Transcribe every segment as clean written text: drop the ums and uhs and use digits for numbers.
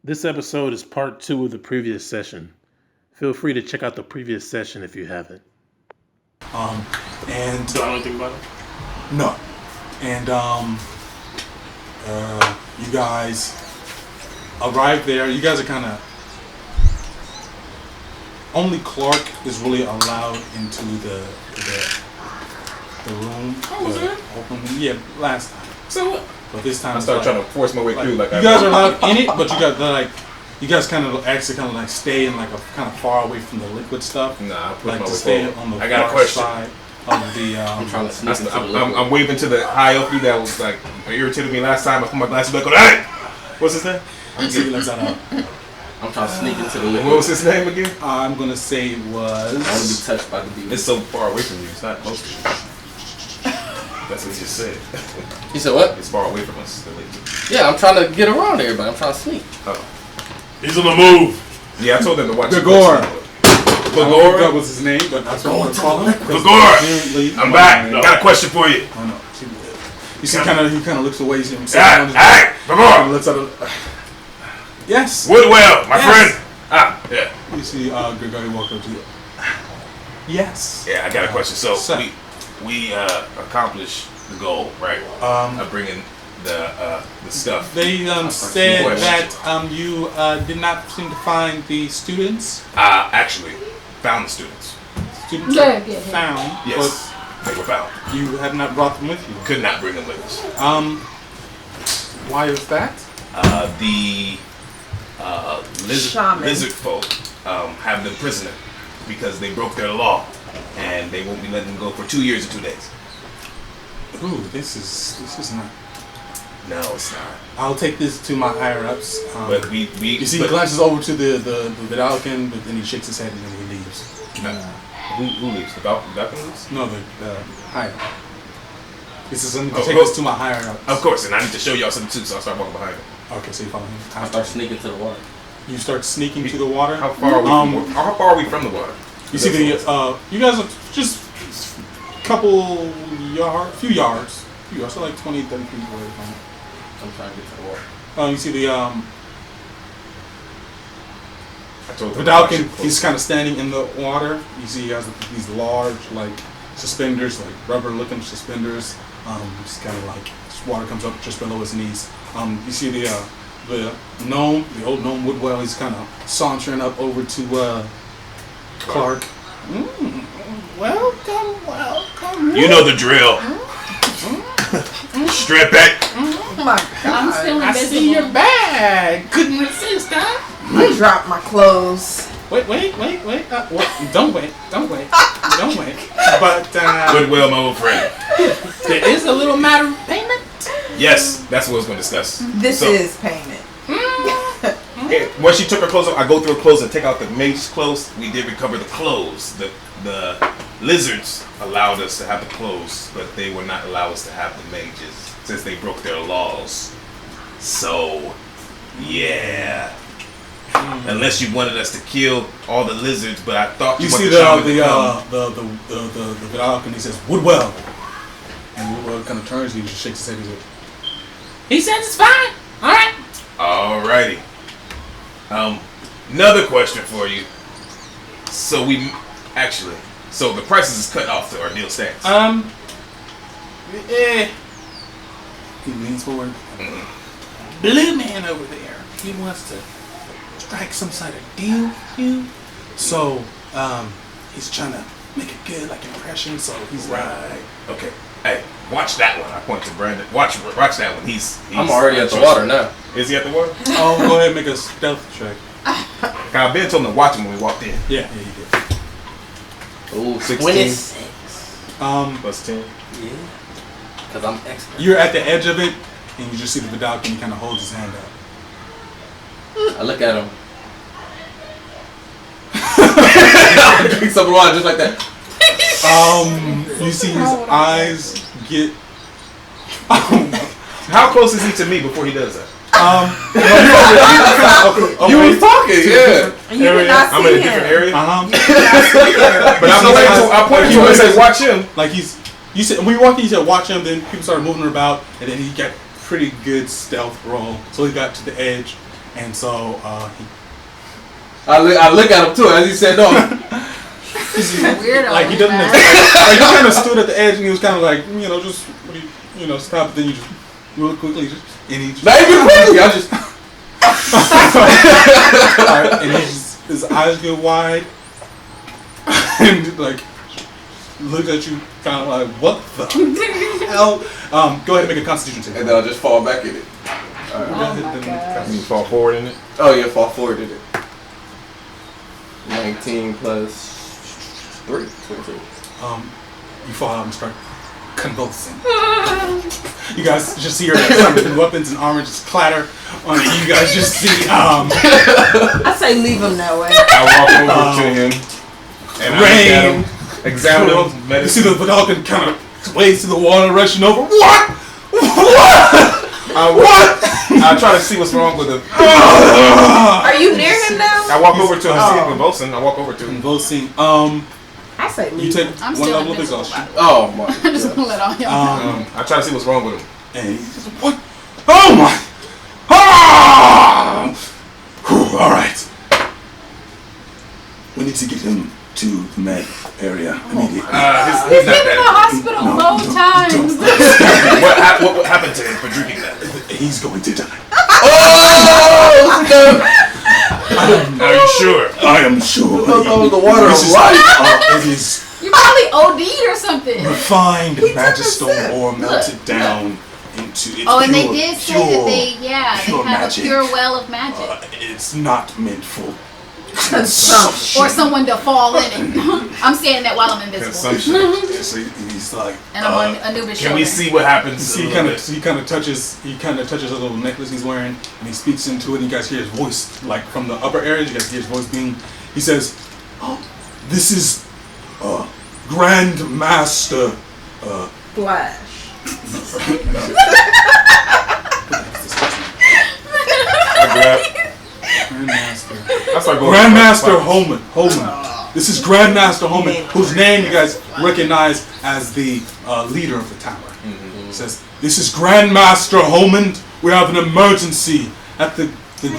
This episode is part 2 of the previous session. Feel free to check out the previous session if you haven't. And Do I know anything about it? no, and you guys arrive there. You guys are kind of only Clark is really allowed into the room. Oh, was it? Yeah, last time. So what? But this time I started trying to force my way through. you guys are allowed in it, but you guys kind of actually kind of like stay in like a kind of far away from the liquid stuff. Nah, I put Like my to way stay forward. on the I got a far question. side of the. I'm trying to sneak into the I'm waving to the high elfie that was like irritated me last time. I put my glasses back on. Hey! What's his name? I'm gonna let that out. I'm trying to sneak into the What liquid. was his name again? I'm gonna say it I want to be was. touched by the beast. It's so far away from you. It's not close to you. That's what he just said. You said what? It's far away from us. The lake. Yeah, I'm trying to get around everybody. I'm trying to sneak. Oh. He's on the move! Yeah, I told them to watch Gagor. Gagor. That was his name, but that's what we're calling him. Gagor! I'm back. No. Got a question for you. Oh, no. You see, he kind of looks away. You see him Hey, Gagor! looks at it. Yes. Woodwell, my Yes. friend. Yeah. You see Gregory walk up to you. Yes. Yeah, I got a question. So Sir. we accomplished the goal, right? Of bringing the stuff. They said that you did not seem to find the students. Actually found the students. Students Yeah. found. Yes, they were found. But you have not brought them with you. Could not bring them with us. Why is that? The Shaman. lizard folk have them prisoner because they broke their law, and they won't be letting them go for 2 years and 2 days. Ooh, this is not. No, it's not. I'll take this to my higher ups. But we You see, he but, glances over to the Vidalkin, but then he shakes his head and then he leaves. no. Who leaves? The Falcon leaves? No, the higher. He says, "I'm Oh, gonna take oh. this to my higher ups." Of course, and I need to show y'all something too, so I start walking behind him. Okay, so you follow him. I start sneaking to the water. You start sneaking to the water. How far are we? How far are we from the water? You see the you guys are just a few yards, so like 20, 30 feet away from it. I'm trying to get to the water. You see the I told them Vidalkin. He's kind of standing in the water. You see he has these large like suspenders, like rubber-looking suspenders. Just kind of like water comes up just below his knees. You see the gnome, the old gnome Woodwell. He's kind of sauntering up over to Clark. Welcome. You know the drill. Strip it. Oh my I'm god. still I see your bag. Couldn't resist, huh? I dropped my clothes. Wait. Don't wait. But Goodwill, my old friend. there is a little matter of payment. Yes, that's what I was going to discuss. This So, is payment. Once she took her clothes off, I go through her clothes and take out the mage's clothes. We did recover the clothes. The lizards allowed us to have the clothes, but they would not allow us to have the mages since they broke their laws. So, yeah. Unless you wanted us to kill all the lizards, but I thought You want see the shaman to come. the Vidalkin. He says Woodwell, and Woodwell kind of turns and he just shakes his head. He's like, He says it's fine. All right. Alrighty. Another question for you. So the prices is cut off to our deal stands. He leans forward. Blue man over there. He wants to strike some sort of deal with you. So, he's trying to make a good impression. So he's Right. Okay. Hey, watch that one. I point to Brandon. Watch that one. He's I'm already at the water now. Is he at the water? Oh, go ahead and make a stealth check. I've been told him to watch him when we walked in. Yeah, you did. Ooh, 16. 26. Plus 10. Yeah. Because I'm expert. You're at the edge of it, and you just see the Vidalkin. He kind of holds his hand up. I look at him. I drink some water just like that. You see his eyes get. How close is he to me before he does that? You was talking, yeah. And you did not I'm see in a him. different area. But I'm pointing to him and say, watch him. Like you said when you walked in, you said watch him. Then people started moving about, and then he got pretty good stealth roll. So he got to the edge, And so I look at him too as he said no. Weirdo. like he doesn't man. like he kind of stood at the edge and he was kind of like just what do you stop. Then you just real quickly and he just, Not even quickly. I just. and his eyes get wide and like looks at you kind of like what the hell. Go ahead and make a Constitution check. And then I'll just fall back in it. Oh my gosh. You fall forward in it. Oh yeah, fall forward in it. 19 plus 3, 22. You fall out and start convulsing. You guys just see your weapons and armor just clatter on it. You guys just see I say leave him that way. I walk over to him and I look at rain. him, examine him, You see medicine. the Vidalcan kind of wades to the water, rushing over. What? I try to see what's wrong with him. Are you near him now? I walk over to him, see him convulsing. I walk over to him. Convulsing. I say You leave take him. I'm one still level of invisible, exhaustion. Oh my. I'm just gonna let all y'all know. I try to see what's wrong with him. And he says, what? Oh my! Ah! Whew, all right. We need to get him to the med area immediately. He's He's not been in the that. hospital both times. What happened to him for drinking that? He's going to die. Are you sure? I am sure. Oh, the water This of is life. it is You probably OD'd or something. refined took a magistone sip. ore melted down into its Oh, and pure, they did say pure, that they have magic. a pure well of magic. It's not meant for Consumption. Or someone to fall in it. I'm saying that while I'm invisible. Consumption. So he's like, And I'm on Anubis' Can shoulder. we see what happens? see, he kind of touches a little necklace he's wearing, and he speaks into it. And you guys hear his voice, like from the upper areas. You guys hear his voice being. He says, "Oh, this is Grand Master." Flash. Grandmaster. That's like Grandmaster Holman. This is Grandmaster Holman, whose name you guys recognize as the leader of the tower. He says, "This is Grandmaster Holman. We have an emergency at the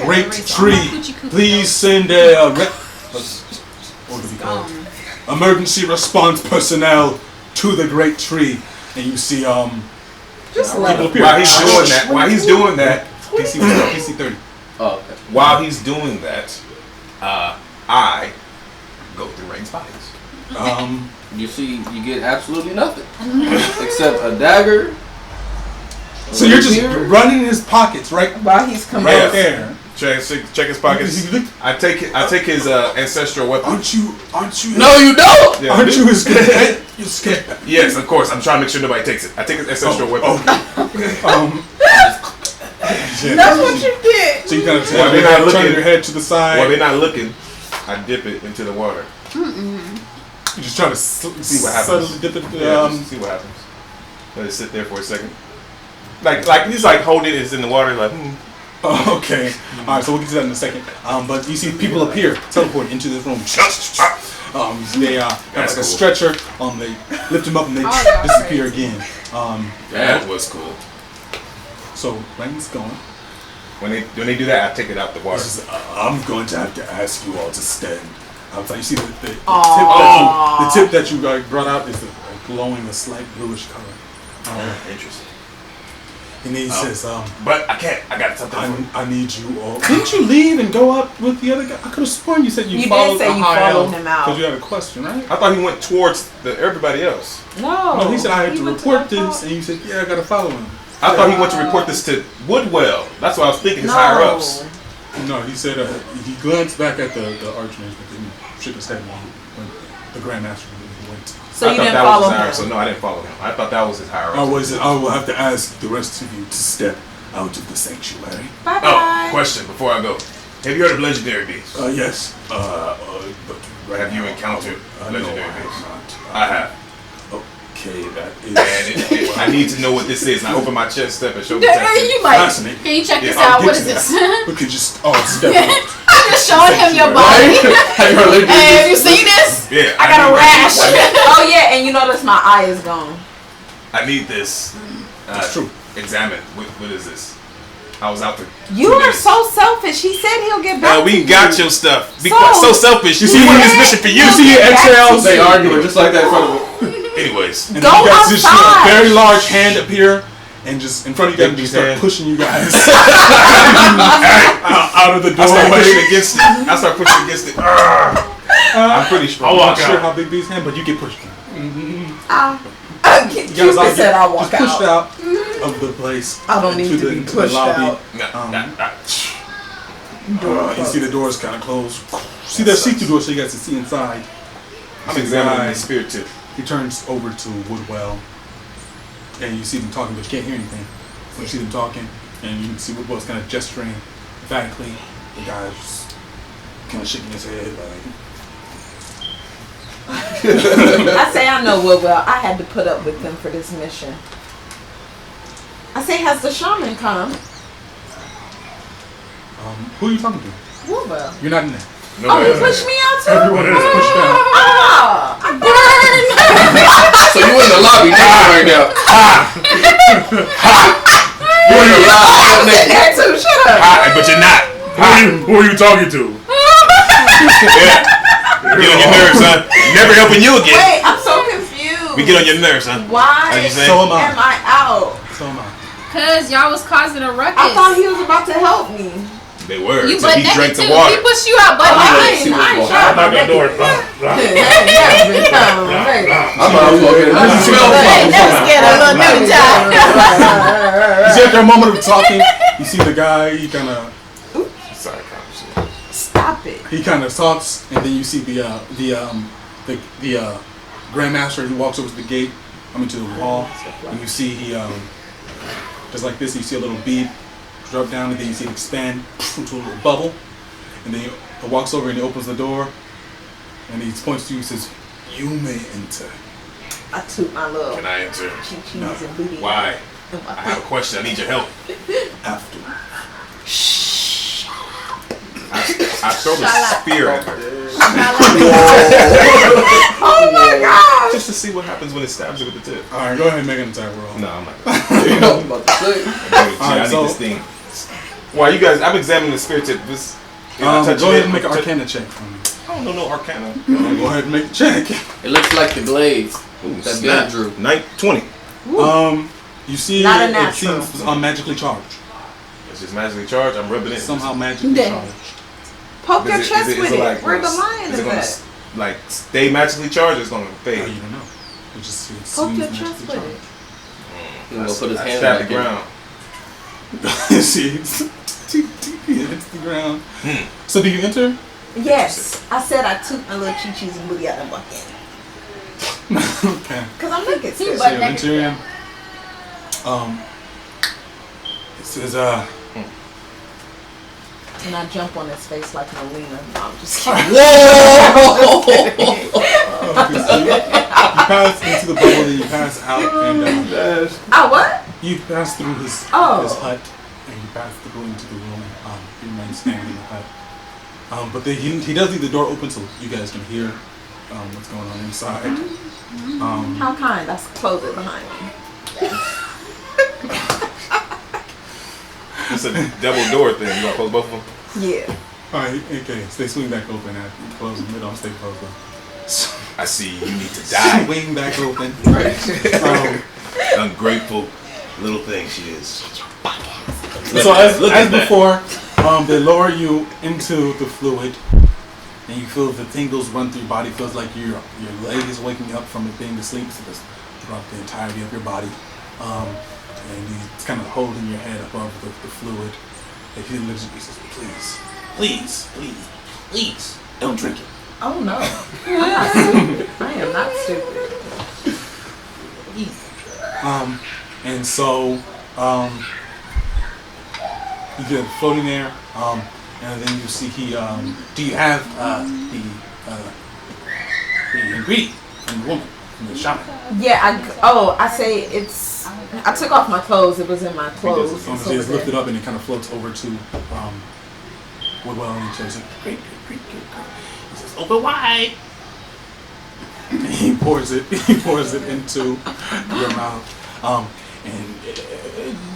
great tree. Please send what do we call it? Emergency response personnel to the great tree." And you see Just let people him. appear. While he's doing that, PC 30. Oh, okay. While he's doing that, I go through Rain's pockets. You see, you get absolutely nothing except a dagger. So you're just Here. running in his pockets, right? While he's coming Right Yes. there. Check his pockets. I take his ancestral weapon. Aren't you? No, you don't. Yeah, Aren't you his scared? You're scared. Yes, of course. I'm trying to make sure nobody takes it. I take his ancestral weapon. That's what you get. So you kind of While they're not turn looking- your head to the side. While they're not looking, I dip it into the water. You just try to See what happens. subtly dip it. Just see what happens. Let it sit there for a second. Like he's like holding it in the water, like. Okay. All right. So we'll get to that in a second. But you see people appear, teleport into this room. They have like a cool. stretcher. They lift him up and they yeah, disappear again. That was cool. So Rain's going. When they do that, I take it out the water. This is, I'm going to have to ask you all to stand outside. You see the tip that you brought out is glowing a slight bluish color. Interesting. And then he says, But I can't. I got something. I need you all. Didn't you leave and go up with the other guy? I could have sworn you said you You followed did say the you high followed elf him out. because you had a question, right? I thought he went towards everybody else. No. No, he said I had He to went report that this, and you said, yeah, I got to follow him. I thought he went to report this to Woodwell. That's what I was thinking. His higher ups. No, he said he glanced back at the archmage, but then shook his head when the Grandmaster went. So I you thought didn't that follow was his higher. him. So no, I didn't follow him. I thought that was his higher ups. I will have to ask the rest of you to step out of the sanctuary. Bye Oh, bye. question before I go. Have you heard of legendary beasts? Yes. But Have you encountered no, legendary I beasts? have not. I have. Okay, that is. And I need to know what this is. And I open my chest up and show the Yeah, tattoo. you might. Fascinating. Can you check Yeah, this I'll out? get What to is this? We could just step out. I'm just showing him your body. Have you heard legendary Hey, have you beasts? seen this? Yeah. I got a rash. Oh yeah, and you notice my eye is gone. I need this. That's true. Examine. What is this? I was out there. You are so selfish. He said he'll get back. We to got you. your stuff. Be So- so selfish. You see, Yeah. we're this mission for you. You see your exhales. They arguing just like that in front of him. Anyways, And Go you guys just see a outside. very large hand appear and just in front of you guys and Big just start hand. pushing you guys out of the I start doorway. pushing against it. I start pushing against it. I'm pretty strong. I'm not sure how big these hand, but you get pushed. Cupid You guys all said I'll just walk pushed out. out of the place. I don't need into to the- be into the pushed lobby. out. You see the doors kind of close. See, there's see-through doors so you guys can see inside. I'm examining the spirit too. He turns over to Woodwell, and you see them talking, but you can't hear anything. So you see them talking, and you can see Woodwell's kind of gesturing emphatically. The guy's kind of shaking his head, like. I say I know Woodwell. I had to put up with them for this mission. I say, has the shaman come? Who are you talking to? Woodwell. You're not in there. Oh, he pushed me out too? Everyone is pushed out. Oh, I burned. So you in the lobby naked right now. You in the lobby naked. That too, shut up. But you're not. Who are you talking to? Yeah. Get on your nerves, son. Never helping you again. Wait, I'm so confused. We get on your nerves, son. Why As you say. So am I. am I out? So am I. Cause y'all was causing a ruckus. I thought he was about to help me. They were. you So butt he drank naked the too. water. He pushed you out butt I naked. ain't what's shot. Knock on the door. Hey, never been done, baby. I'm not fucking. This smell Hey, never from. scared of a little new time. You see, after a moment of talking, you see the guy. He kind of Sorry, conversation. Stop it. talks, and then you see the grandmaster. He walks over to the gate, to the wall, and you see he just like this. You see a little bead drop down, and then you see it expand into a little bubble, and then he walks over and he opens the door, and he points to you and says, "You may enter." I took my little Can I enter? cheese No. and booty. Why? And my I have a question. I need your help. After. I throw the spear at her Oh my gosh. just to see what happens when it stabs her with the tip. All right, go ahead and make an attack roll. No, I'm not. I'm about to say. I need so- this thing. Why you guys? I'm examining the spirit tip. This. Go ahead and make an Arcana check for me. I don't know Arcana. Go ahead and make the check. It looks like the glades Ooh, that snap. Ben drew. 20. You see, Not a it natural. seems magically charged. It's just magically charged. I'm rubbing it. Somehow magically Yeah. charged. Poke your Is chest with it. like Where the gonna- lion is is it gonna at? like stay magically charged? Or it's gonna Oh, fade. you don't know. It just it Poke seems your chest magically with charged. He's gonna put his hand Stab the back in. ground. See, it hits the ground. So do you enter? Yes. I said I took my little cheese and booty out and walked in. Okay. Because I'm naked He still. butt So you enter in. It says, And I jump on his face like Melina. No, I'm just kidding. you pass into the bubble, then you pass out, and Oh, what? you pass through his hut, and you pass through into the room. You remain standing in the hut. But he does leave the door open so you guys can hear what's going on inside. How kind. Let's close it behind me. It's a double door thing. You gonna close both of them? Yeah. Alright, okay, so they swing back open after you close them. They don't stay closed though. I see. You need to die. Swing back open. Ungrateful little thing she is. So as before, they lower you into the fluid, and you feel the tingles run through your body. It feels like your leg is waking up from it being asleep, so just throughout the entirety of your body. And he's kind of holding your head above the fluid. And he looks at you and says, please, don't drink it. Oh, no. I'm not stupid. I am not stupid. And so you get floating there, and then you see he. Do you have the ingredient from the woman, from the shaman? Yeah, I say it's... I took off my clothes. It was in my clothes. It's So over it's lifted there. up and it kind of floats over to Woodwell, and he says, "Great." He says, "Open wide." And he pours it into your mouth, and it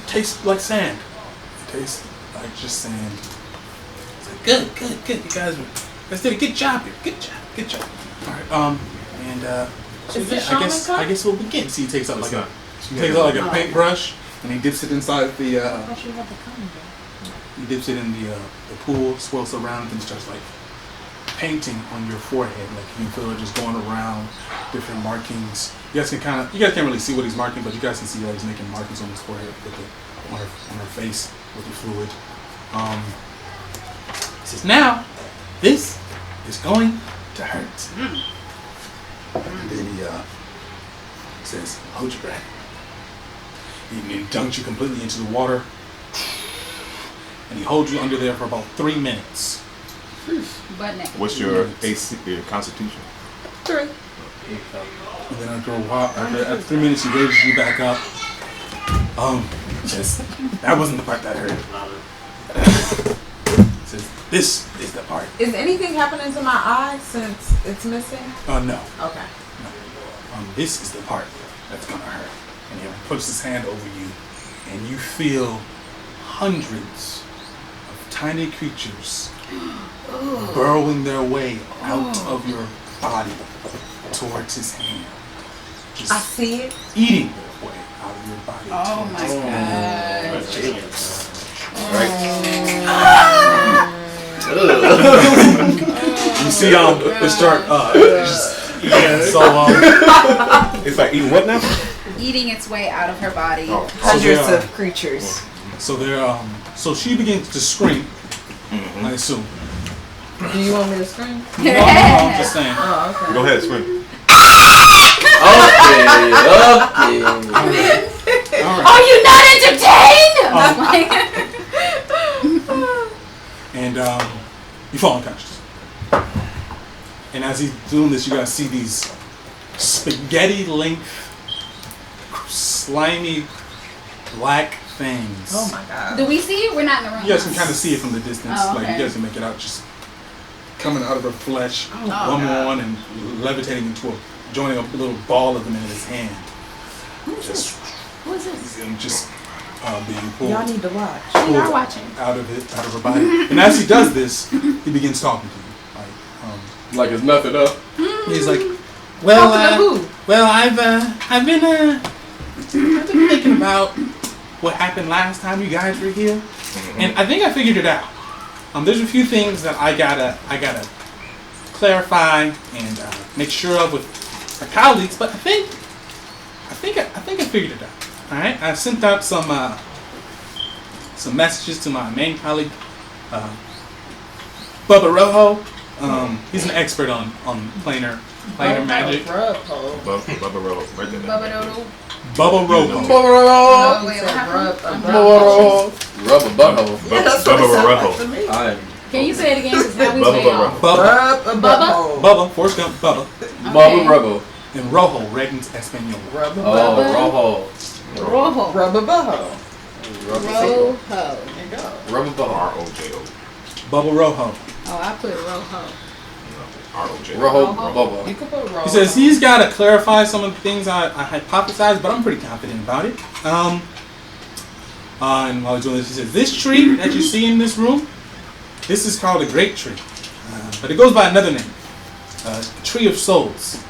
tastes like sand. It Taste like just saying, good. You guys did a good job here. Good job. All right. So Is the yeah, shaman I come? guess we'll begin. See, he takes out like a Oh. paintbrush and he dips it inside the. I should have the condom. He dips it in the pool, swirls around, and starts like painting on your forehead. Like you can feel it just going around different markings. You guys can't really see what he's marking, but you guys can see that he's making markings on his forehead with on her face with the fluid. He says, "Now, this is going to hurt." And then he says, "Hold your breath." He dunks you completely into the water. And he holds you under there for about 3 minutes. Butt naked. What's your AC, your constitution? 3. And then after a while, after 3 minutes, he raises you back up. Says, that wasn't the part that hurt. Says, this is the part. Is anything happening to my eye since it's missing? No. Okay. This is the part that's gonna hurt. And he puts his hand over you, and you feel hundreds of tiny creatures burrowing their way out of your body towards his hand. Just I see it. eating their way out of your body. Oh my god. You see, they start just eating. So, It's like eating what now? Eating its way out of her body. Hundreds of creatures. so they're so she begins to scream. I assume. Do you want me to scream? No, I'm just saying. Oh, okay. Go ahead, swim. Okay. All right. Are you not entertained? And you fall unconscious. And as he's doing this, you guys see these spaghetti length, slimy, black things. Oh my god. Do we see it? We're not in the room. You guys can kind of see it from the distance. Oh, Like okay. you guys can make it out, just coming out of her flesh, one God. on and levitating into joining a little ball of them in his hand. Just, Who is this? and just being pulled. Y'all need to watch. We are watching. out of her body. And as he does this, he begins talking to you. Like it's nothing up. He's like, Talking to who? I've been thinking about what happened last time you guys were here, and I think I figured it out. There's a few things that I gotta clarify and make sure of with my colleagues, but I think I figured it out. All right, I sent out some messages to my main colleague, Bubba Rojo. He's an expert on planar magic. Bubba roll. Right there. Bubba doodle. Bubba Rojo. Oh, wait, what happened? Rub a butthole. Yeah, that's what it Bubba sounds Rojo. like to me. Can you say it again? Because now we Bubba way Rojo. off. Bubba. Bubba. Bubba. Forrest Gump. Bubba. Bubba Rubbo. And Rojo. Regans Espanol. Rubber Oh, Rojo. Rojo. Rojo. Rubber Boho. Rojo. There you go. Rubber Boho. R-O-J-O. Bubba Rojo. Oh, I put Rojo. R-O-J-O. Rojo. You Bubba. can put Rojo. He says he's got to clarify some of the things I hypothesized, but I'm pretty confident about it. And while he's doing this, he says, this tree that you see in this room, this is called a great tree. But it goes by another name, Tree of Souls.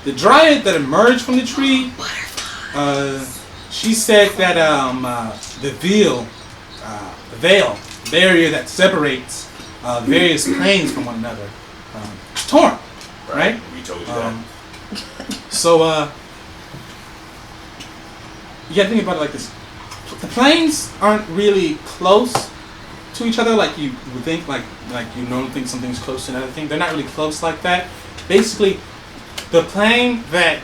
The dryad that emerged from the tree, she said that the veil, barrier that separates various planes from one another, is torn, right? We told you that. So you gotta think about it like this. The planes aren't really close to each other like you would think, like you normally think something's close to another thing. They're not really close like that. Basically, the planes that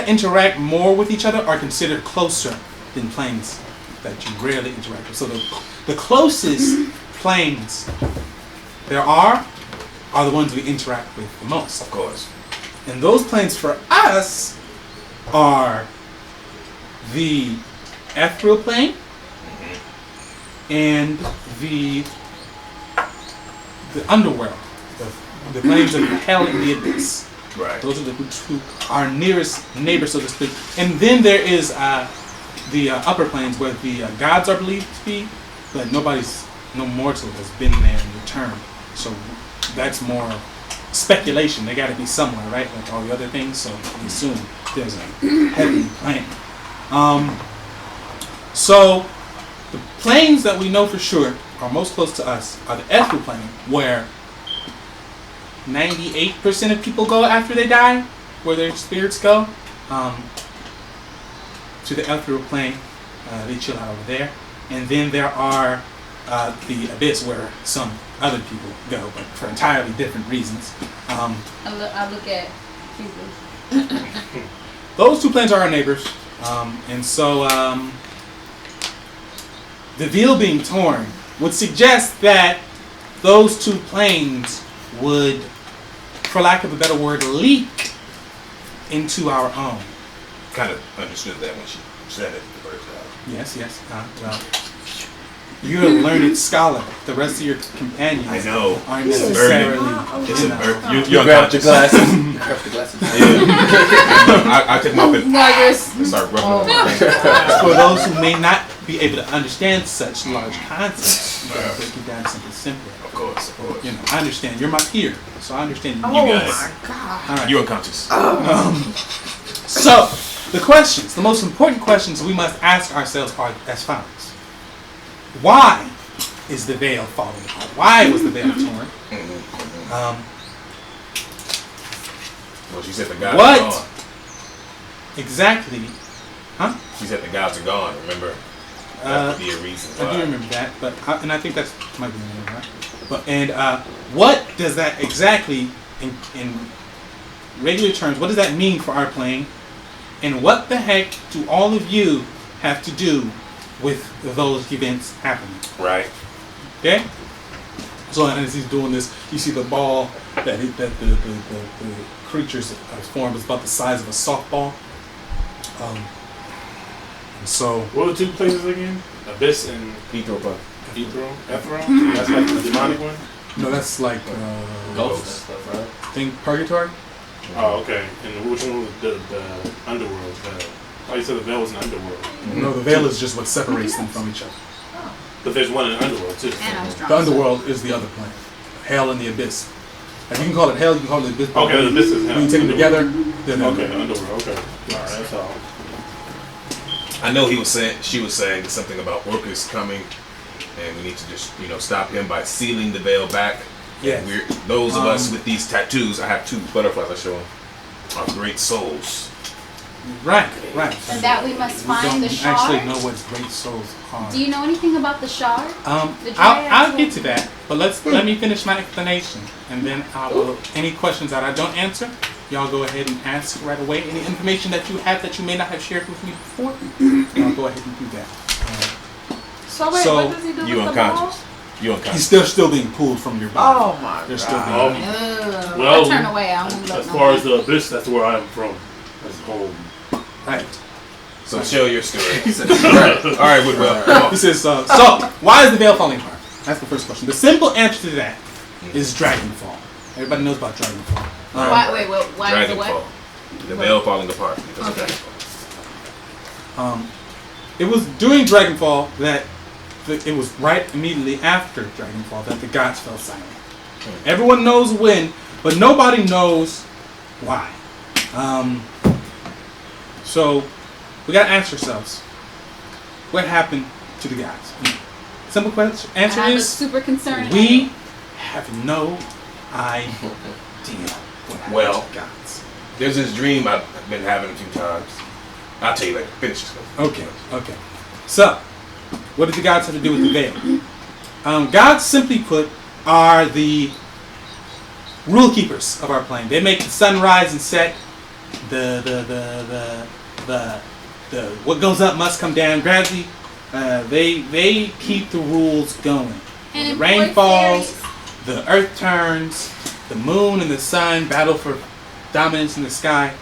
interact more with each other are considered closer than planes that you rarely interact with. So the closest planes there are the ones we interact with the most. Of course. And those planes for us are the ethereal plane and the underworld, the planes of hell and the abyss. Right. Those are the two our nearest neighbors, so to speak. And then there is the upper planes where the gods are believed to be, but no mortal has been there and returned. So that's more speculation. They got to be somewhere, right? Like all the other things. So we assume there's a heavenly plane. So the planes that we know for sure are most close to us are the ethereal plane, where 98% of people go after they die, where their spirits go to the ethereal plane. They chill out over there. And then there are the abyss, where some other people go, but for entirely different reasons. I look at people. Those two planes are our neighbors. And so the veil being torn would suggest that those two planes would, for lack of a better word, leak into our own. Kind of understood that when she said it the first time. Yes. Well, you're a learned scholar. The rest of your companions I know. aren't It's necessarily. It's an You grabbed the glasses. You grabbed the glasses. I took my and start rubbing them. For those who may not be able to understand such large concepts, you gotta break it down to something simpler. Of course. You know, I understand. You're my peer, so I understand you guys. my God. All right. You're unconscious. So, the questions, the most important questions we must ask ourselves are as follows. Why is the veil falling apart? Why was the veil torn? Well, she said the gods What? are gone. Exactly. Huh? She said the gods are gone, remember? That would be a reason why. I do remember that, but and I think that's might be the name, right? But what does that exactly in regular terms? What does that mean for our plane? And what the heck do all of you have to do with those events happening? Right. Okay. So as he's doing this, you see the ball that the creatures have formed is about the size of a softball. So What were the two places again? Abyss and Ethereal. Ethereal? That's like the demonic one? no, that's like Ghosts and stuff, right? think purgatory. Oh, okay. And which one was the underworld? Oh, you said the veil was an underworld. No, the veil is just what separates them from each other. But there's one in the underworld, too. And I'm strong. The underworld is the other plane. Hell and the abyss. If you can call it hell, you can call it abyss. Okay, the abyss is hell. When you take them together, then Okay, the underworld. Okay. Alright, that's all. I know she was saying something about workers coming, and we need to just, stop him by sealing the veil back. Yes. And those of us with these tattoos, I have two butterflies I show them, are great souls. Right. And that we must We find don't the shard. actually know what great souls are. Do you know anything about the shard? The I'll dryad get to that, but let me finish my explanation, and then I will. Any questions that I don't answer, y'all go ahead and ask right away. Any information that you have that you may not have shared with me before, y'all go ahead and do that. So wait, So, what does he do You with the ball? unconscious. You unconscious. He's still being pulled from your body. Oh my They're God. still being. Well, I turn away. I don't look as no far more. as the abyss, that's where I'm from. That's home. Right. So share your story. Alright. All right, Woodwell. Come on. He says, so why is the veil falling apart? That's the first question. The simple answer to that is Dragonfall. Everybody knows about Dragonfall. Why is the what? Dragonfall. The veil falling apart because Okay. of Dragonfall. It was during Dragonfall that it was right immediately after Dragonfall that the gods fell silent. Everyone knows when, but nobody knows why. So we gotta ask ourselves, what happened to the gods? Simple question. Answer And I look is super concerned. we have no idea what happened Well. to the gods. There's this dream I've been having a few times. I'll tell you later. Finish this. Okay. So, what did the gods have to do with the veil? Gods, simply put, are the rule keepers of our plane. They make the sun rise and set. The what goes up must come down. Gravity. They keep the rules going. And The in rain Boy falls. Fairies- The earth turns. The moon and the sun battle for dominance in the sky.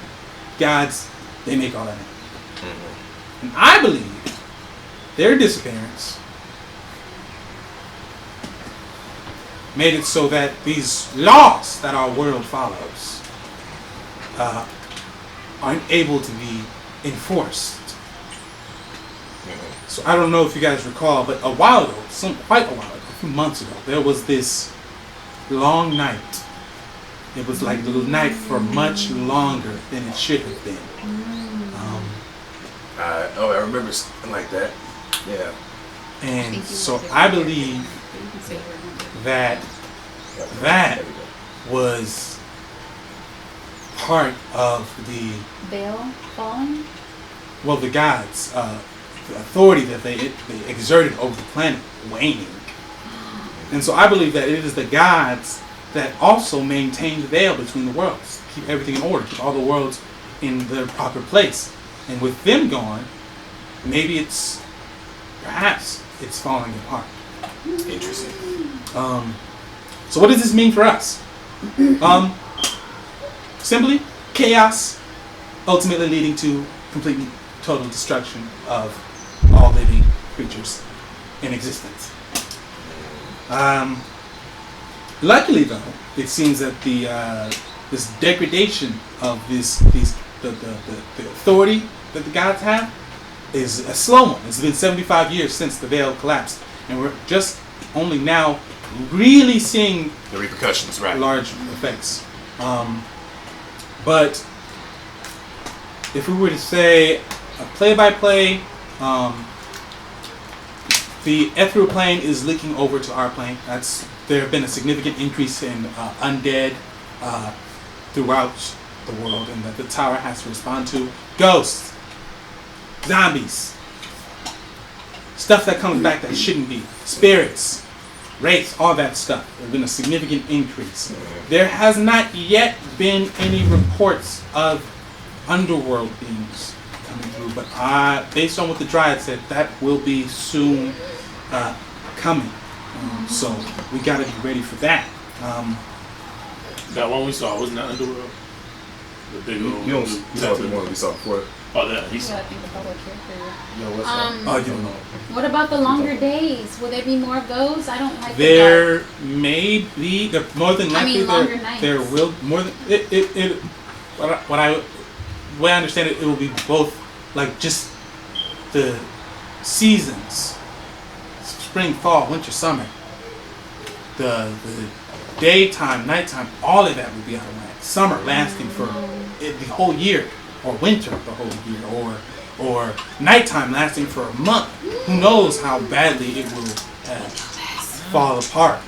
Gods, they make all that happen. And I believe their disappearance made it so that these laws that our world follows aren't able to be enforced So I don't know if you guys recall, but a while ago, quite a while ago, a few months ago, there was this long night. It was like the night for much longer than it should have been. I remember something like that. Yeah. And so I believe that was part of the Veil falling? well, the gods, the authority that they exerted over the planet waning. And so I believe that it is the gods that also maintain the veil between the worlds, keep everything in order, keep all the worlds in their proper place. And with them gone, perhaps it's falling apart. Interesting. So what does this mean for us? Simply chaos, ultimately leading to complete total destruction of all living creatures in existence. Luckily, though, it seems that this degradation of the authority that the gods have is a slow one. It's been 75 years since the veil collapsed, and we're just only now really seeing The repercussions, right? large effects. But if we were to say a play-by-play, the ethereal plane is leaking over to our plane. There have been a significant increase in undead throughout the world, and that the tower has to respond to ghosts, zombies, stuff that comes back that shouldn't be, spirits, wraiths, all that stuff. There's been a significant increase. There has not yet been any reports of underworld beings coming through, but based on what the Dryad said, that will be soon coming. So we got to be ready for that. That one we saw, wasn't that Underworld? The big old. You saw the one we saw before. Oh, yeah, he's. Yeah, I think about what character. Yo, what's up? Oh, you don't know. What about the longer days? Will there be more of those? I don't like There may be, more than likely, longer nights. there will more than it. What I understand it will be both, like just the seasons, spring, fall, winter, summer. The daytime, nighttime, all of that will be out of whack. Summer lasting for the whole year, or winter the whole year, or nighttime lasting for a month. Who knows how badly it will fall apart.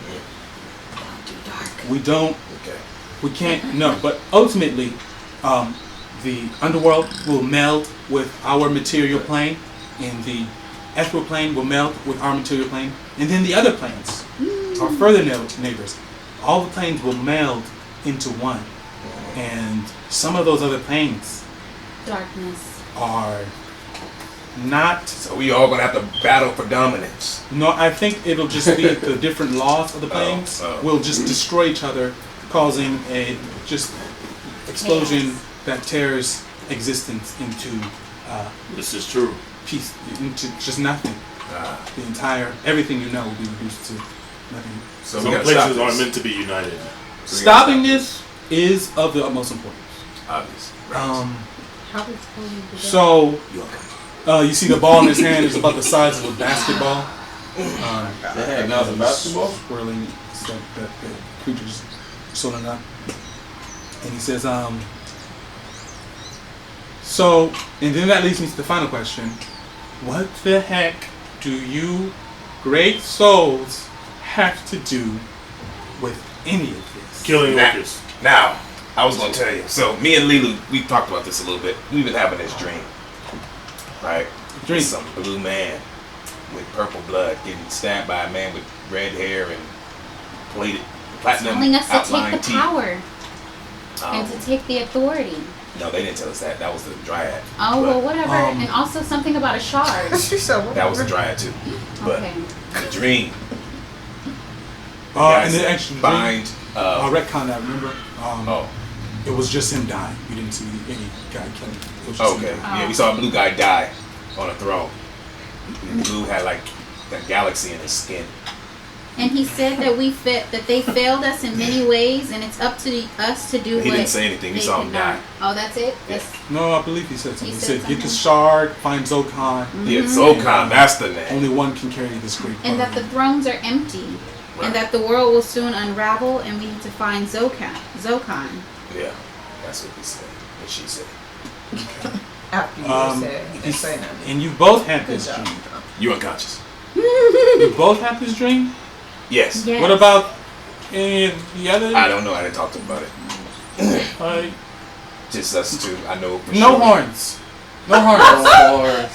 We can't know. But ultimately, the underworld will meld with our material plane, and the ethereal plane will meld with our material plane, and then the other planes, our further neighbors, all the planes will meld into one. And some of those other planes darkness. are not. So we all gonna have to battle for dominance. No, I think it'll just be the different laws of the planes will just destroy each other, causing a just explosion that tears existence into This is true. peace, into just nothing. The entire everything you know will be reduced to nothing. So we Some gotta places stop aren't this. meant to be united. So we gotta Stopping stop this is of the utmost importance. Obvious. Right. How is going to do So You okay? you see the ball in his hand is about the size of a basketball. Dang, now it's a basketball? Swirling, so that the creature's swirling up. And he says, so, and then that leads me to the final question. What the heck do you great souls have to do with any of this? Killing Nah. workers. Now, I was gonna tell you. So me and Lilu, we talked about this a little bit. We've been having this dream, right? Dream. Some blue man with purple blood getting stabbed by a man with red hair and platinum Telling us to take outlined the teeth. power and to take the authority. No, they didn't tell us that. That was the Dryad. Oh, well, But whatever. And also something about a shard. She said, that was the Dryad too. But Okay. the dream. And then actually, bind. I'll retcon that, remember? Oh. It was just him dying. You didn't see any guy killing him. It was just Okay. him dying. Yeah, we saw a blue guy die on a throne. And blue had like that galaxy in his skin. and he said that they failed us in many ways, and it's up to us to do. He what didn't say anything. He they saw him cannot. die. Oh, that's it. Yeah. No, I believe he said something. He He said said, "Get the something. shard, find Zokan. Yeah, Zokan, that's the name. Only one can carry this great power." And that the thrones are empty, and that the world will soon unravel, and we need to find Zokan. Yeah, that's what he said. What she said. After you said, he didn't say nothing. And you both had this Good job. dream. You unconscious? You both had this dream. Yes. Yes. What about any of the other? I don't know. I didn't talk to him about it. Just us two. I know. For No sure. horns. No horns.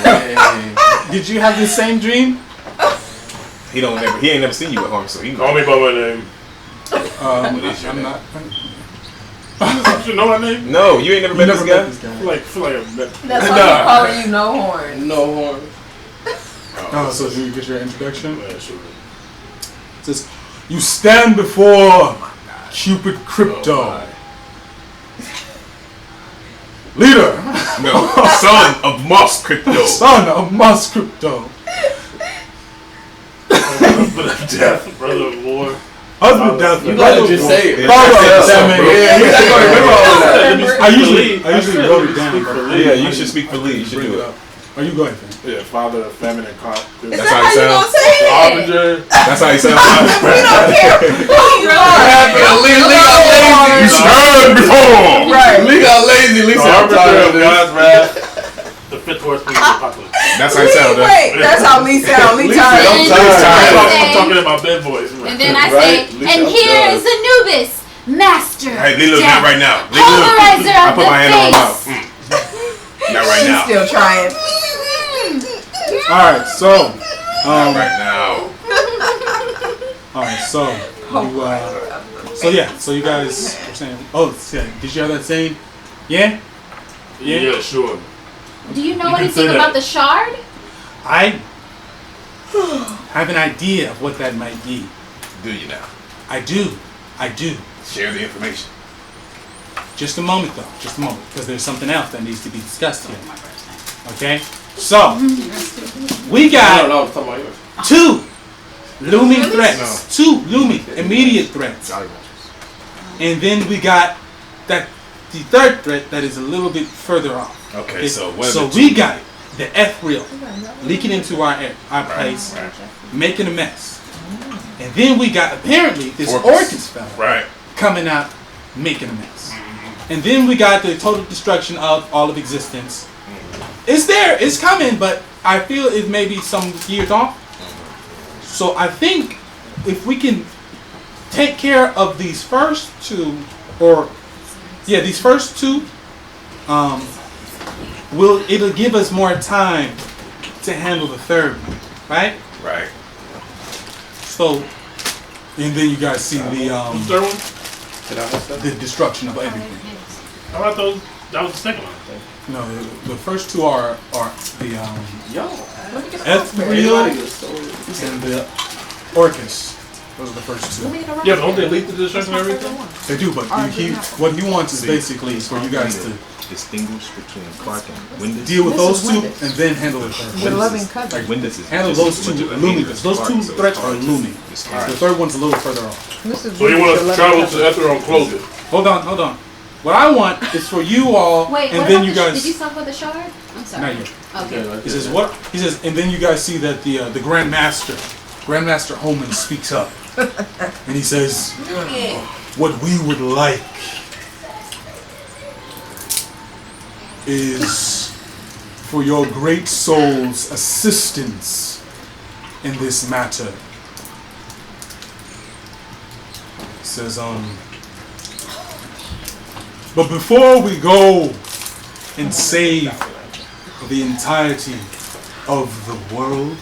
Dang. Did you have the same dream? He ain't never seen you with horns, so he Call me by my name. What is your I'm name? not. You know my name? No, you ain't never met this guy. I feel like I've met. That's why I'm calling you no horn. No horn. Oh, so do you get your introduction? Yeah, sure. It says, "You stand before Cupid Crypto, leader, No, son of Moss Crypto. son of Moss Crypto, Husband of death, brother of war. husband of death, You gotta just say it. father of Damn, seven." Yeah, you gotta go remember all of that. I usually wrote it down. But Yeah, you should speak for Lee. You should bring do it it. up. Are you going? Yeah, father of famine and cock. Is That's that how how you you gonna sound. say it? Harbinger. That's how he sounds. We don't care who you are. Lee got lazy. heard before. Right. Lee got lazy. Lee The said, "I'm tired harbinger of of this." God's wrath. The fifth horseman of the apocalypse. That's how he sounds. Wait, that's how Lee sound. Lee Lee tired. said, And I'm tired. I'm talking about dead boys. And then I Right? say, Lisa, and I'm here done. is Anubis, master. Hey, Lee, look, death, not right now. Lee, Pulverizer I of put the my hand on my mouth. face. Not right She's now. still trying. All right, so, Not right now. all right, so, so you guys were saying, oh, yeah, did you have that same? Yeah, Yeah, sure. Do you know You can anything say about that. the shard? I have an idea of what that might be. Do you now? I do. Share the information. Just a moment, though. Just a moment, because there's something else that needs to be discussed here. Okay? So, we I don't got know. I'm talking about yours. two looming threats. Two looming immediate threats. And then we got the third threat that is a little bit further off. Okay, so what? So we got the F real leaking into our place, making a mess. And then we got apparently this Orcus fella Right. coming out, making a mess. And then we got the total destruction of all of existence. It's there, it's coming, but I feel it may be some years off. So I think if we can take care of these first two, these first two, it'll give us more time to handle the third one, right? Right. So, and then you guys see the Third one? the destruction of everything. How about those? That was the second one. No, the first two are the Yo. Ethereal Anybody is so- and the Orcus. Those are the first two. Yeah, but don't they lead to destruction and everything? They do, but what he wants is basically for you guys to distinguish between Clark and Windows. deal with This those is two Windows. and then handle the third Your one. loving cousin. Like Windows is Handle just those a two bunch of looming. Clark, Those so two it's threats are hard to looming. distinguish. The third one's a little further off. This is So you want your us to loving travel to cousin. Ethereal and close it? Hold on. What I want is for you all, Wait, and what then about you did guys. you talk about the shard? I'm sorry. Not yet. Okay. Yeah, He says what? He says, and then you guys see that the Grandmaster Holman speaks up, and he says, "What we would like is for your great soul's assistance in this matter." He says, but before we go and save the entirety of the world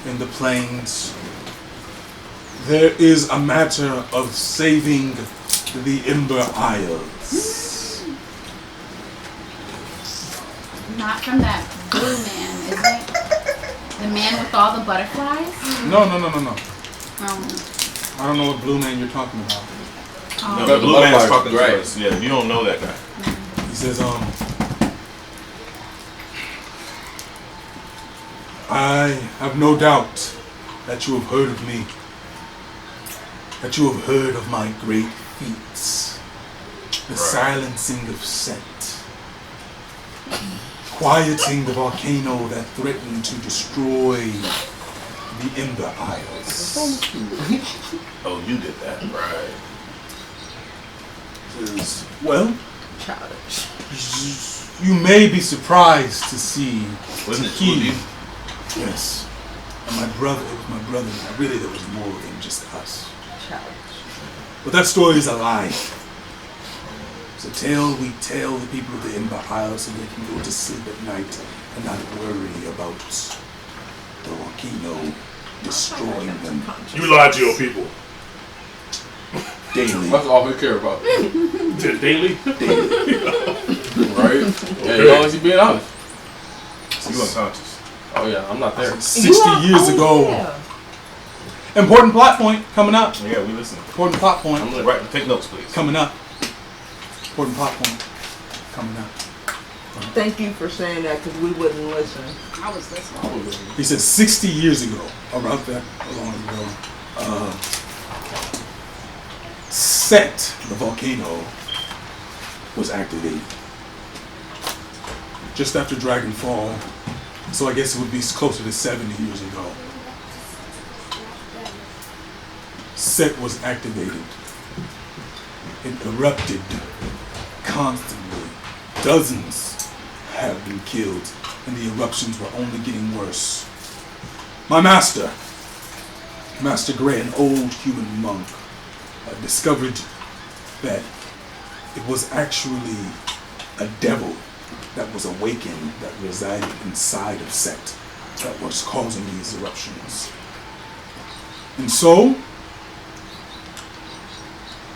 in the plains, there is a matter of saving the Ember Isles. Not from that blue man, is it? The man with all the butterflies? No. Um, I don't know what blue man you're talking about. No, The the blue man's butterflies, talking right. to us. Yeah, you don't know that guy. He says, I have no doubt that you have heard of me, that you have heard of my great feats, the silencing of Set, quieting the volcano that threatened to destroy the Ember Isles. Oh, you did that, right? Says, well, Childish. you may be surprised to see Wasn't it he, Ruby? yes, and my brother, it was my brother. Really, there was more than just us. Childish. But that story is a lie. It's a tale we tell the people of the Ember Isles so they can go to sleep at night and not worry about the volcano destroying them You lied to your people. daily. That's all we care about. Daily? Right? Yeah, as long as you're being honest. You unconscious. Oh yeah, I'm not there. 60 years ago. Yeah. Important plot point coming up. Yeah, we listen. Important plot point Right, take notes, please. coming up. Important plot point coming up. Thank you for saying that because we wouldn't listen. I was listening. He said 60 years ago, about that long ago, Set, the volcano, was activated. Just after Dragonfall, so I guess it would be closer to 70 years ago. Set was activated. It erupted constantly. Dozens have been killed, and the eruptions were only getting worse. My master, Master Gray, an old human monk, discovered that it was actually a devil that was awakened, that resided inside of Set, that was causing these eruptions. And so,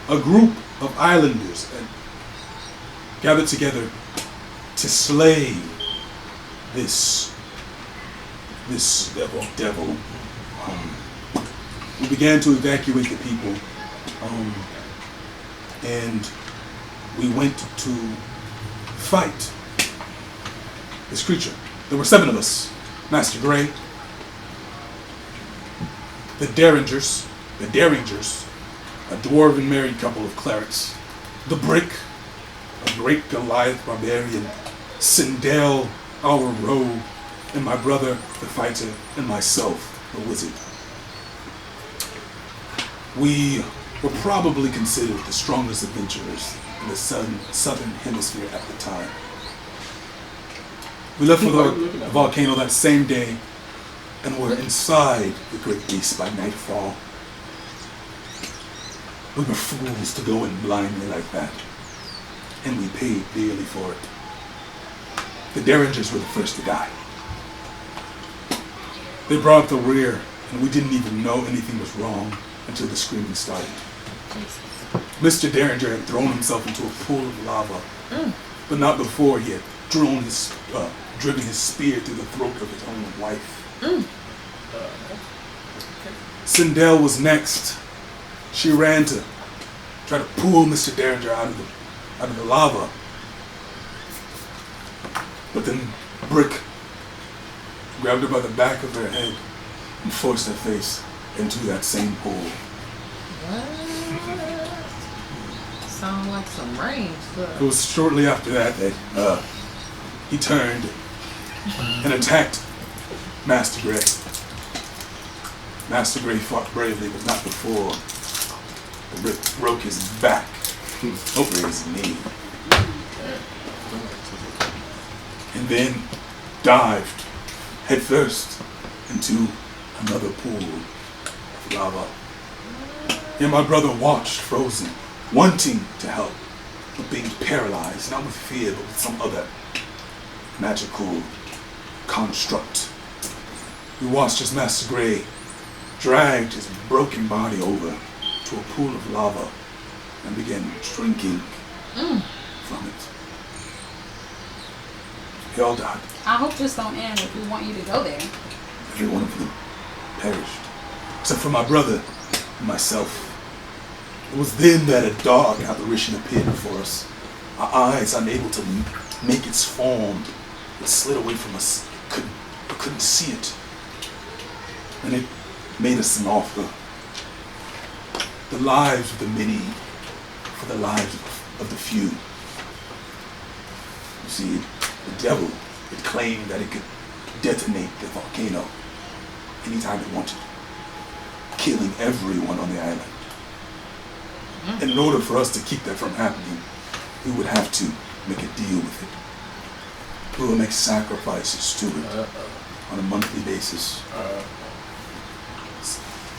a group of islanders gathered together to slay this devil. We began to evacuate the people, and we went to fight this creature. There were 7 of us: Master Gray, the Derringers, a dwarven married couple of clerics, the Brick, a great Goliath barbarian, Sindel, our rogue, and my brother, the fighter, and myself, the wizard. We were probably considered the strongest adventurers in the southern hemisphere at the time. We left for the volcano that same day and were inside the great beast by nightfall. We were fools to go in blindly like that, and we paid dearly for it. The Derringers were the first to die. They brought the rear, and we didn't even know anything was wrong until the screaming started. Mr. Derringer had thrown himself into a pool of lava, but not before he had driven his spear through the throat of his own wife. Sindel was next. She ran to try to pull Mr. Derringer out of the lava. But then Brick grabbed her by the back of her head and forced her face into that same pool. What? Sound like some rain stuff. It was shortly after that he turned and attacked Master Gray. Master Gray fought bravely, but not before the Brick broke his back over his knee. And then dived headfirst into another pool of lava. And my brother watched, frozen, wanting to help, but being paralyzed, not with fear, but with some other magical construct. We watched as Master Gray dragged his broken body over to a pool of lava and began drinking from it. They all died. I hope this don't end if we want you to go there. Every one of them perished, except for my brother and myself. It was then that a dark apparition appeared before us. Our eyes unable to make its form, it slid away from us. We couldn't see it. And it made us an offer. The lives of the many for the lives of the few. You see, the devil had claimed that it could detonate the volcano anytime it wanted, killing everyone on the island. And in order for us to keep that from happening, we would have to make a deal with it. We will make sacrifices to it on a monthly basis.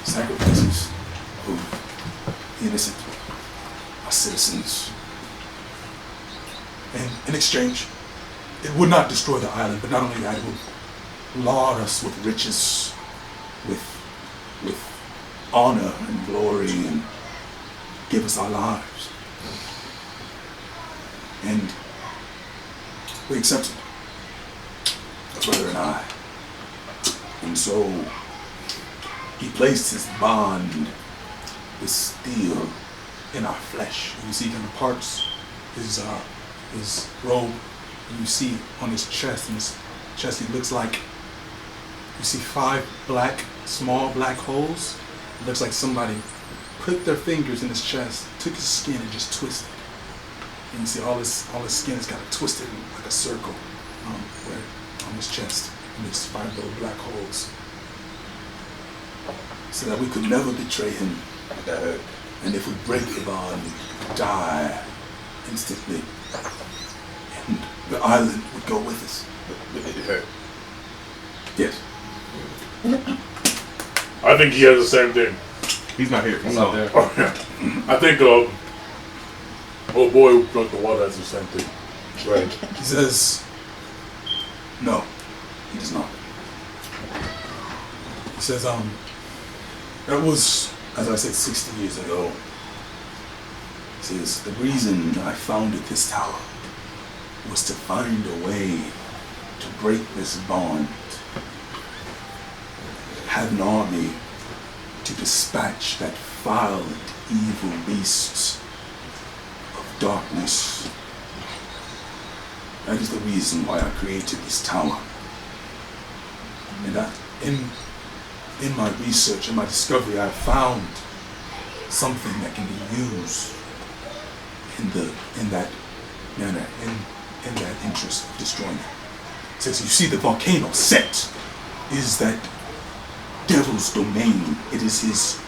Sacrifices of the innocent, our citizens. And in exchange, it would not destroy the island, but not only that, it would laud us with riches, with honor and glory, and give us our lives. And we accepted, my brother and I. And so he placed his bond, his steel, in our flesh. And you see kind of parts his robe, and you see on his chest, he looks like, you see 5 small black holes. It looks like somebody put their fingers in his chest, took his skin and just twisted. And you see all his skin is kind of twisted in like a circle on his chest. And there's 5 little black holes. So that we could never betray him. And if we break the bond, we die instantly. And the island would go with us. But did it hurt? Yes. I think he has the same thing. He's not here. I'm not there. Oh, yeah. I think old boy who drank the water has the same thing. Right. He says, no, he does not. He says, that was, as I said, 60 years ago. He says, the reason I founded this tower was to find a way to break this bond, have an army to dispatch that foul and evil beasts of darkness. That is the reason why I created this tower. And that in my research, in my discovery, I found something that can be used in that manner, in that interest of destroying it. It says, you see, the volcano set is that devil's domain. It is his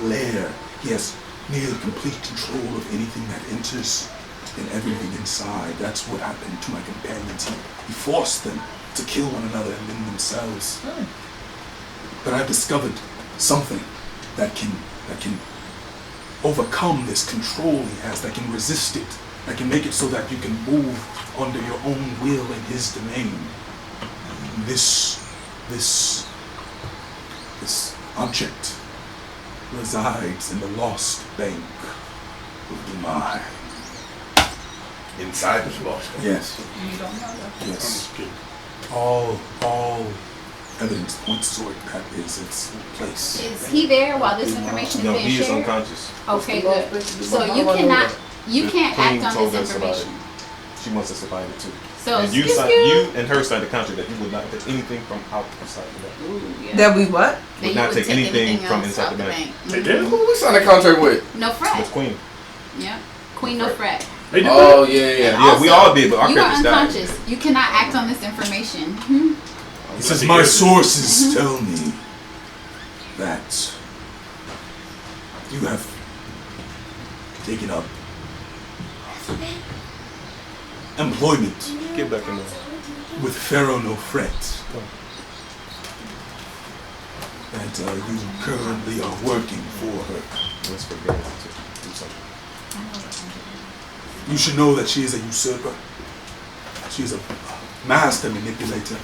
lair. He has near complete control of anything that enters and everything inside. That's what happened to my companions. He forced them to kill one another and then themselves. But I've discovered something that can overcome this control he has, that can resist it, that can make it so that you can move under your own will in his domain. This object resides in the lost bank of Dumai. Inside the lost. Yes. You don't know that. Yes. All evidence points toward that is its place. Is he there while this information is No, being he is shared? unconscious. Okay, good. So you can't act on this information. She wants us to find it too. So And you excuse and her signed a contract that you would not take anything from outside the bank. Ooh, yeah. That we what? That would you not would take anything from else inside out the bank. They did? Who we signed a contract with? No The fret. queen. Yeah. Queen no fret. They did Oh that? yeah, yeah. Yeah, we all did, but our You are characters died. unconscious. You cannot act on this information. Hmm? He says, my sources tell me that you have taken up employment Get back in there. with Pharaoh no fret. That you currently are working for her. Let's forget it. Do something. You should know that she is a usurper. She is a master manipulator,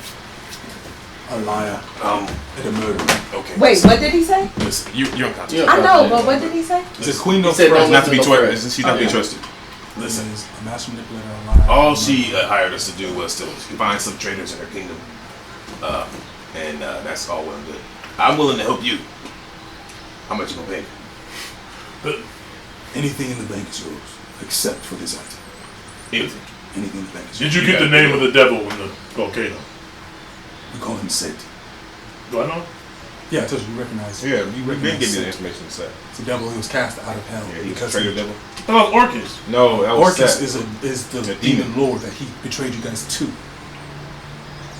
a liar, and a murderer. Okay. Wait, what did he say? Listen, you're unconscious. Yeah. I know, but what did he say? He says, Queen no He said fret. no Not to be No trusted. threat. She's not to be trusted. Listen, is a master manipulator, a liar. All she hired us to do was to find some traitors in her kingdom. And that's all well and good. I'm willing to help you. How much you gonna pay me? Anything in the bank is yours, except for this item. Anything. Anything in the bank is Did yours. you get the name of the devil in the volcano? We call him Set. Do I know? Yeah, I told you recognize. Yeah, we didn't recognize give you the Set. information to say. It's the devil who was cast out of hell. Yeah, he's a because traitor devil. I thought it was Orcus. No, that was Orcus Set. is the The demon demon. lord that he betrayed you guys to.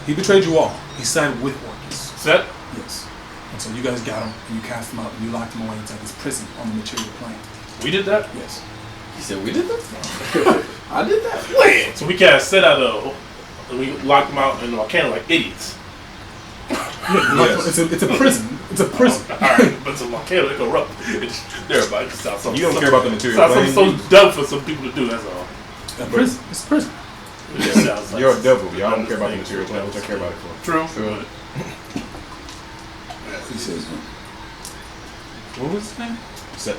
He betrayed you all. He sided with Orcus. Set? Yes. And so you guys got him, and you cast him out, and you locked him away inside this prison on the material plane. We did that? Yes. He said we did that. I did that. When? So we cast Set out of, and we locked them out in Arcana like idiots. Yes. It's a prison. It's a prison. Alright, but some Arcana, they corrupt. Everybody just sounds something. You don't care about the material Sounds plane. so dumb for some people to do, that's all. A prison. It's a prison. It just sounds like You're a devil. Y'all don't care about the material plane. What y'all care about it for? True. True. He says, what was his name? Set.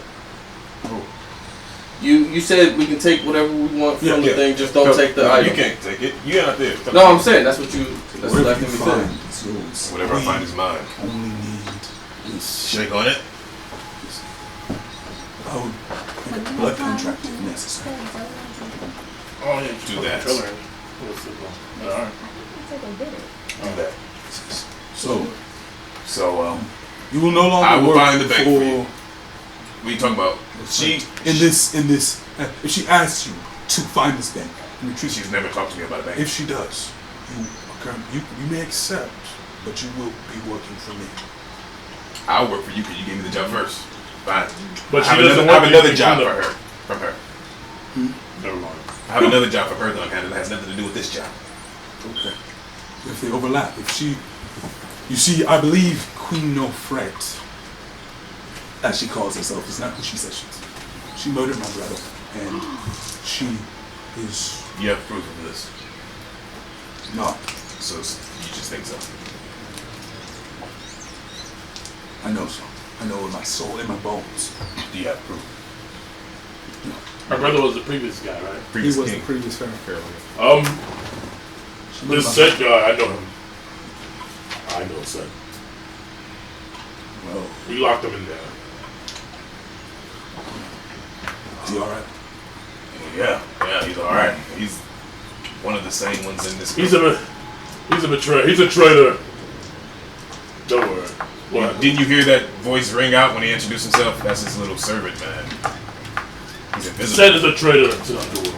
You said we can take whatever we want from the Yeah. thing, just don't take the No, item. you can't take it. You're not there. No, I'm saying that's what you. That's Whatever like you we find said. is yours. Whatever I find is mine. Only need is Shake on it. I would make a blood contract if necessary. Oh, yeah, Do that. Alright. Do that. So, you will no longer I will work find the bank for you. for What are you talking about? in this if she asks you to find this bank and retrieve She's never talked to me about a bank. if she does, you may accept, but you will be working for me. I'll work for you because you gave me the job first. Fine. But I she have doesn't another, I work have another for you job to- for her. From her. Never mind. I have another job for her that I'm handling that has nothing to do with this job. Okay. If they overlap, you see, I believe Queen Nofret, as she calls herself, is not who she says she is. She murdered my brother, and she is You have proof of this. not. So you just think so. I know so. I know in my soul, in my bones. Do you have proof? Her brother was the previous guy, right? Previous he was king. the previous pharaoh. She murdered This my Set guy, I know him. I know Set. Well, We locked him in there. is he alright? Yeah, he's alright. He's one of the same ones in this He's group. a betrayer. He's a traitor. Don't worry. What? Didn't you hear that voice ring out when he introduced himself? That's his little servant, man. He's invisible. Set is a traitor to the underworld.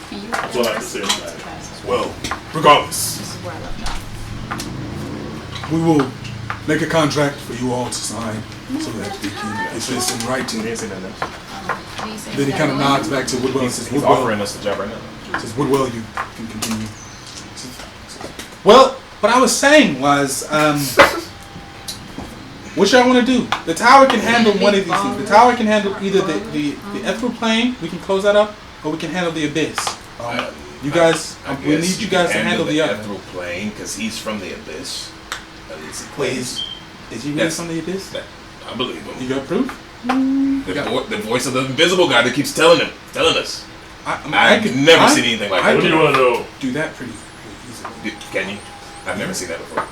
Can you That's all I have to say on that. Well, regardless, This is where I left off. we will make a contract for you all to sign so that we can get this in writing. He didn't say nothing else. Do you say Then he that kind of going? nods back to Woodwell and says, He's Woodwell, offering us the job right now. Woodwell, you can continue. Well, what I was saying was, what y'all want to do? The tower can handle one of these things. The tower can handle either the ethereal plane, we can close that up, or we can handle the abyss. You guys, I we guess need you guys to handle the other. ethereal plane because he's from the abyss. At least he Wait, claims. is he really Yes. from the abyss? I believe You him. got proof? The voice of the invisible guy that keeps telling us. I I've never seen anything like I What that. do you want to know? do that pretty easily. Can you? I've never seen that before.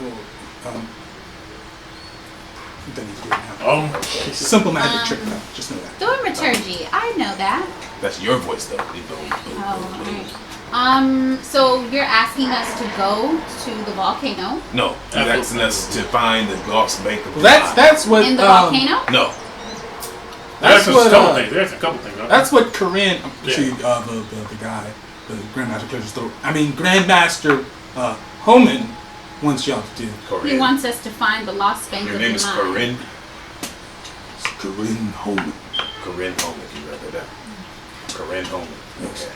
You don't need to do it now. It's a simple magic trick, though. Just know that. Thaumaturgy. I know that. That's your voice, though. Oh, alright. So you're asking us to go to the volcano No, he's asking us to find the lost bank of That's what. in the volcano? No. That's There's what. a couple things. There's a couple things. Huh? That's what Corinne. Yeah. See, the guy, the Grandmaster Pleasure Store. I mean, Grandmaster Homan wants y'all to do. He Corinne. wants us to find the lost bank Your of name is Iman. Corinne. It's Corinne Homan. Corinne Holman. You read that down. Corinne Holman. Okay.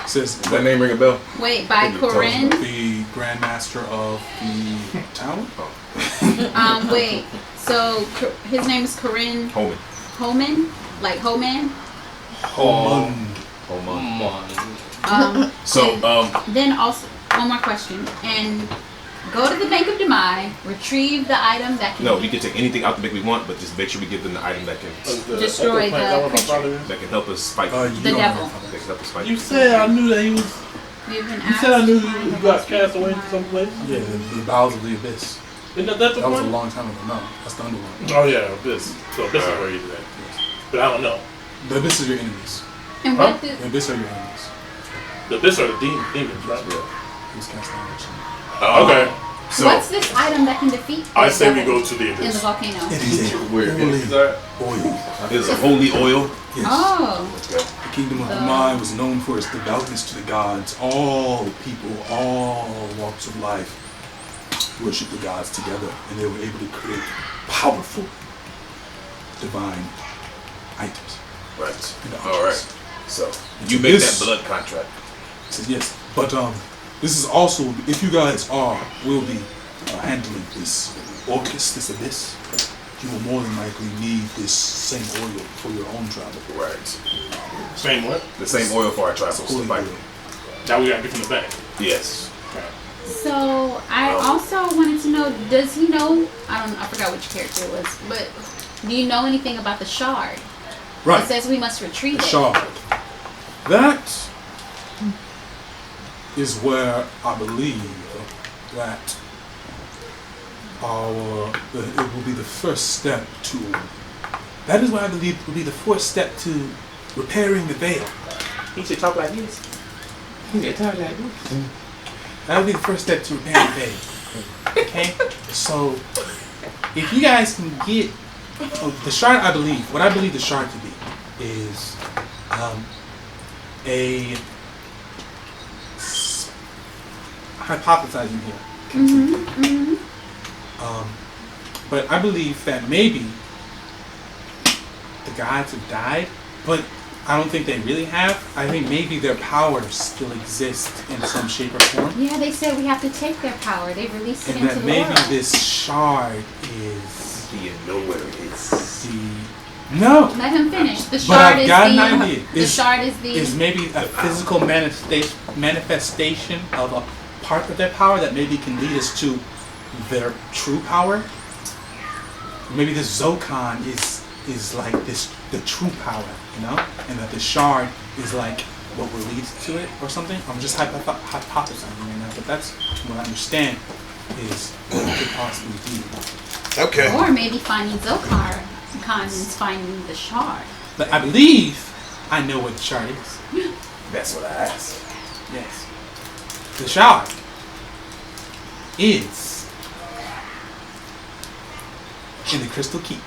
Says Does that name ring a bell? Wait, by Can you tell us Corinne? the Grandmaster of the tower. Wait. So his name is Corinne Holman. Homan? Like Homan? Homan. Holman. So, Then also, one more question. And go to the Bank of Demai, retrieve the item that can no, we can take anything out the bank we want, but just make sure we give them the item that can destroy the creature. that can help us fight. You The don't devil. have That can help us fight. You said I knew that he was. We've been You said I knew asked to you find got the cast away to lost some place. Yeah, the bowels of the abyss. Isn't that the That was a point? long time ago. No, that's the underworld. Oh yeah, Abyss. So Abyss is where he's at. But I don't know. The abyss is your enemies. And what did The abyss are your enemies. The Abyss are the demons, right? He's cast out. Okay. So What's this item that can defeat? I the say we devil go to the in the abyss. volcano. It is a Where holy enemies are? oil. it is a holy oil. Yes. Oh, Okay. The kingdom of the mind was known for its devoutness to the gods. All people, all walks of life worship the gods together, and they were able to create powerful divine items. Right. And All right. objects. So And you so make this- that blood contract. So yes, but this is also, if you guys will be handling this Orcus, this abyss, you will more than likely need this same oil for your own travel. Right. Same what? The same oil for our travels. Holy Like, oil. That we gotta get from the back. yes. so I also wanted to know, does he know, I forgot which character it was, but do you know anything about the shard? Right. It says we must retrieve The it. shard. That is where I believe that it will be the first step to. That is why I believe will be the first step to repairing the veil. He should talk like this. He should talk like this. That would be the first step to repairing the veil. Okay, so if you guys can get the shard, what I believe the shard to be is a hypothesizing here. But I believe that maybe the gods have died, but I don't think they really have. I think maybe their powers still exist in some shape or form. Yeah, they said we have to take their power. They released it And into that the maybe world. this shard is Do you know where it is? the... No! Let him finish. The But shard I've got an is idea. the shard is the Is maybe a physical manifestation of a part of their power that maybe can lead us to their true power. Maybe this Zokon is like the true power, you know, and that the shard is like what will lead to it or something. I'm just hypothesizing right now, but that's what I understand is what it could possibly be. Okay. or maybe finding Zokar means finding the shard. But I believe I know what the shard is. That's what I asked. Yes. The shard is in the Crystal Keep.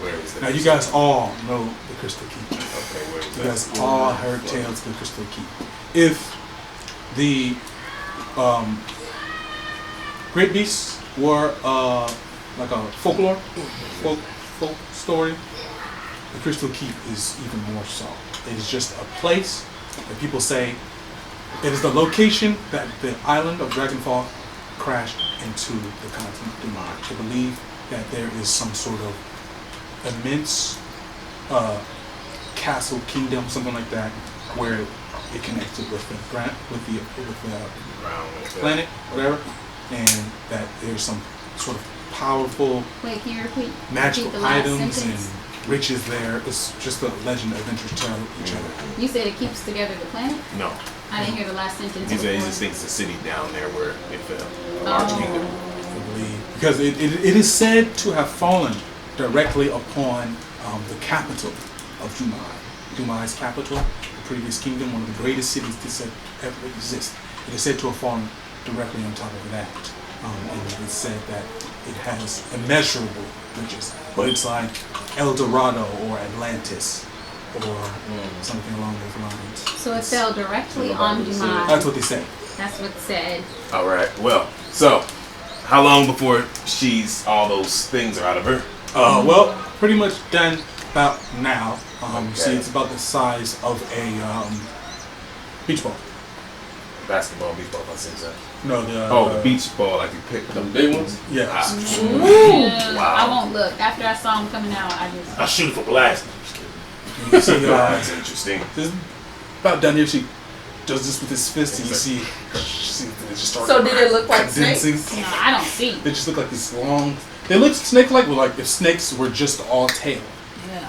Where is that? Now you guys all know the Crystal Keep. Okay, where is You that? guys all heard tales of the Crystal Keep. If the great beasts were like a folk story, the Crystal Keep is even more so. It is just a place that people say it is the location that the island of Dragonfall crashed into the continent of Demar. They believe that there is some sort of immense castle, kingdom, something like that, where it connected with the planet, whatever, and that there's some sort of powerful Wait, can you repeat magical the last items sentence? and riches there. It's just a legend adventurers tell each other. You said it keeps together the planet? No. I didn't hear the last sentence. He before. just thinks the city down there where it fell. A large Oh. kingdom. I believe, because it is said to have fallen directly upon the capital of Dumai. Dumai's capital, the previous kingdom, one of the greatest cities to ever exist. It is said to have fallen directly on top of that. And it is said that it has immeasurable riches. But it's like El Dorado or Atlantis or something along those lines. So it fell directly on Dumai. That's what they say. That's what it said. All right. Well, so how long before all those things are out of her? Well, pretty much done about now. You see, Okay. it's about the size of a beach ball. Basketball, beach ball, I think so. No, the The beach ball, like you pick The big ones? Yes. Wow. I won't look. After I saw him coming out, I just. I shoot it for blast. You see, That's interesting. this is about done here. She does this with his fist, and you see it just start So did it look like condensing. snakes? No, I don't see. They just look like this long. They look snake-like, but like if snakes were just all tail, Yeah.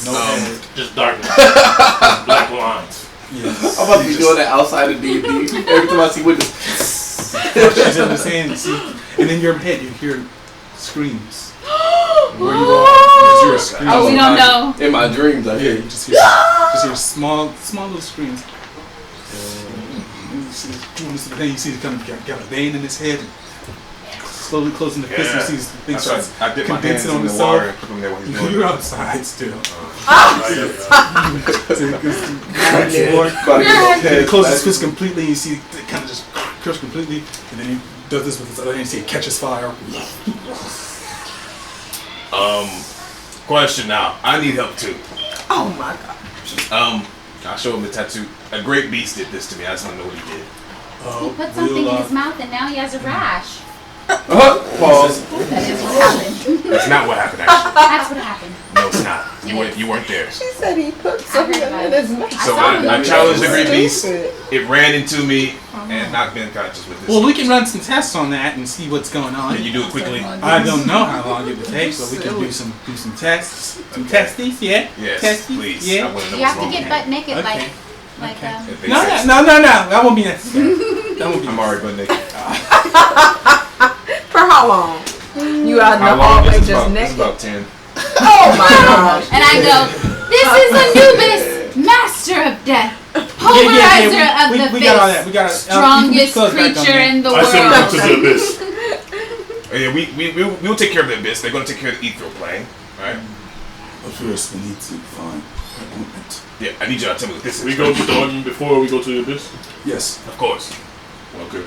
no head. Just darkness. Black lines. Yes. I'm about to be doing that outside of D&D. Every time I see witness. She's in the sand, see, and in your head you hear screams. Where you are, you hear screams. Oh, we don't know. In my dreams, I Yeah, hear. you just hear small little screams. you see the thing. You see he kind of got a vein in his head. And slowly closing the fist. You see his thing starts I dip my hands condensing in on the himself. water and put them there while he's doing You're it. outside still. Yeah. He closes his fist completely. You see it kind of just crush completely, and then he does this with his other hand. You see it catches fire. Question now. I need help too. Oh my god. I'll show him the tattoo. A great beast did this to me. I just want to know what he did. He put something in his mouth and now he has a rash. Pause. That is what happened. That's not what happened, actually. That's what happened. No, it's not. You weren't there. She said he put something in his mouth. So saw I him. challenged the great beast. Stupid. It ran into me and knocked me unconscious with this. Well, we can run some tests on that and see what's going on. Can you do it quickly? I don't know how long it would take, but we can do some tests. Some testies, yeah. Yes, Testes, please. yeah. I want to know You what's have to wrong get with butt him. naked Okay. like If they No, say- no, that won't be necessary. That won't be. I'm already butt naked. For how long? You out in the How long? hallway This is just about, this is naked? about 10. Oh my gosh. And I go, this is Anubis, master of death, polarizer of the we got all that. We got strongest creature in the I send him world. to the abyss. Yeah, we'll take care of the abyss. They're going to take care of the ethereal plane. Alright? But first, we need to find an ointment. Yeah, I need y'all to tell me what this is. We go to the ointment before we go to the abyss. Yes. Of course. Okay.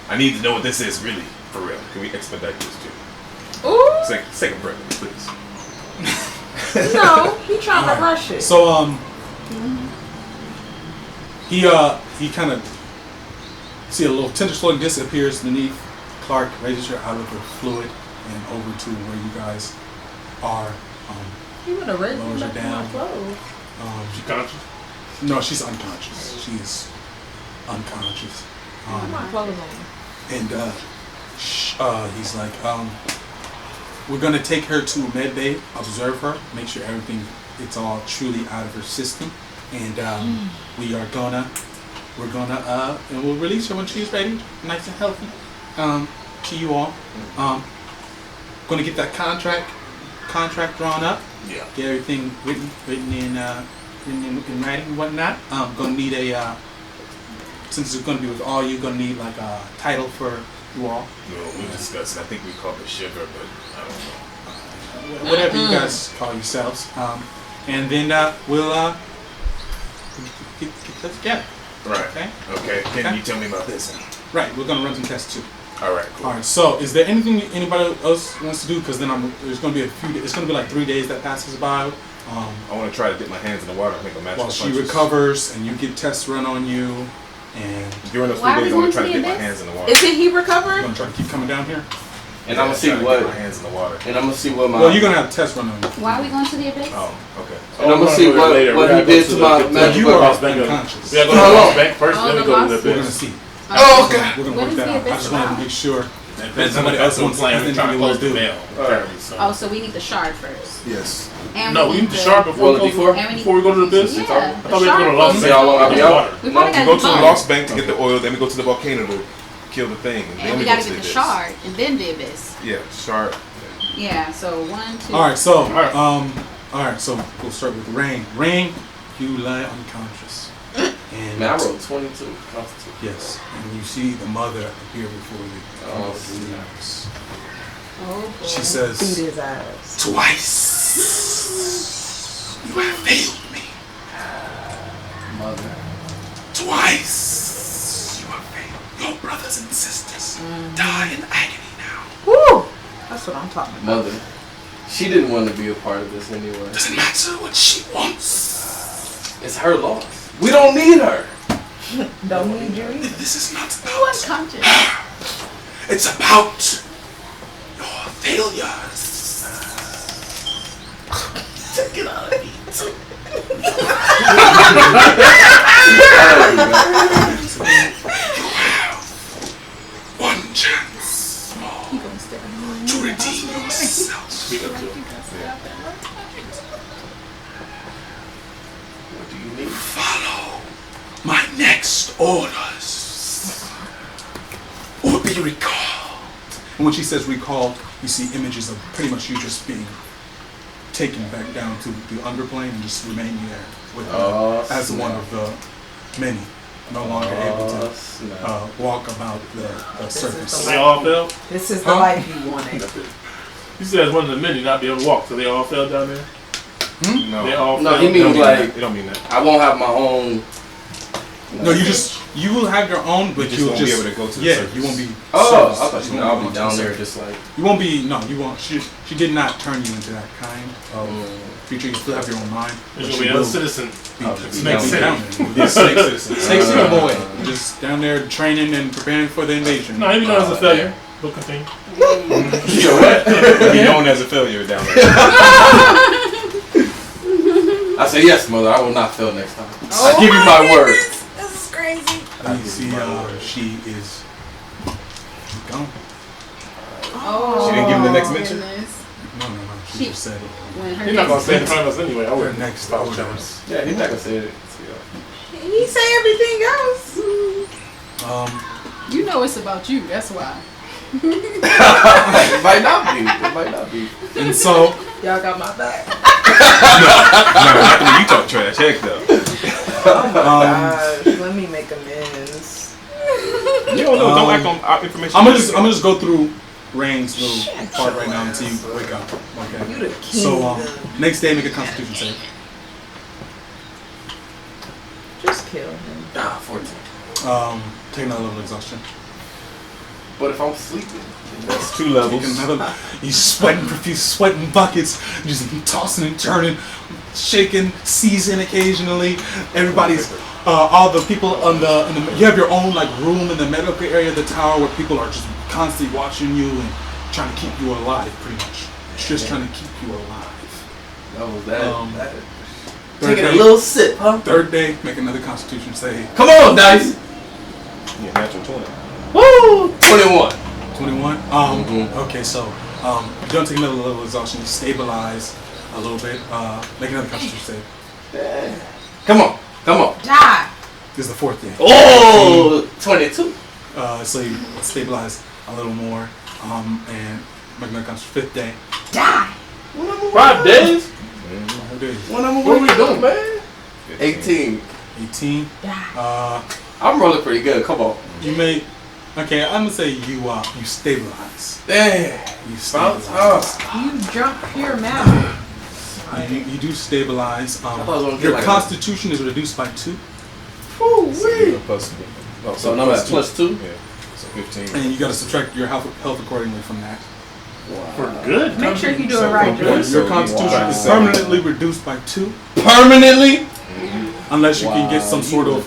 I need to know what this is, really. For real. Can we expedite this, too? Ooh, Second breath, please. no, he trying to rush it. So he kind of see a little tender slowly disappears beneath. Clark raises her out of the fluid and over to where you guys are. He would have raised Lowers him her back in down. my clothes. She conscious? No, she's unconscious. She is unconscious. Put my clothes on. And he's like, we're gonna take her to med bay, observe her, make sure everything it's all truly out of her system, and we're gonna and we'll release her when she's ready, nice and healthy, to you all. Gonna get that contract drawn up, Yeah. get everything written in writing and whatnot. Gonna need since it's gonna be with all you, gonna need like a title for you all. No, we discussed it. I think we called it sugar, but I don't know. Whatever you guys call yourselves, and then we'll get that together. Right. Okay. Okay. Can Okay. you tell me about this? Right. We're gonna run some tests too. All right. Cool. All right. So, is there anything anybody else wants to do? Because then there's gonna be a few. It's gonna be like 3 days that passes by. I want to try to dip my hands in the water and make a match. While she recovers, and you get tests run on you, and During those Why 3 are we days, I want going to try to to the dip my abyss? hands in the water. Is it he you're recovering? gonna try to keep coming down here. And I'm gonna see try to what. Dip my hands in the water. And I'm gonna see what my. Well, you're gonna have tests run on you. Why are we going to the abyss? Oh, okay. And I'm gonna see what he did to my magic You weapon. are Lost Bank. unconscious. We gotta go How to the long? Lost Bank first, Oh, then we the go to Lost- the We're gonna abyss. see. Oh, okay. We're gonna What work is that the out. I abyss just wanted to about? make sure That's that somebody else wants plan. We're anything trying you to want close to the do. mail. Alright. So. Oh, so we need the shard first. Yes. And No, we need the shard before Roll we a go D4? to- And we need- before we go to the abyss. Yeah, I thought we the had to go to the shard Lost goes See how long I'll be Bank. out? Water. We probably We gotta go do to the both. Lost Bank to get the oil, then we go to the volcano to kill the thing, and then And we go gotta to get the abyss. shard and then the abyss. Yeah, shard. Yeah, so 1, 2. All right. So, Alright. all right. So we'll start with Rain. Rain, you lie unconscious, and Man, I rolled 22. Constitution. yes, and you see the mother appear before you. Oh, Oh, boy. She says- Beat his ass. Twice. You have failed me. Mother. Twice. You have failed. Your brothers and sisters die in agony now. Woo! That's what I'm talking about. Mother. She didn't want to be a part of this anyway. Doesn't matter what she wants. It's her loss. We don't need her. Don't need you either. This is not Who about unconscious? It's about your failures. Take it out of me. You have one chance more to redeem yourself. Speak up to him. What do you need? Follow my next orders, or be recalled. And when she says recalled, you see images of pretty much you just being taken back down to the underplane and just remaining there with her as one of the many. no longer able to snap. walk about the surface. They all fell? This is the life you wanted. You said one of the men did not be able to walk, so they all fell down there? No. They all No, fell? he means like It don't mean that. I won't have my own. No, you will have your own, but You just you'll won't be able to go to the surface. you won't be. Oh, surface. I thought You you won't I'll go be to down the there surface. just like. You won't be. No, you won't. She did not turn you into that kind of creature. You still have your own mind. There's but gonna you be a will citizen. be Snake City. down there. Be a snake citizen. Snake City boy, just down there training and preparing for the invasion. No, he be known as a failure. We'll continue. You know what? Be known as a failure down there. I say yes, mother. I will not fail next time. I give you my word. This is crazy. You see, she is gone. Oh, She didn't give him the next mention? goodness. No. She just said it. When her He's not gonna next- stay in front of us anyway. I Her wouldn't. next I'll orders. challenge. Yeah, he's not gonna say it. He say everything else. You know it's about you. That's why. It might not be. It might not be. And so, Y'all got my back. No, after when you talk trash, heck though. Gosh, let me make amends. You don't know. Don't act on our information. I'm gonna just go through Rain's little part right now until you wake up. You Okay. the king. So, next day, make a Constitution save. Just kill him. 14. Take another level of exhaustion. But if I'm sleeping, That's 2 You levels. can have a, he's sweating profuse, sweating buckets, just tossing and turning, shaking, seizing occasionally. Everybody's, all the people in the, you have your own like room in the medical area of the tower where people are just constantly watching you and trying to keep you alive, pretty much. It's just trying to keep you alive. that was that. Third Taking a day, little sip, huh? third day, make another Constitution save. Come on, dice. Yeah, natural 20. Woo! 21. 21. Okay, so you don't take another level of exhaustion. You stabilize a little bit. Make another Constitution save. Come on. Die. This is the fourth day. Oh, 22. So you stabilize a little more, and make another Constitution. Fifth day. Die. 5 days? What are we doing, man? 18. 18. Die. I'm rolling pretty good. Come on. You may. Okay, I'm gonna say you stabilize. Damn. You About stabilize. time. You drunk pure matter. You do stabilize. thought it was gonna get Your like Constitution is reduced by 2, Plus, So now I'm at plus 2. Yeah, so 15. and you got to subtract your health accordingly from that. For good? Make sure you do it So right, for George. good. So Your Constitution wow. is permanently reduced by 2, Permanently? unless you can get some sort of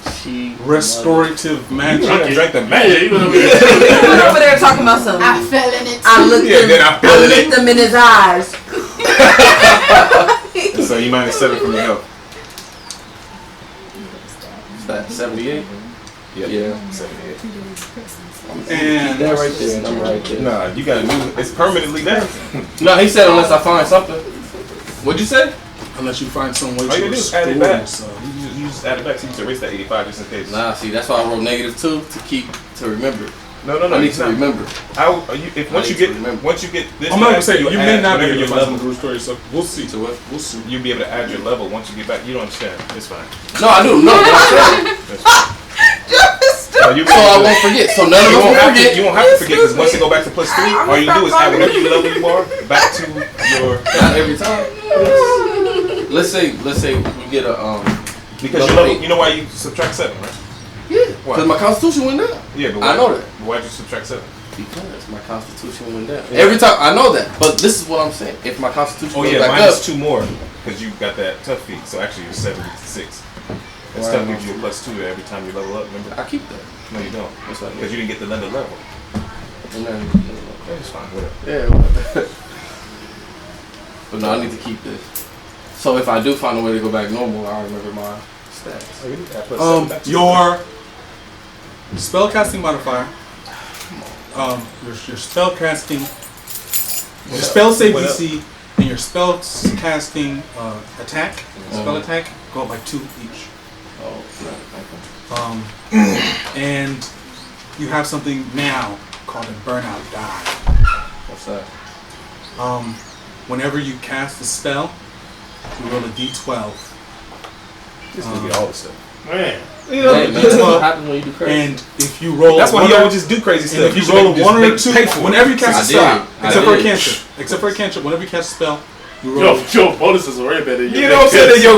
restorative You magic. done drank the Yeah, magic. even though He went over there talking about something. I fell in it. I looked Yeah, then I feel it. looked him in his eyes. So you minus 7 from your health. Is that 78? Yeah. 78. And That right there, and I'm right there. Nah, you gotta do it's permanently there. No, he said unless I find something. What'd you say? unless you find some way All you to do is restore add it back. yourself. You just add it back so you can erase that 85 just in case. Nah, see, that's why I wrote -2 to remember. No, I need it's to not. remember. Once you need to get remember. once you get this, I'm not gonna back, say you may add not be whatever able your to find level. something to restore yourself. We'll see. To what? We'll see. You'll be able to add your level once you get back. You don't understand. It's fine. No, I do. No, that's right. That's fine. So you So I won't forget. So none of You us will won't have to. forget. You won't have to forget because once you go back to +3, all you do is add whatever you level you are back to your. Not every time. Let's say we get a Because your level, you know why you subtract 7, right? yeah, Why? because my constitution went down. Yeah, but I know that. Why'd you subtract 7? Because my constitution went down. Every time I know that, but this is what I'm saying. If my constitution Oh goes yeah, back minus up, 2 more because you got that tough feat. So actually you're 76. And Why stuff am I- gives you a +2 every time you level up. Remember? I keep that. No, you don't. Yes, I do. Because you didn't get the level. And then, It's fine. Whatever. yeah. But no, I need to keep this. So if I do find a way to go back normal, I'll remember my stats. Your spellcasting modifier. Your spellcasting. Your spell save What DC and your spell casting attack. Spell Mhm. attack go up by 2 each. Oh, okay. And you have something now called a burnout die. What's that? Whenever you cast a spell, you roll a d12. This is gonna be all the stuff. Man. You know, Hey, man, that's what happens when you do crazy. And if you roll, that's why one he or- always just do crazy and stuff. if you should roll a just 1 or make 2, pay for it. whenever you cast a I spell, did. except for a I did. cantrip, whenever you cast a spell, you roll. Your bonuses are way better. You know what I'm saying? That your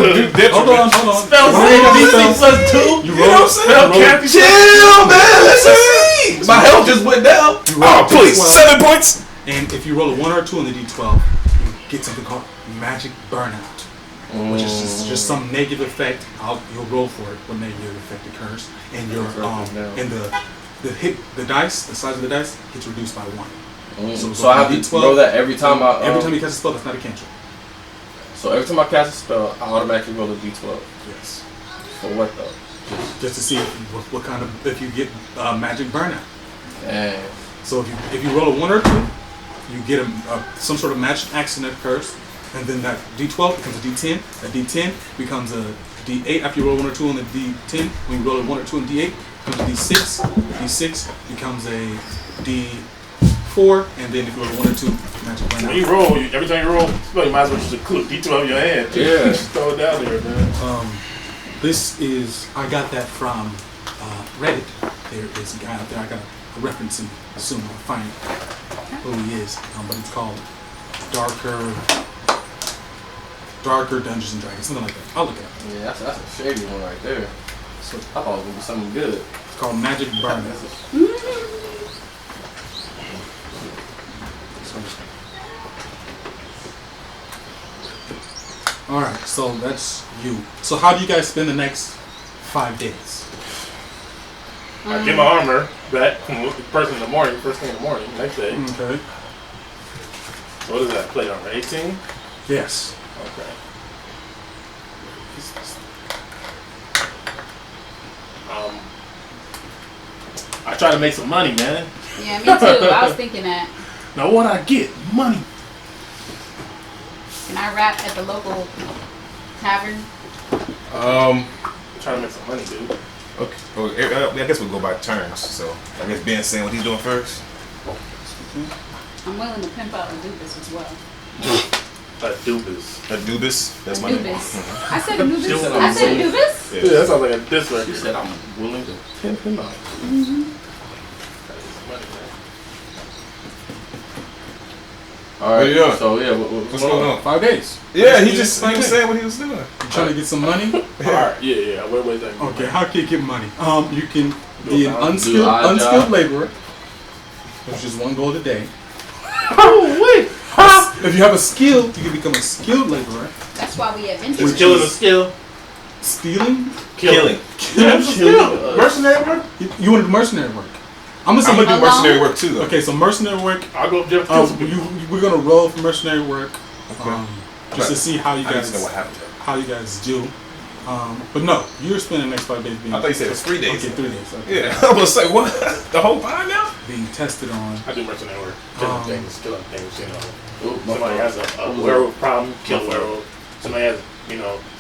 Hold on. Spell Whenever you cast a spell, DC +2. You You know what I'm saying? Roll- Chill, man. Listen. My health just went down. You roll Oh, please. D12. 7 points. And if you roll a 1 or 2 on the D12, you get something called magic burnout, which is just some negative effect. You'll roll for it when negative effect occurs, and your and the dice, the size of the dice gets reduced by 1. So I have to D12, roll that every time I. every time you cast a spell, that's not a cantrip. So every time I cast a spell, I automatically roll a d12. Yes. For what though? Just to see what kind of if you get magic burnout. Dang. So if you roll a 1 or 2, you get some sort of magic action that occurs, and then that D12 becomes a D10. That D10 becomes a D8 after you roll 1 or 2 on the D10. When you roll a 1 or 2 on D8, it becomes a D6. D6 becomes a D4, and then if you roll a 1 or 2, magic burnout. When you roll, every time you roll, you might as well just include D12 in your hand. Yeah. Just throw it down there, man. This is, I got that from Reddit. There is a guy out there, I got a reference him soon, I'll find who he is, but it's called Darker Dungeons and Dragons, something like that. I'll look it up. Yeah, that's a shady one right there. So I thought it was gonna be something good. It's called Magic Burn. Alright, so that's you. So how do you guys spend the next 5 days? I get my armor back first thing in the morning, next day. Okay. So what is that? Plate armor 18? Yes. Okay. I try to make some money, man. Yeah, me too. I was thinking that. Now what I get? Money. Can I rap at the local tavern? Trying to make some money, dude. Okay. Well, I guess we'll go by turns. So I guess Ben's saying what he's doing first. I'm willing to pimp out a Dubus as well. A Dubus. A Dubus. That's my name. Dubus. I said a Dubus. I said a Dubus. Yeah, that sounds like a diss She record. said I'm willing to pimp him out. All right. you doing? So yeah, What's going on? 5 days. Yeah, he was saying what he was doing. You trying to get some money? Alright, yeah. Wait, that. Okay, how can you get money? You can be an Do unskilled odd job. laborer, which is 1 gold a day. Oh, wait. If you have a skill, you can become a skilled laborer. That's why we have Is interest. killing a skill? Stealing? Killing. Mercenary work? You want to do mercenary work? I'm gonna say I'm gonna do Alone? mercenary work too, though. Okay, so mercenary work. I'll go up there and kill some people. We're gonna roll for mercenary work, just to see how you I need to know guys what happened. do. But no, you're spending the next 5 days being. I thought you said it was 3 days. Okay, 3 days. Okay. Yeah, I'm gonna say what? The whole time now? Being tested on. I do mercenary work. Killing things, you know. Ooh, Somebody has a werewolf problem, kill a werewolf. Somebody has,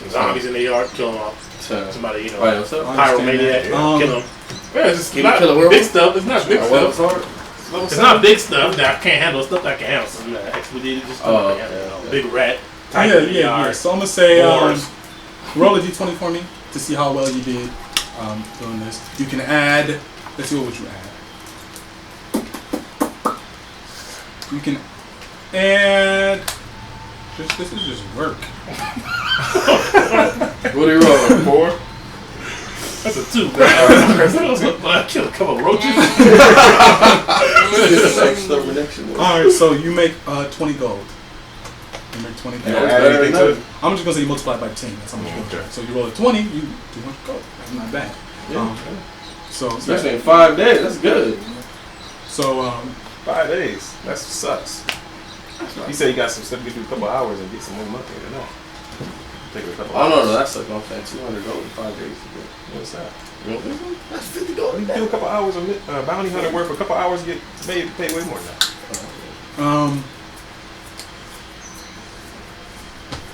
some zombies in their yard, kill them all. Somebody, Right, what's up? pyromaniac, that. kill them. Yeah, it's just Can you not kill a werewolf? big stuff. It's not big Werewolf's stuff. hard? It's not big stuff that I can't handle. Stuff that I can handle. So you got expedited, just stuff Oh, I can handle. okay. Big rat. Yeah. So I'm gonna say Wars. roll a d20 for me to see how well you did doing this. You can add. Let's see what you add. You can add. This is just work. What are you rolling? 4? That's a 2. I killed a couple of roaches. All right, so you make 20 gold. You make 20 gold. Yeah, add anything to it? I'm just gonna say you multiply it by 10. That's how much gold. Okay. So you roll a 20, you 200 gold. That's not bad. So Especially in 5 days, that's good. So 5 days. That sucks. He said he got some stuff to get through a couple hours and get some more money than that. Take it a couple I don't hours. know, that's like I'm saying 200 gold in 5 days. What's that? You don't think so? That's $50. You do a couple hours of bounty hunter work for a couple hours, get paid way more than that.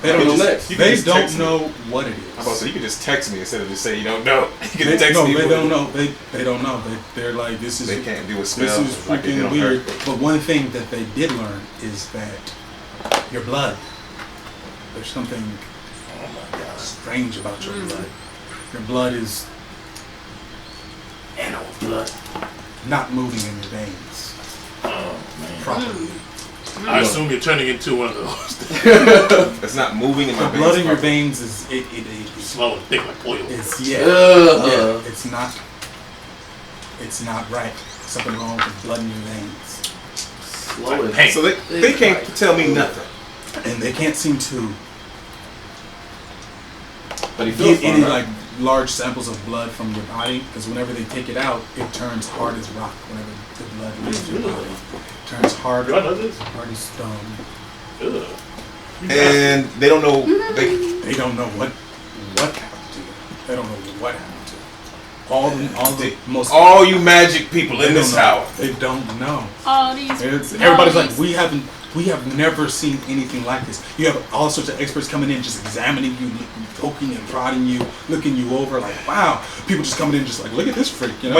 they don't What's know. next? You can They just don't text me. know what it I'm about to is. say you can just text me instead of just say you don't know. You can They, text no, me. they what- don't know. They don't know. They're like this is. They can't do a This spell. is like they did freaking on weird. Earth. But one thing that they did learn is that your blood. There's something strange about your blood. Your blood is Animal blood. not moving in your veins Oh man. properly. I assume you're turning into one of those. It's not moving in my The veins. blood in your properly. veins is Slow and thick like oil. it's it's not right. Something wrong with the blood in your veins. Slow and Hey. So they can't tell me nothing. And they can't seem to But he feels get any fine, like large samples of blood from your body, because whenever they take it out, it turns hard as rock. Whenever the blood leaves your body, it turns hard, Do I know this? hard as stone. Ugh. And they don't know. They don't know what happened to you. They don't know what happened to you. All you magic people in this tower. They don't know. All these. Everybody's like, we have never seen anything like this. You have all sorts of experts coming in, just examining you, poking and prodding you, looking you over, like, wow. People just coming in, just like, look at this freak, you know.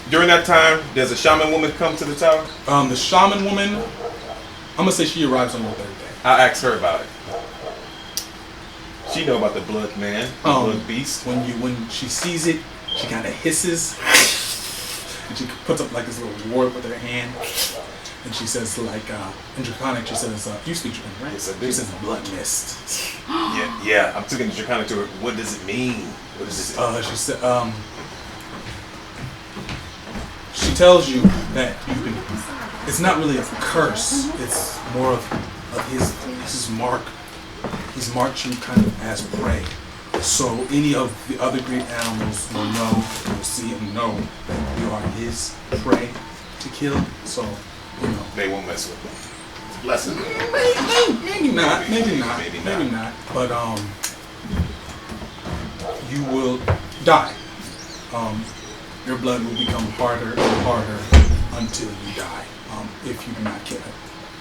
During that time, does a shaman woman come to the tower? The shaman woman, I'm gonna say she arrives on your third day. I asked her about it. She know about the blood man, the blood beast. When she sees it, she kind of hisses, and she puts up like this little ward with her hand, and she says like in Draconic, she says, you speak Draconic, right? Yes, I do. She says blood mist. Yeah. I'm taking the Draconic to her. What does it mean? What does it? She said, she tells you that you've been. It's not really a curse. It's more of his mark. He's marked you kind of as prey. So any of the other great animals will know, will see and know that you are his prey to kill. So, you know. They won't mess with me. Lesson. Maybe not. But you will die. Your blood will become harder and harder until you die. If you do not kill him.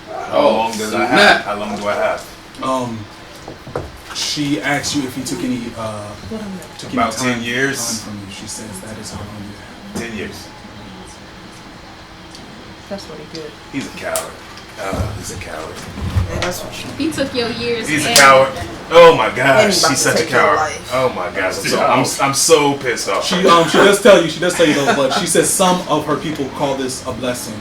How long does I have? How long do I have? She asks you if you took any About 10 years. time from you. She says that is how long you have. 10 years. That's what he did. He's a coward. He's a coward. Yeah, that's what you. He took your years. He's a and- coward. Oh my gosh, Anybody she's such a take your coward. life. Oh my gosh, I'm so pissed off. She does tell you though, but she says some of her people call this a blessing.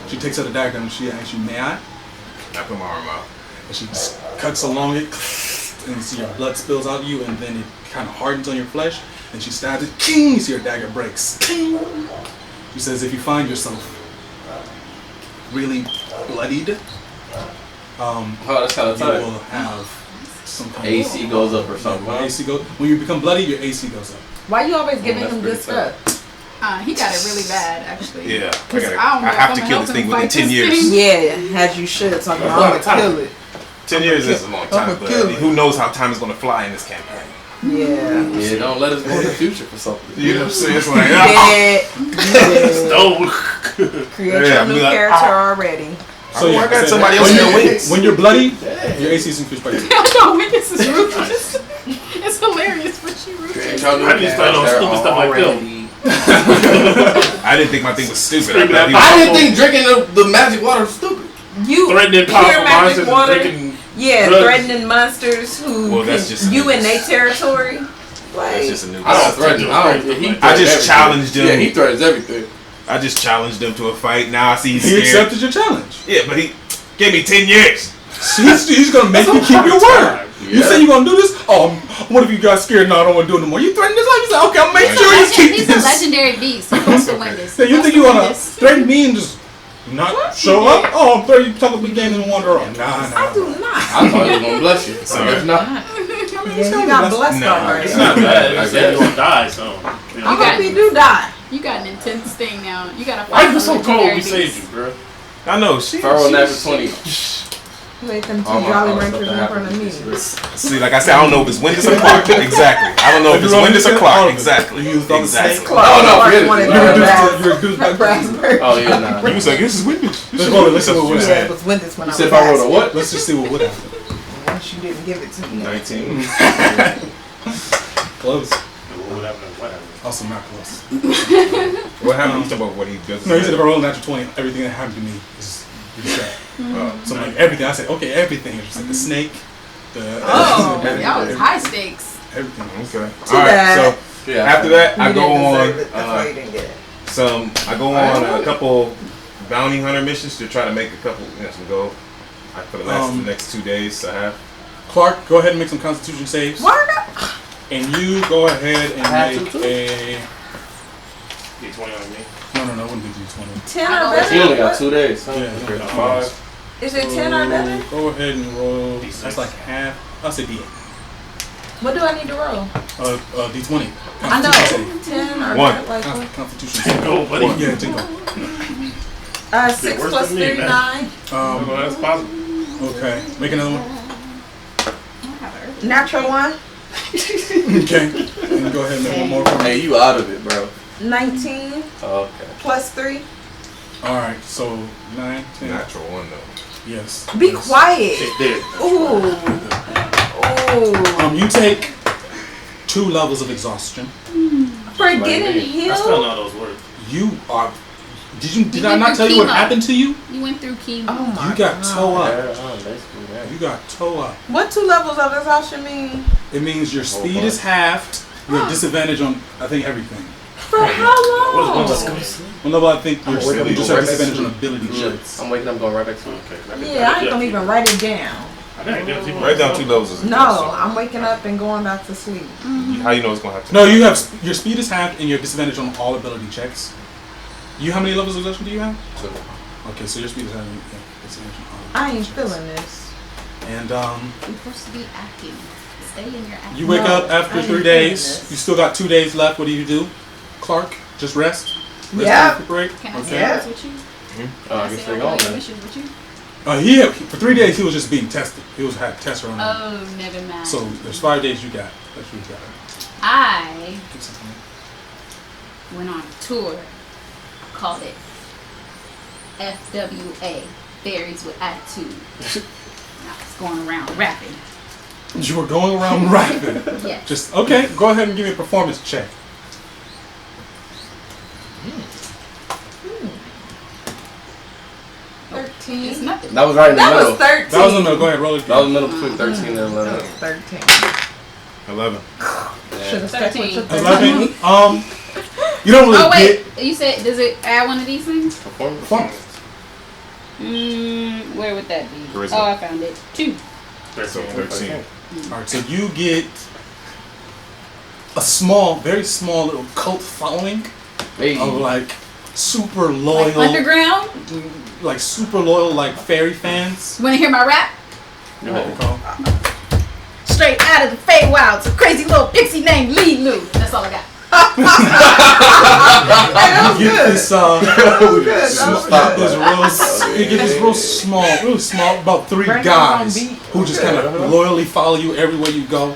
She takes out a dagger and she asks you, may I? I put my arm out. And she just cuts along it, and you see your blood spills out of you, and then it kind of hardens on your flesh, and she stabs it, king, you see your dagger breaks. King. She says, if you find yourself really bloodied, that's kind of you tight. will have some kind AC goes up or something. Your AC goes, when you become bloody, your AC goes up. Why you always giving that's him good pretty sad. stuff? He got it really bad, actually. Yeah, 'Cause I don't know if have I'm to gonna kill help this thing him within fight 10 this years. thing. Yeah, as you should. Talking about, I'm gonna kill it. 10 years is a long time, I'ma but kill it. who knows how time is going to fly in this campaign. Yeah. Yeah, don't let us go in the future for something. You know what I'm saying? It's like, Stone. Create Yeah, your I'm new like, character already. So I got somebody else in your wings. When you're bloody, your AC is increased by 2. No, witness is ruthless. It's hilarious, but she ruthless. I just thought on stupid stuff like that. I didn't think my thing was stupid. Screaming at he I was- didn't think drinking the magic water was stupid. You Threatening pure powerful magic monsters and water. drinking. Yeah, drugs. threatening monsters who Well, that's just you in news. their territory. That's Like, just a new I don't threaten. I He threatens I just everything. challenged him. Yeah, he threatens everything. I just challenged him to a fight. Now I see he's He scared. accepted your challenge. Yeah, but he gave me 10 years. He's gonna make you keep your word. You Yeah. say you're gonna do this? What if you got scared? No, I don't want to do it no more. You threatened his life. You said, okay, I'll make sure he's keep He's a this. legendary beast. He's supposed to win this. So you think you wanna threaten me and just not show up? Oh, I'm threatening you, talk about game and wander off. Nah. I do not. I thought he was gonna bless you. Sorry. If not, Yeah, you got blessed No, already. it's not bad. I said you're gonna die, so. You know. I hope he do die. You got an intense thing now. You gotta Why fight you a so cold? legendary We saved beast. you, bro. I know. She. Pharaoh natural 20. You ate them two Oh my Jolly God, Ranchers in something front of me. happened. See, like I said, I don't know if it's when this o'clock. Exactly. I don't know if it's when this o'clock. Exactly. You used all the Exactly. snakes? Close. Oh, no, Like forget it. one of You them reduced by raspberry. Oh yeah, nah. He was like, "This is windy." Let's roll it. Let's see what would Yeah, it happen. was with this when You I said was if I wrote a asking. what? Let's just see what would happen. Once you didn't give it to me. 19. Close. Whatever. Also not close. What happened? You talking about what he does? No, he said if I roll a natural 20, everything that happened to me is reset. So I'm like, everything. I said, okay, everything. It's just like the snake, Oh, y'all was high stakes. Everything. Okay. Too All right. bad. So Yeah. after that, I You go didn't deserve on it. That's why you didn't get it. I go on a couple bounty hunter missions to try to make a couple, some gold. For the next 2 days, I have. Clark, go ahead and make some Constitution saves. What? And you go ahead and make a. D20 on me. No, it wouldn't be D20. 10 or better? He only got 2 days. Huh? Yeah, Okay, no. 5. Is it 10 or better? Go ahead and roll. D6. That's like half. I'll say D8. What do I need to roll? D20. I know. Constitution 10 or One. better? Like save. what? Constitution save. Go, buddy. Yeah, take go. 6 worse plus than me, 3, man. 9. Well, that's possible. Okay. Make another one. Natural 1. Okay. And go ahead and make one more for me. Hey, you out of it, bro. 19 Okay. plus 3. All right. So 9, 10. Natural one though. Yes. Be yes. quiet. It did. Ooh. Ooh. You take 2 levels of exhaustion. For getting I still healed? know those words. You are. Did You I went not through tell you what chemo. happened to you? You went through chemo. Oh my You got God. toe up. Basically, yeah. You got toe up. What 2 levels of exhaustion mean? It means your speed is halved. You have disadvantage on, I think, everything. For how long? What is one Well, no, but I think I'm waking up you just going have right back disadvantage to on ability checks. I'm waking up going right back to it. Okay. Yeah, I ain't gonna even write it down. Write down 2 levels. Of No, exhaustion. I'm waking up and going back to sleep. How you know it's gonna happen? No, you have your speed is halved and your disadvantage on all ability checks. How many levels of exhaustion do you have? 2. Okay, so your speed is halved. Yeah, disadvantage on all. I ain't feeling this. And You're supposed to be acting. Stay in your acting. you wake No, up after I ain't 3 feeling days. this. You still got 2 days left. What do? Clark, just rest. Yeah. Recuperate. Can I Okay. say Yeah. this with you? Oh, Can I I guess say they all going your then. missions with you? For 3 days he was just being tested. He had tests running. Oh, never mind. So there's 5 days you got. That's what you got. I Get something. went on a tour. Called it FWA, Fairies with Attitude. I was going around rapping. You were going around rapping. Yes. Just okay. Go ahead and give me a performance check. 13. It's nothing. That was right in the That middle. was 13. That was in the middle. Go ahead, roll it. That was the middle between 13 and That 11. was 13. 11. Should have stuck with your 11. You don't really Oh wait, get you said does it add one of these things? performance. Where would that be? Charisma. Oh, I found it. 2. So 13. All right, so you get a small, very small little cult following Hey. of like super loyal, Like underground. like super loyal, like fairy fans. Want to hear my rap? You know what they call? Straight out of the Feywilds, a crazy little pixie named Lee Lou. That's all I got. You get this you get this real small, about 3 Brandon's guys on beat. who just kind of loyally follow you everywhere you go,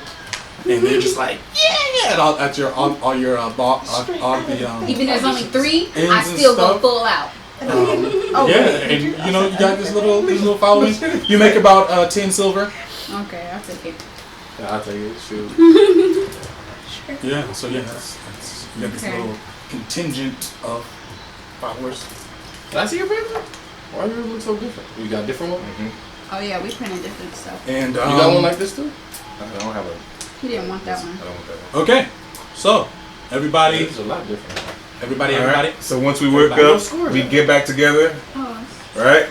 and they're just like and all at your all your Even there's only 3, I Ends and still go stuff. full out. and you got this little following. You make about 10 silver. Okay, I'll take it. Yeah, I'll take it. Shoot. Yeah, so yeah, you got this Okay. little contingent of followers. Can I see your paper? Why do you look so different? You got a different one? Oh yeah, we printed different stuff. And You got one like this too? I don't have a. He didn't want that one. I don't want that one. okay, so everybody, It's a lot different. everybody. All right. So once we work Everybody. up, we get back together. Oh, Right?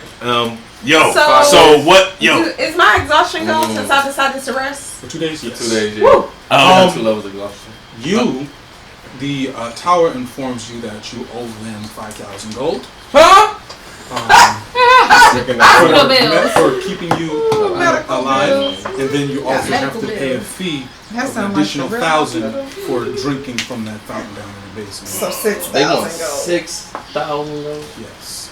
Yo. So- So what? Yo. Is my exhaustion gone since I decided to rest? For 2 days, For yes. 2 days, yeah. Woo! I got 2 levels of exhaustion. The tower informs you that you owe them 5,000 gold. Huh? Hospital bills. For keeping you medical alive, bills. and then you also have medical to pay a bills. fee That of an sound like additional the real 1,000 hospital. for drinking from that fountain down in the basement. So 6,000 They want gold. 6,000 gold. Yes.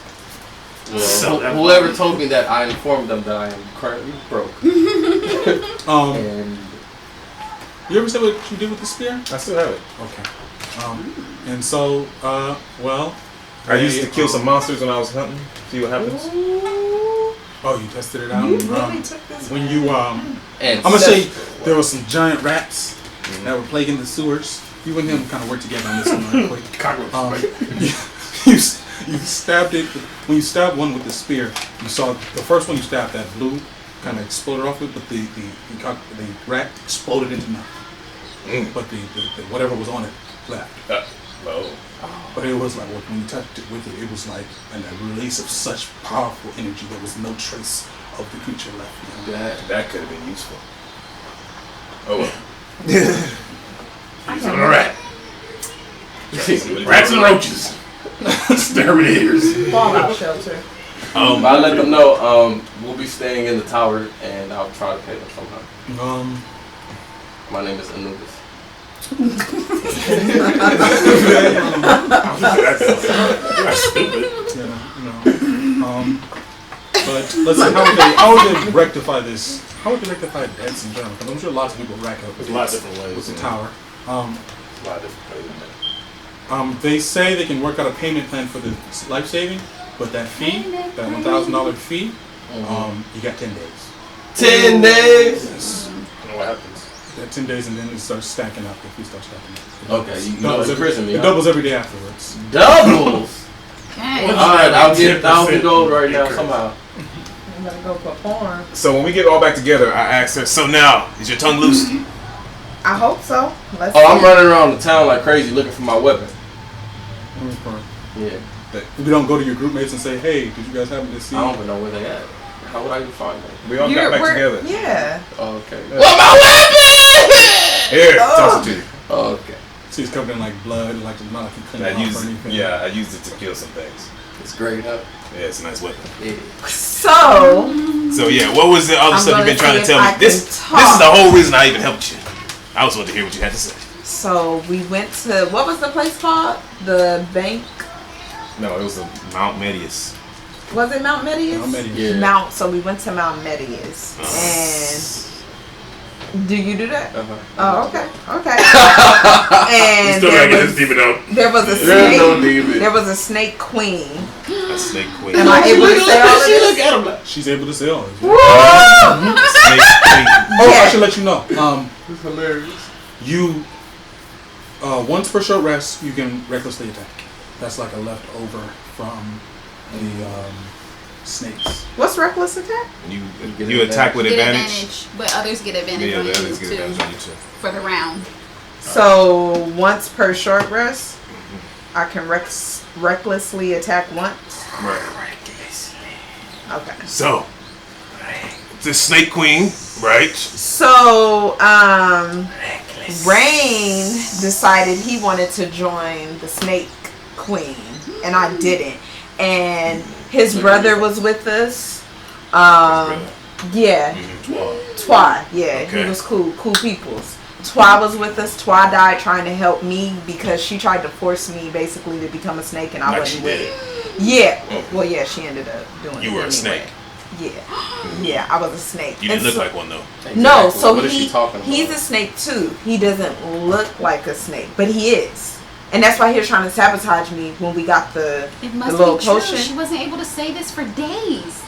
So that- Whoever told me that, I informed them that I am currently broke. And You ever say what you did with the spear? I still have it. Okay. And so, well, I used to they, kill some monsters when I was hunting. See what happens. Oh, you tested it out. You really took this. When you and I'm gonna Seth- say there were some giant rats that were plaguing the sewers. You and him kind of worked together on this one real quick. Cockroach. You stabbed it. When you stabbed one with the spear, you saw the first one you stabbed that blue kind of exploded off it, but the rat exploded into nothing. But the whatever was on it left. But it was like when you touched it with it, it was like a release of such powerful energy. There was no trace of the creature left. You know? That could have been useful. Oh well. He's on a rat. Rats and roaches. Exterminators. Fallout shelter. I'll let them know. We'll be staying in the tower, and I'll try to pay them somehow. My name is Anubis. That's stupid. But let's see, how would they rectify this? How would they rectify debts in general? Because I'm sure lots of people rack up. There's a lot of different ways. With the tower. A lot of different ways. They say they can work out a payment plan for the life saving, but that fee, that $1,000 fee, you got 10 days. 10 days? Yes. I don't know what happens. Yeah, 10 days, and then it starts stacking up. The fee starts stacking up. Okay, you know it's prison. It doubles every day afterwards. Doubles? Dang. Alright, I'll get 1,000 gold right now somehow. I'm gonna go perform. So when we get all back together, I asked her, so now, is your tongue loose? I hope so. Let's I'm running around the town like crazy looking for my weapon. Yeah. You don't go to your group mates and say, hey, did you guys happen to see? I don't even know where they at. How would I even find them? We all got back together. Yeah. Oh, okay. Yeah. What my weapon? Here, toss it to you. Oh, okay. See, it's covered in like blood, like not like you clean it I off or used it. anything. Yeah, I used it to kill some things. It's great, huh? Yeah, it's a nice weapon. Yeah. So yeah, what was the other stuff you've been trying to tell me? This is the whole reason I even helped you. I was wanting to hear what you had to say. So we went to, what was the place called? The bank? No, it was a Mount Medius. Was it Mount Medius? Mount Medius. Yeah. So we went to Mount Medius. And do you do that? Oh, okay. Okay. And Still gotta get this demon out. there was a There's snake. no demon. There was a snake queen. A snake queen. Am I able to say all of this? at him like, She's able to say all this. Snake queen. Oh, I should let you know. it's hilarious. You once per short rest, you can recklessly attack. That's like a leftover from the snakes. What's reckless attack? You attack with Get advantage. but others get advantage Yeah, on the you others get too advantage on you too. for the round. So once per short rest, I can recklessly attack once. Right. Okay. So, the snake queen, right? So Rain decided he wanted to join the snake queen, and I didn't. And his brother was with us. Yeah. Twy. Yeah, Okay. he was cool peoples. Twy was with us. Twy died trying to help me because she tried to force me basically to become a snake, and I Like wasn't she with did. it. Yeah. Well, yeah, she ended up doing it. You were a anyway. snake. Yeah, I was a snake. You didn't And look so- like one though. No, so what is she talking about? he's a snake too. He doesn't look like a snake, but he is. And that's why he was trying to sabotage me when we got the It must little be true. potion. She wasn't able to say this for days.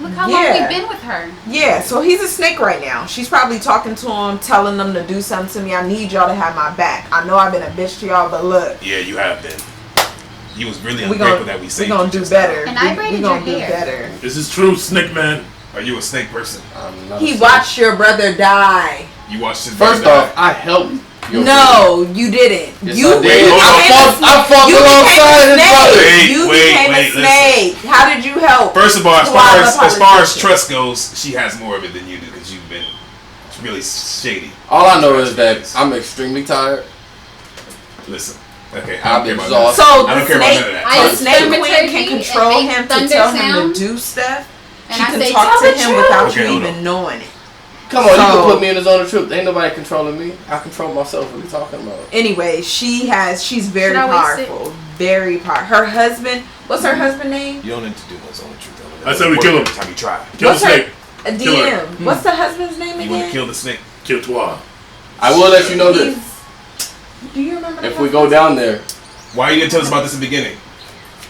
Look how Yeah. long we've been with her. Yeah, so he's a snake right now. She's probably talking to him, telling them to do something to me. I need y'all to have my back. I know I've been a bitch to y'all, but look, Yeah, you have been. You was really we ungrateful gonna that we we saved gonna you do just better. And I we braided gonna your do hair. better. This is true, Snake Man. now. Are you a snake person? I'm not He a watched your brother die. You watched his First brother off, I helped your No, you didn't. Yes, You I did. became I fought you became alongside a his brother. snake. You Wait, became a listen. snake. How did you help? First of all, as Well, I'm a far as politician. trust goes, she has more of it than you do because you've been really shady. All I know is that I'm extremely tired. Listen, okay, I I'm don't care about exhausted. that. So I the don't care about snake, none of that. I the snake queen experimented can and control make him to thunder tell him sound. to do stuff. And She I can say, talk "Tell to the him truth." without Okay, you hold even on. knowing it. Come on, you So- can put me in the zone of truth. Ain't nobody controlling me. I control myself. What are you talking about? Anyway, she's very Should I waste it? powerful. Very powerful. Her husband, what's her husband name? You don't need to do no zone of truth. I said we kill him. Every time you try. Kill What's the her snake. a Kill her. DM? What's the husband's name You want again? to kill the snake? Kill Twa. I will let you know this. Do you remember? the If we go husband's down there, Why you didn't tell us about this in the beginning?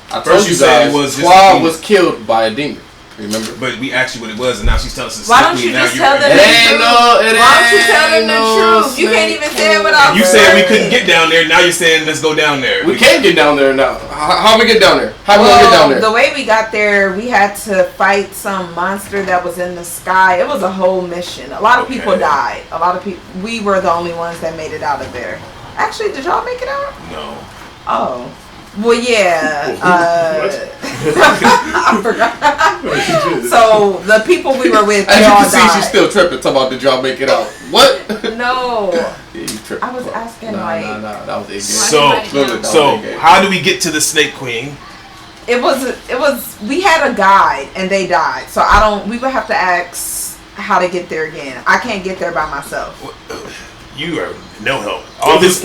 I told First you you said guys, it was just a Twa demon. was killed by a demon. Remember? But we asked you what it was, and now she's telling us. It's Why snake don't you queen. Now just you're- tell them It the ain't truth? no- it Why don't you ain't tell them the no truth? You can't snake even say it without You said we saying couldn't it. get down there. Now you're saying let's go down there. We can't get down there now. How we get down there? How we gonna get down there? The way we got there, we had to fight some monster that was in the sky. It was a whole mission. A lot of people Okay. died. A lot of people. We were the only ones that made it out of there. Actually, did y'all make it out? No. Oh. Well, yeah. I forgot. So the people we were with, As they you all can see, died. she's still tripping. Talking about did y'all make it out? What? No. Yeah, you tripping. I was asking, Nah, like- that was ignorant. So how do we get to the Snake Queen? It was we had a guide and they died. So we would have to ask how to get there again. I can't get there by myself. You are no help. This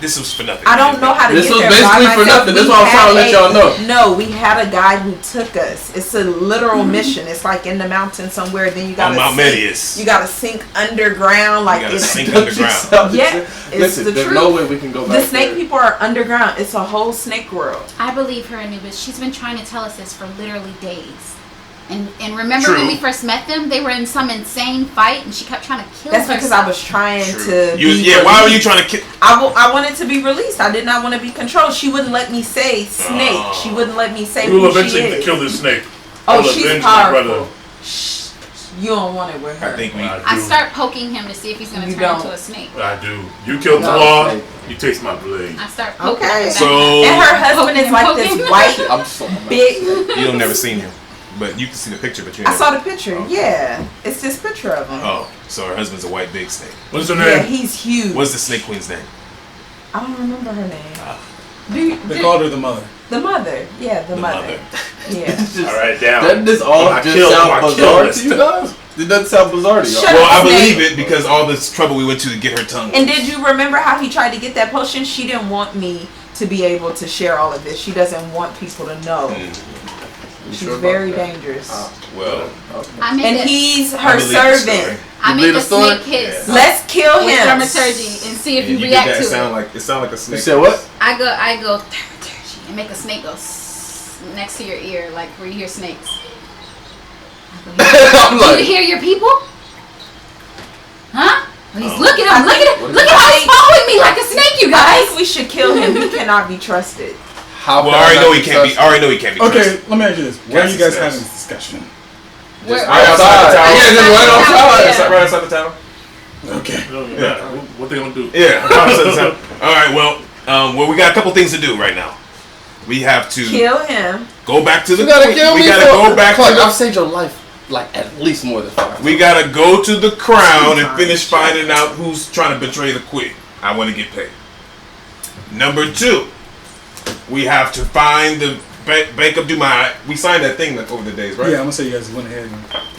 This was for nothing. I don't know how to This get was there basically by for myself. nothing. This is We what I'm trying to let had y'all know. No, we had a guide who took us. It's a literal mission. It's like in the mountains somewhere. Then you gotta On Mount sink. Medius. You gotta sink underground. Like You gotta it's sink underground. Yeah, it's Listen, the there's truth. no way we can go back The snake there. people are underground. It's a whole snake world. I believe her, Anubis. She's been trying to tell us this for literally days. And remember when True. we first met them? They were in some insane fight, and she kept trying to kill That's because herself. I was trying to. Why were you trying to kill? I wanted to be released. I did not want to be controlled. She wouldn't let me say snake. She wouldn't let me say We will who she eventually is. kill this snake. Oh, I'll she's avenge my powerful. brother. Shh. You don't want it with her. I think we. I start poking him to see if he's going to You turn don't. into a snake. I do. You killed No, Talal. snake. You taste my blade. I start poking Okay. him. So And her husband is like Poking. this white, I'm so big. you've never seen him, but you can see the picture. But you. I saw the picture. Yeah, it's this picture of him. Oh, so her husband's a white big snake. What's her Yeah, name? he's huge. What's the Snake Queen's name? I don't remember her name. They called her the mother. The mother. Yeah, the mother. mother. Yeah. All right, down. Doesn't this all I just killed- sound I killed bizarre this to you guys? It doesn't sound bizarre to y'all. Shut Well, up, I Snake. believe it because all this trouble we went to get her tongue. And did you remember how he tried to get that potion? She didn't want me to be able to share all of this. She doesn't want people to know. You She's sure about very that? dangerous. Well, I made And a, he's I her believe the story. servant. I You make believe a the story? snake kiss Let's kill with him. dramaturgy and see if And you you react did that to sound it. like it sounded like a snake. You said what? I go dramaturgy and make a snake go next to your ear, like where you hear snakes. I'm Do you like, hear your people? Huh? He's Oh. look at him. Look at him. What Look is at how he's following me like a snake, you I guys. think we should kill him. He cannot be trusted. how Well, can I already not know he can't be. trusted? I already know he can't be. Okay, trusted. let me ask you this. Where are you guys Yes. having this discussion? We're- Right outside the tower. Yeah, just right outside. Yeah. Right outside the tower. Okay. It don't matter. What they gonna do? Yeah. Right outside the tower. All right. Well, we got a couple things to do right now. We have to Kill him. go back to the. You gotta kill me. We gotta for- go back to Clark, the. I've saved your life like at least more than 5 times. We gotta go to the crown and finish finding out who's trying to betray the queen. I want to get paid. Number 2, we have to find the Bank of Dumai. We signed that thing like over the days, right? Yeah, I'm gonna say you guys went ahead and.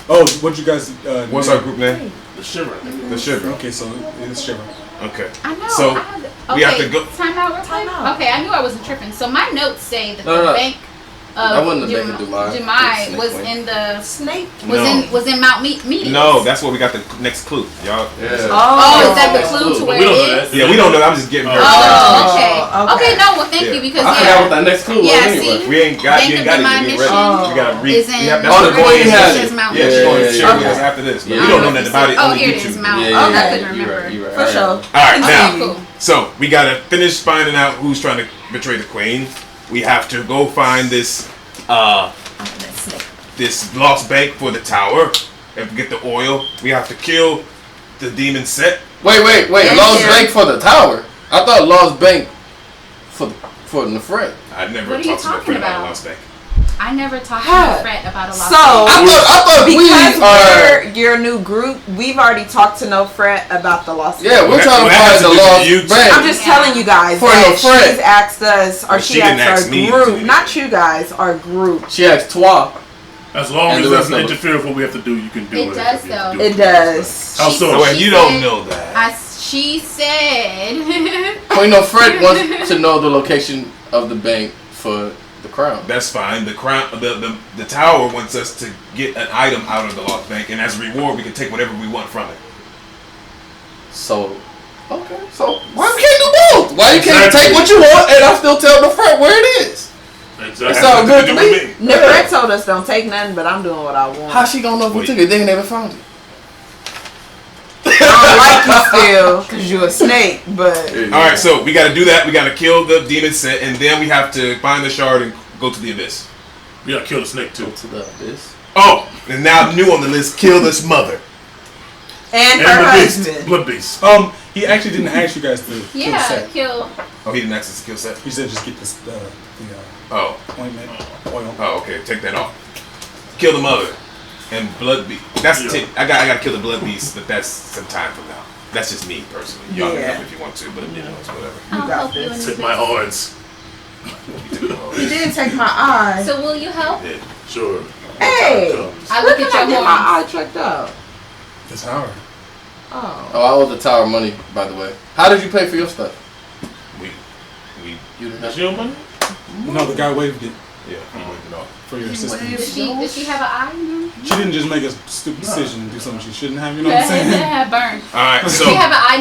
Oh, what you guys? What's name? our group name? The Shiver. The Shiver. Okay, so it's Shiver. Okay. I know. So, I had, okay, we have to go- Time out, real quick. Time out. Okay, I knew I wasn't tripping. So my notes say that No, the no. bank That of wasn't the Bank of Dumai. Dumai Snake was Queen. in the Snake. was in Mount Meeting. No, that's where we got the next clue, y'all. Yeah. Oh, is that the That's clue to cool. where We don't it know is? that. Yeah, we don't know. I'm just getting her. Oh, okay. Oh, Okay, okay. no, well, thank Yeah. you because I forgot what that next clue was Yeah, anyway. see? We ain't got. Bank You ain't of got it. Dumai We ain't mission ready. We gotta read. is in Oh, the queen has it. Mount Yeah, Meeting. she's going to yeah, share with yeah. us after this. But Yeah. we don't know nothing about it. Oh, Only here you it is, two. Mount. Yeah, Okay, I yeah, couldn't you're remember. right, you're right. For sure. All right, now. Okay, cool. So we gotta finish finding out who's trying to betray the queen. We have to go find this this lost bank for the tower and get the oil. We have to kill the demon Set. Wait. Yeah, Lost yeah. Bank for the tower. I thought Lost Bank for Nefret. I never What are you talked to my talking friend about about? a lost bank. I never talked Huh. to Fred about a lost So, I thought because we are. we're your new group, we've already talked to No Fret about the lost. Yeah, we're That- trying to that has find the to do with Lost you, too. Bank. I'm just telling you guys For that no Fred. she's asked us, or Well, she she didn't asked ask our me to group, do not you guys, our group. She asked Twa. As long And as the it rest doesn't of us. interfere with what we have to do, you can do It it. does, though. It does. How She- so? So wait, She you don't said- know that. She said. Queen Nefret wants to know the location of the bank for the crown. That's fine. The crown, the tower wants us to get an item out of the lost bank, and as a reward, we can take whatever we want from it. So, okay. So why we can't do both? Why you can't Exactly. take what you want and I still tell Nefret where it is? Exactly. It's all good to me. Nefret told us don't take nothing, but I'm doing what I want. How she gonna know if we took it? They ain't never found it. I don't like you still, because you're a snake, but... Alright, so we gotta do that. We gotta kill the demon set, and then we have to find the shard and go to the abyss. We gotta kill the snake too. Go to the abyss. Oh, and now new on the list, kill this mother. And her the husband. beast. Blood beast. He actually didn't ask you guys to kill the Yeah, set. kill. Oh, he didn't ask us to kill set? He said just get this, Oh. ointment, oil. Oh, okay. Take that off. Kill the mother. And blood beast. That's I gotta kill the blood beast, but that's some time from now. That's just me personally. Y'all can help if you want to, but you know, it's whatever. I'll got help you in this. this. Take my horns. He did take my eye. So will you help? Yeah, sure. Hey! I look Where at can I your get my eye horns. checked out? The tower. Oh. Oh, I owe the tower money, by the way. How did you pay for your stuff? We You didn't That's have your money? No, the guy waived it he waved it off. for your assistance. Did she have an eye? She didn't just make a stupid decision and do something she shouldn't have, you know what I'm saying? Yeah, burn. Alright, Does so she have an eye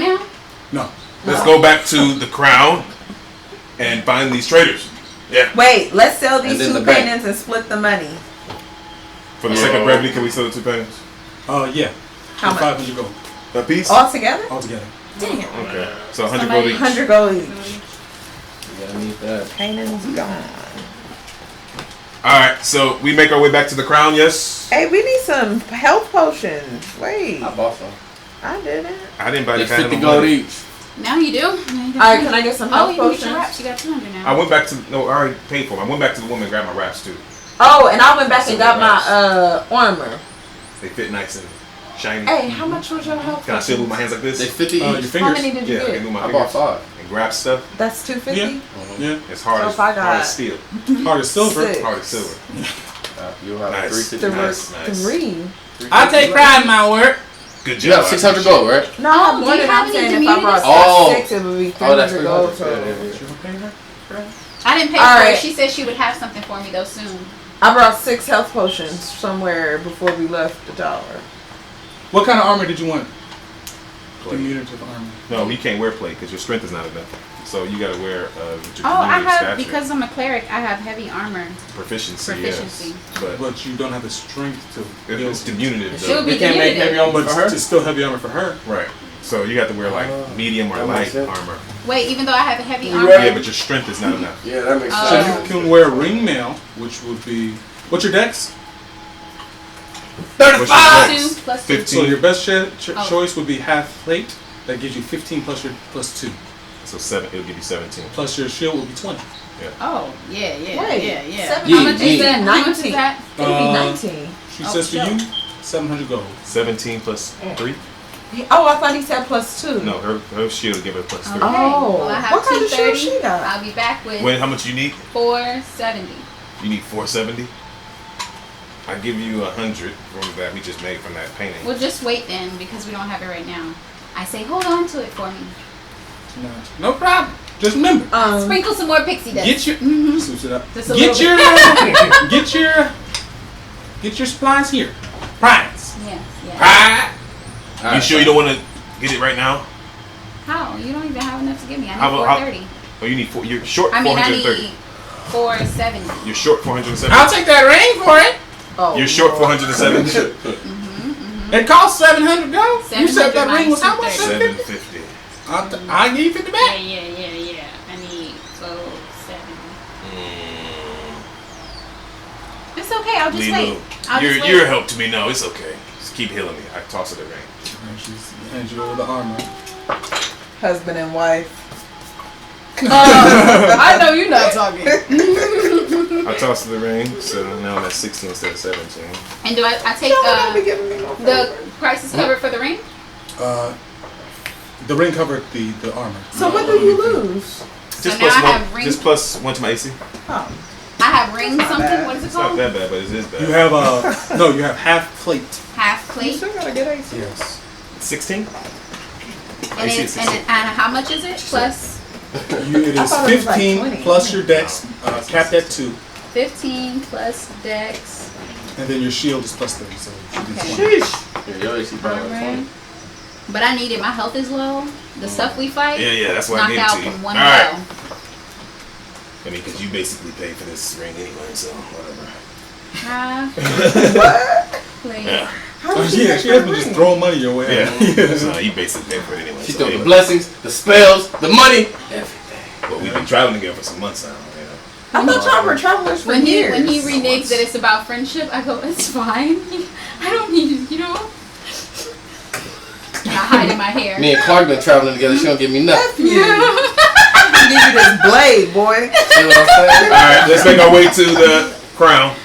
now? No. let's go back to the crown and find these traitors. Yeah. Wait, let's sell these And then two the bank. paintings and split the money. For the sake of brevity, can we sell the 2 pennies? Yeah. How much? 500 gold A piece? All together? altogether. Damn. Okay. So 100 Somebody- gold each. 100 gold each. Yeah, I need that. Paintings gone. Alright, so we make our way back to the crown, yes? Hey, we need some health potions. Wait, I bought some. I didn't. I didn't buy the It's 50 phantom gold money. each. Now you do. Alright, can I get some Oh, health you can get potions? your wraps. You got 200 now. I went back to, no, I already paid for them. I went back to the woman and grabbed my wraps too. Oh, and I went back and got my armor. They fit nice and shiny. Hey, how much was your health Can I still move my potions? hands like They this? 50 Your each. fingers. How many did you Yeah, I can get? move my I bought fingers 5. and grab stuff. That's 250. Yeah. It's hard, So as, if I hard got- as steel. Hard as silver. Six. Hard as silver. You'll have Nice. 350. Nice. 3. I take pride in my work. Good job. You have 600 gold, right? No, I Oh, have do more you than have I'm any saying. If I brought Oh. 6, it would be Oh, that's 300 gold 300. total. Yeah. I didn't pay All for right. it. She said she would have something for me though soon. I brought 6 health potions somewhere before we left the tower. What kind of armor did you want? Plate. Diminutive armor. No, you can't wear plate because your strength is not enough. So you gotta wear your Oh, I diminutive have stature. because I'm a cleric. I have heavy armor. proficiency. Proficiency. Yes. But But you don't have the strength to build. it's diminutive She'll though. be You can't make diminutive. heavy armor But for her? it's still heavy armor for her. Right. So you have to wear like medium or that light makes sense. armor. Wait, even though I have a heavy You armor. ready? Yeah, but your strength is not enough. Yeah, that makes Oh. So sense. you can wear ring mail, which would be what's your dex? What's your 35! dex? 2 plus 2. 15. So your best Oh. choice would be half plate. That gives you 15 plus your plus 2. So 7. It'll give you 17. Plus your shield will be 20. Oh, yeah, yeah, Wait, yeah, yeah. 7 How much Yeah, is yeah. that? How much is 19. that? It would be Uh, 19. She Oh, says for sure. you, 700 gold. 17 plus 3. Oh, I thought he said plus 2. No, her shield will give her plus 3. Okay. Oh, Well, I have what kind of shield 230. she got? I'll be back with Wait, how much you need? 470. You need 470. I give you 100 from that we just made from that painting. We'll just wait then because we don't have it right now. I say hold on to it for me. No problem. Just remember, Sprinkle some more pixie dust. get your Mhm. switch it up. Just a Get little your bit. get your supplies here. Prize. Yes, yes. Ah! You sure you don't want to get it right now? How? You don't even have enough to give me. I need How about- 430. Oh, you need 4. You're short I mean, I 430. need 470. You're short 470. I'll take that ring for it. Oh, You're short 470. It costs 700 gold. You said 700 that ring was how much? minus 750. 750. I'll give you 50 Yeah, back. yeah. I need 470. It's okay. I'll just wait. I'll just wait. You're a help to me. No, it's okay. Just keep healing me. I toss her the ring. And she's hands you over the armor. husband and wife. I know you're not talking. I tossed the ring, so now I'm at 16 instead of 17. And do I take Y'all don't be giving me no the price is covered for the ring? The ring covered the armor. So what do you lose? Just now plus I one. have ring- Just plus 1 to my AC. Oh. I have ring something. bad. What is it It's not called? that bad, but it is bad. You have no. You have half plate. Half You plate. still gotta get AC. Yes. 16. And, AC it's, is and, 16. it, and how much is it? Plus It I is thought it was like 15 20. plus your dex, capped at 2, 15 plus dex. and then your shield is plus 30. So it should be Okay. 20. Yeah, your AC probably like 20. But I need it. My health is low. The stuff we fight Yeah, that's why I knocked gave it out to you. from one All right. blow. I mean, because you basically paid for this ring anyway, so whatever. Like, Yeah, she has been just throwing money your way. Yeah. So you basically paid for it anyway. She So threw the anyway. blessings, the spells, the money, everything. But we've been traveling together for some months now. I thought y'all were travelers for when years. he reneges that it's about friendship, I go, it's fine. I don't need you know. I hide in my hair. Me and Clark been traveling together. She don't give me nothing. Nephew. I give you this blade, boy. See what I'm saying? Alright, let's make our way to the crown.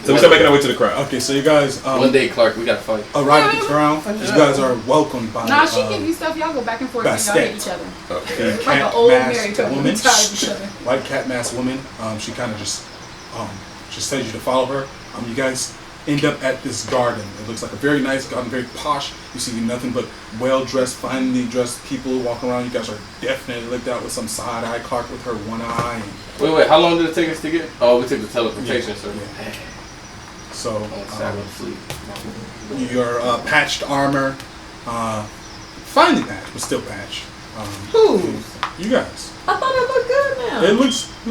So we start making our way to the crown. Okay, so you guys One day, Clark, we gotta fight. arrive at the crown. You guys are welcomed by Nah, she give you stuff. Y'all go back and forth and y'all hit each other. Okay. the Like an old married cat-masked couple woman. tired of each other. White cat masked woman. She kind of just tells you to follow her. You guys end up at this garden. It looks like a very nice garden, very posh. You see nothing but well-dressed, finely dressed people walking around. You guys are definitely looked out with some side eye. Clark with her one eye. And, Wait, how long did it take us to get? Oh, we took the teleportation, so. yeah. So Sleep. your patched armor, finely patched, but still patched. Who? You guys. I thought it looked good now. It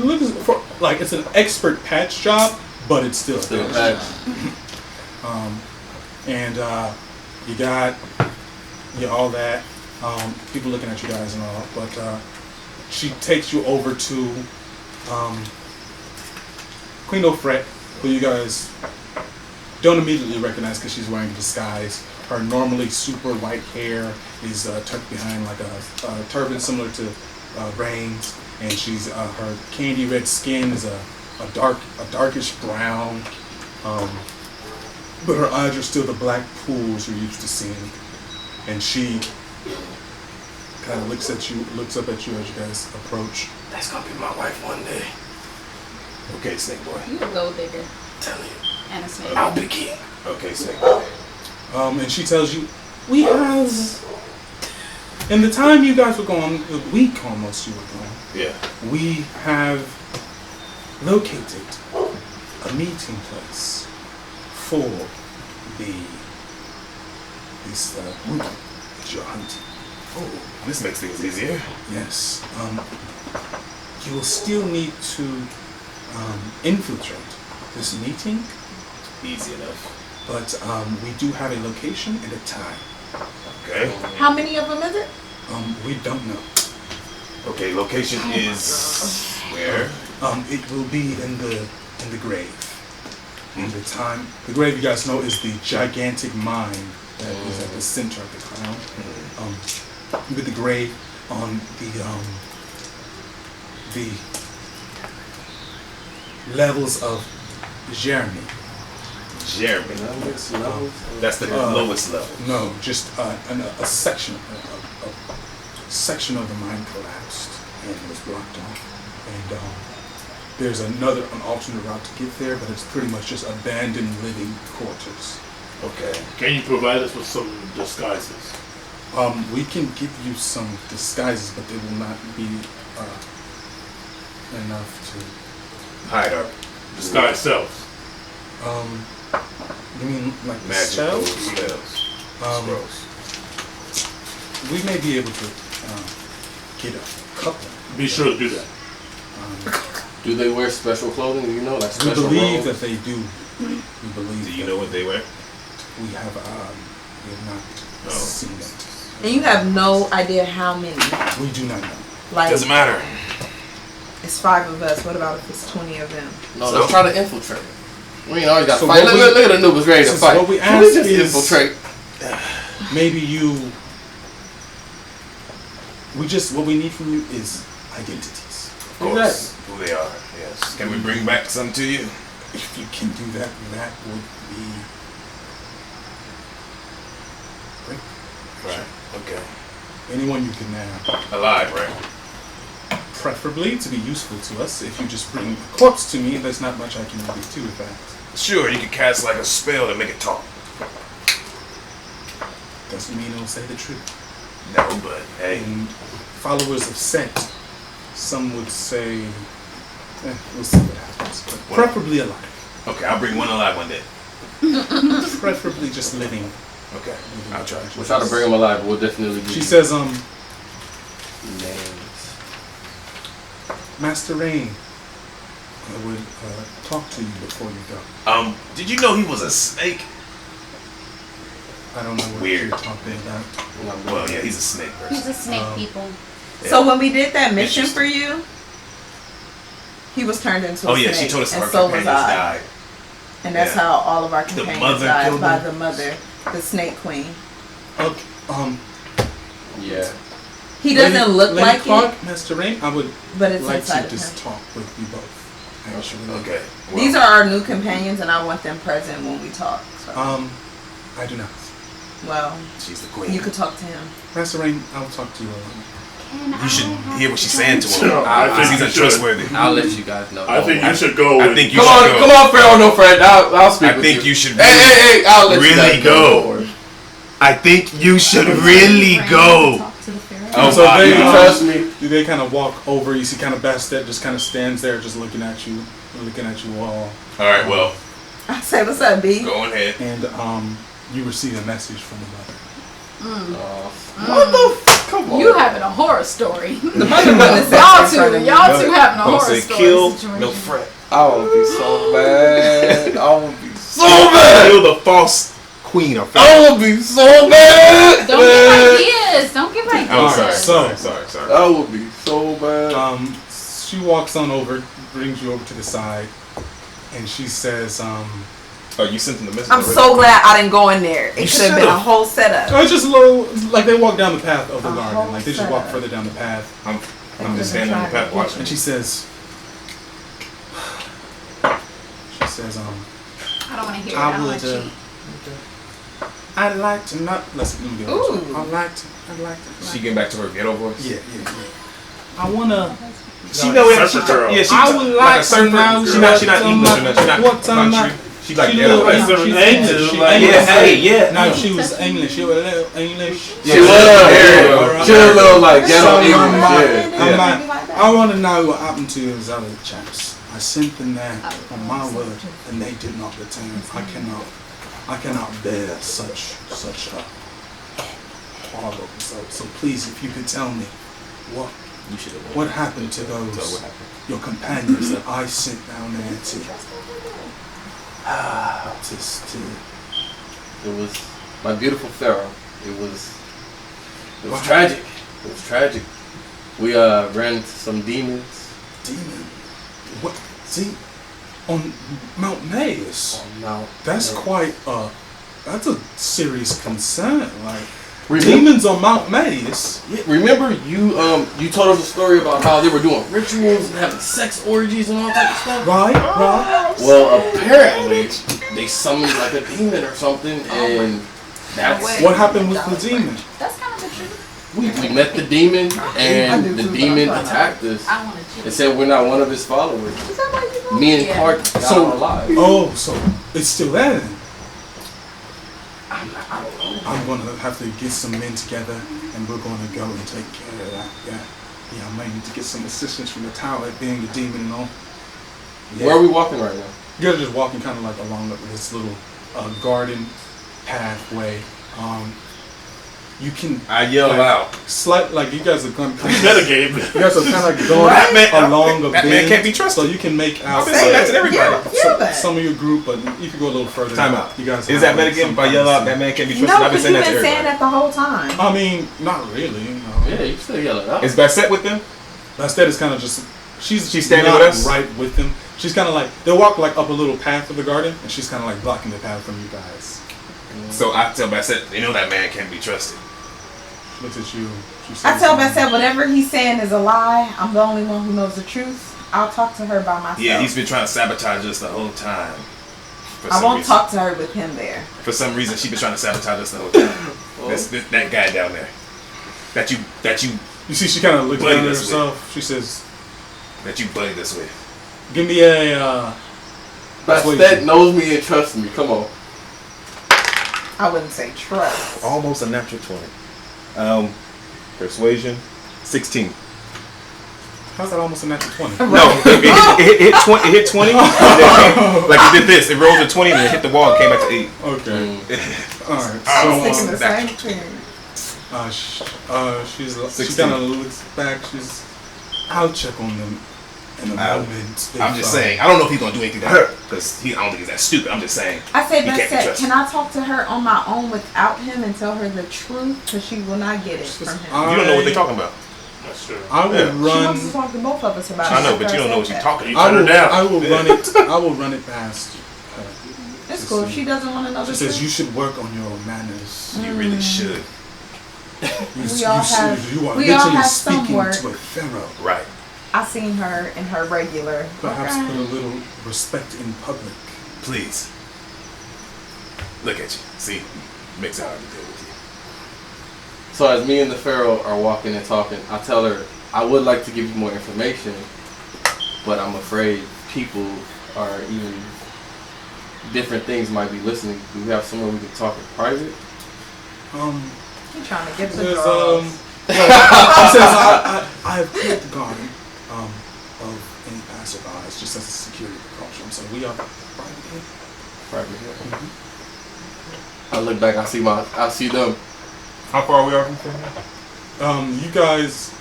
looks for, like it's an expert patch job, but it's still a patch. And you got all that. People looking at you guys and all, but she takes you over to Queen Ofret, who you guys don't immediately recognize because she's wearing a disguise. Her normally super white hair is tucked behind like a turban similar to Rain's, and she's her candy red skin is a darkish brown, but her eyes are still the black pools you're used to seeing. And she kind of looks up at you as you guys approach. That's gonna be my wife one day. Okay, Snake Boy. You a gold digger Tell you. and a snake. I'll be king. Okay, Snake Boy. And she tells you, we have, in the time you guys were gone, a week almost you were gone, Yeah. we have located a meeting place for this group that you're hunting. Oh, this makes things easier. Yes. You will still need to infiltrate this meeting, Easy enough. but we do have a location and a time. Okay. How many of them is it? We don't know. Okay, location is where? It will be in the grave. And the time, the grave you guys know is the gigantic mine that is at the center of the crown. With the grave on the levels of Jeremy. Jeremy. That's the lowest level. No, just a section of the mine collapsed and was blocked off. And there's an alternate route to get there, but it's pretty much just abandoned living quarters. Okay. Can you provide us with some disguises? We can give you some disguises, but they will not be enough to Hide our Disguise selves. You mean like the magical spells? spells. We may be able to get a couple. Be sure to do that. Do they wear special clothing? Do you know, like We special believe robes? that they do. We believe. Do you that know what they wear? we have not No. seen them. And you have no idea how many. We do not know. Like, Doesn't matter. it's 5 of us. What about if it's 20 of them? No, let's try to infiltrate. We ain't always got to So fight. what Look at the noobs ready to Since fight. what we Can we ask just is- infiltrate? Maybe you. What we need from you is identities. Of course. Who they are. Yes. Can we bring back some to you? If you can do that, that would be great. Right. Okay. Anyone you can nab. Alive, right? Preferably to be useful to us. If you just bring a corpse to me, there's not much I can really do with that. Sure, you could cast like a spell to make it talk. Doesn't mean it'll say the truth. No, but hey. And followers of scent, some would say, we'll see what happens. But preferably alive. Okay, I'll bring one alive one day. Preferably just living. Okay, I'll try. We'll try to bring them alive, but we'll definitely She says, names. Master Rain, I would talk to you before you go. Did you know he was a snake? I don't know what Weird. you're talking about. Well, yeah, he's a snake person. He's a snake, people. So when we did that mission for you, he was turned into a snake. Oh yeah, she told us and our so was companions I. died. And that's Yeah. how all of our companions mother died, killed by them? the mother, the snake queen. Okay. Yeah. He doesn't look Lady like Clark, it, Master Rain, I would but it's like inside to of just him. talk with you both. Actually. Okay. Well, These are our new companions, and I want them present when we talk. So. I do not. Well, she's the queen. you could talk to him. Master Rain, I'll talk to you alone. You should hear what she's saying to him. I think He's you should. untrustworthy. I'll let you guys know. I think you should go. I with- think you Come should on, go. come on, Pharaoh, no friend. I'll speak I with think you. you should Hey, I'll let you really guys go. know. I think you should really go. Talk to the pharaoh. Oh, So wow. they, You trust me? They kind of walk over. You see, kind of Bastet just kind of stands there, just looking at you all. All right, well, I say, what's up, B? go on ahead. And you receive a message from the mother. What the f- Come on. You having a horror story. The mother wouldn't have said y'all that in front of two, me. y'all two having a Don't horror say story kill, situation. no fret. I would be so bad. I would be so bad. Kill the false queen or I would be so bad. Don't give ideas. Don't give ideas. I'm Alright, sorry. so- Sorry. I would be so bad. She walks on over, brings you over to the side, and she says, Oh, you sent him the message. I'm already? so glad I didn't go in there. It You should have been a should've. whole setup. oh, it's just a little, like they walk down the path of the A garden. whole Like they just walk setup. further down the path. I'm just standing on the path watching. And she says, I don't want to hear it. I I don't would, want to I'd like to not, let me get Ooh. I'd like to. She getting back to her ghetto voice. Yeah. I wanna. She know it. Surfer girl. Yeah, she's I would like like a surfer. to know She not what English or nothing. She not what time country. She like She ghetto. little- Like some she- angel, she- like- English. Yeah, hey, yeah. No, she was English. She was a little English. She was. Yeah. She was a little like ghetto So, English. I want to know what happened to those other chaps. I sent them there on my word, and they did not return. I cannot bear such a horrible result. So please, if you could tell me what happened to those your companions that I sent down there to It was my beautiful Pharaoh. It was tragic. It was tragic. We ran into some demons. demon. What? See, on Mount Maze. That's quite that's a serious concern. Like demons on Mount Maze. Remember you told us a story about how they were doing rituals and having sex orgies and all that stuff? Right. Well, apparently they summoned like a demon or something, and that's What happened with the demon? That's kind of the truth. we met the demon, and the demon attacked us. I want to They said we're not one of his followers. Me and Clark got So- alive. Oh, so it's still there then. I'm gonna have to get some men together, and we're gonna go and take care of that. Yeah. I might need to get some assistance from the tower, being the demon and all. Yeah. Where are we walking right now? You guys are just walking kind of like along this little garden pathway. You can I yell out. like you guys are going. Metagame. You guys are kind of like going along a That man bend, can't be trusted. so you can make out I've been saying that to everybody. some of your group, but you can go a little further. Time out. You guys Is that have, like, metagame? some If I yell out, privacy. that man can't be trusted. No, I've been because saying you've that to been saying everybody. that the whole time. I mean, not really. You know. Yeah, you still yelling out. Is Bassett with them? Bastet is kind of just she's standing not with us? right with them. She's kind of like they walk like up a little path of the garden, and she's kind of like blocking the path from you guys. So I tell Bassett, you know that man can't be trusted. Looks at you. She I says, tell Bastet whatever he's saying is a lie. I'm the only one who knows the truth. I'll talk to her by myself. Yeah, he's been trying to sabotage us the whole time. For I some won't reason. talk to her with him there. For some reason, she's been trying to sabotage us the whole time. That guy down there. That you You see, she kind of looks Buddy down at this herself. She says, buddied us with. "Give me a." Bastet knows me and trusts me. Come on. I wouldn't say trust. Almost a natural 20. Persuasion, 16. How's that almost a natural 20? No, it hit 20. It hit 20. Like it did this. It rolled to 20 and it hit the wall and came back to 8. Okay. All right. Thinking So the same thing. she 16. kind of looks back. I'll check on them. in the moment. I'm just saying, I don't know if he's gonna do anything to her because I don't think he's that stupid. I'm just saying. I say, he can't be Beth said, trusted. can I talk to her on my own without him and tell her the truth? Because she will not get it from him. You don't know what they're talking about. That's true. I will She run. wants to talk to both of us about it. I know, but you don't know what you're talking You about. turn her down. I will run it. I will run it past her. It's cool. If she doesn't want to know She the says truth. you should work on your manners. You really should. We all have you are we all literally have some speaking work. to a pharaoh. Right. I seen her in her regular. Perhaps Okay. put a little respect in public. Please. Look at you. See? Makes it hard to deal with you. So as me and the Pharaoh are walking and talking, I tell her, I would like to give you more information, but I'm afraid people are even different things might be listening. Do we have somewhere we can talk in private? You trying to get the There's, girls. He says, I have cleared the garden of any passerbys just as a security precaution. So we are private here. Private here. I look back, I see them. How far are we from here? You guys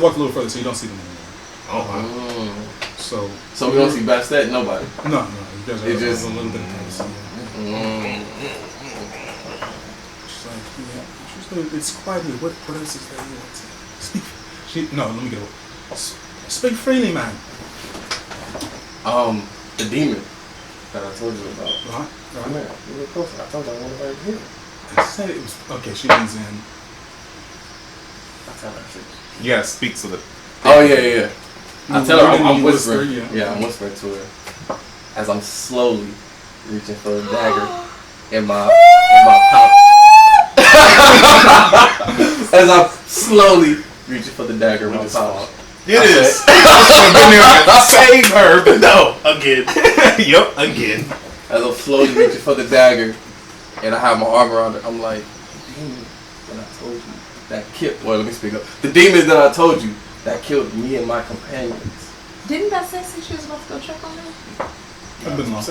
walked a little further, so you don't see them anymore. Oh, wow. So we don't see Bastet, nobody. No, you guys are It just- a little bit of privacy. She's like, it's quiet here. What else is there you want to speak? Let me get it. Speak freely, man. The demon that I told you about. Right. Come here, a little closer. I told you I wanted right here. I said it was okay. She leans in. I tell her, You gotta speak so that. oh yeah. I tell her I'm whispering. Whisper, Yeah, I'm whispering to her as I'm slowly reaching for the dagger in my pouch. As I'm slowly reaching for the dagger in my pouch. It is. I've been there to save her, but no. Again. Yup, again. As I'm slowly reaching for the dagger, and I have my arm around her, I'm like, the demon that I told you that killed. Well, let me speak up. The demon that I told you that killed me and my companions. Didn't that say she was about to go check on her? I've been long.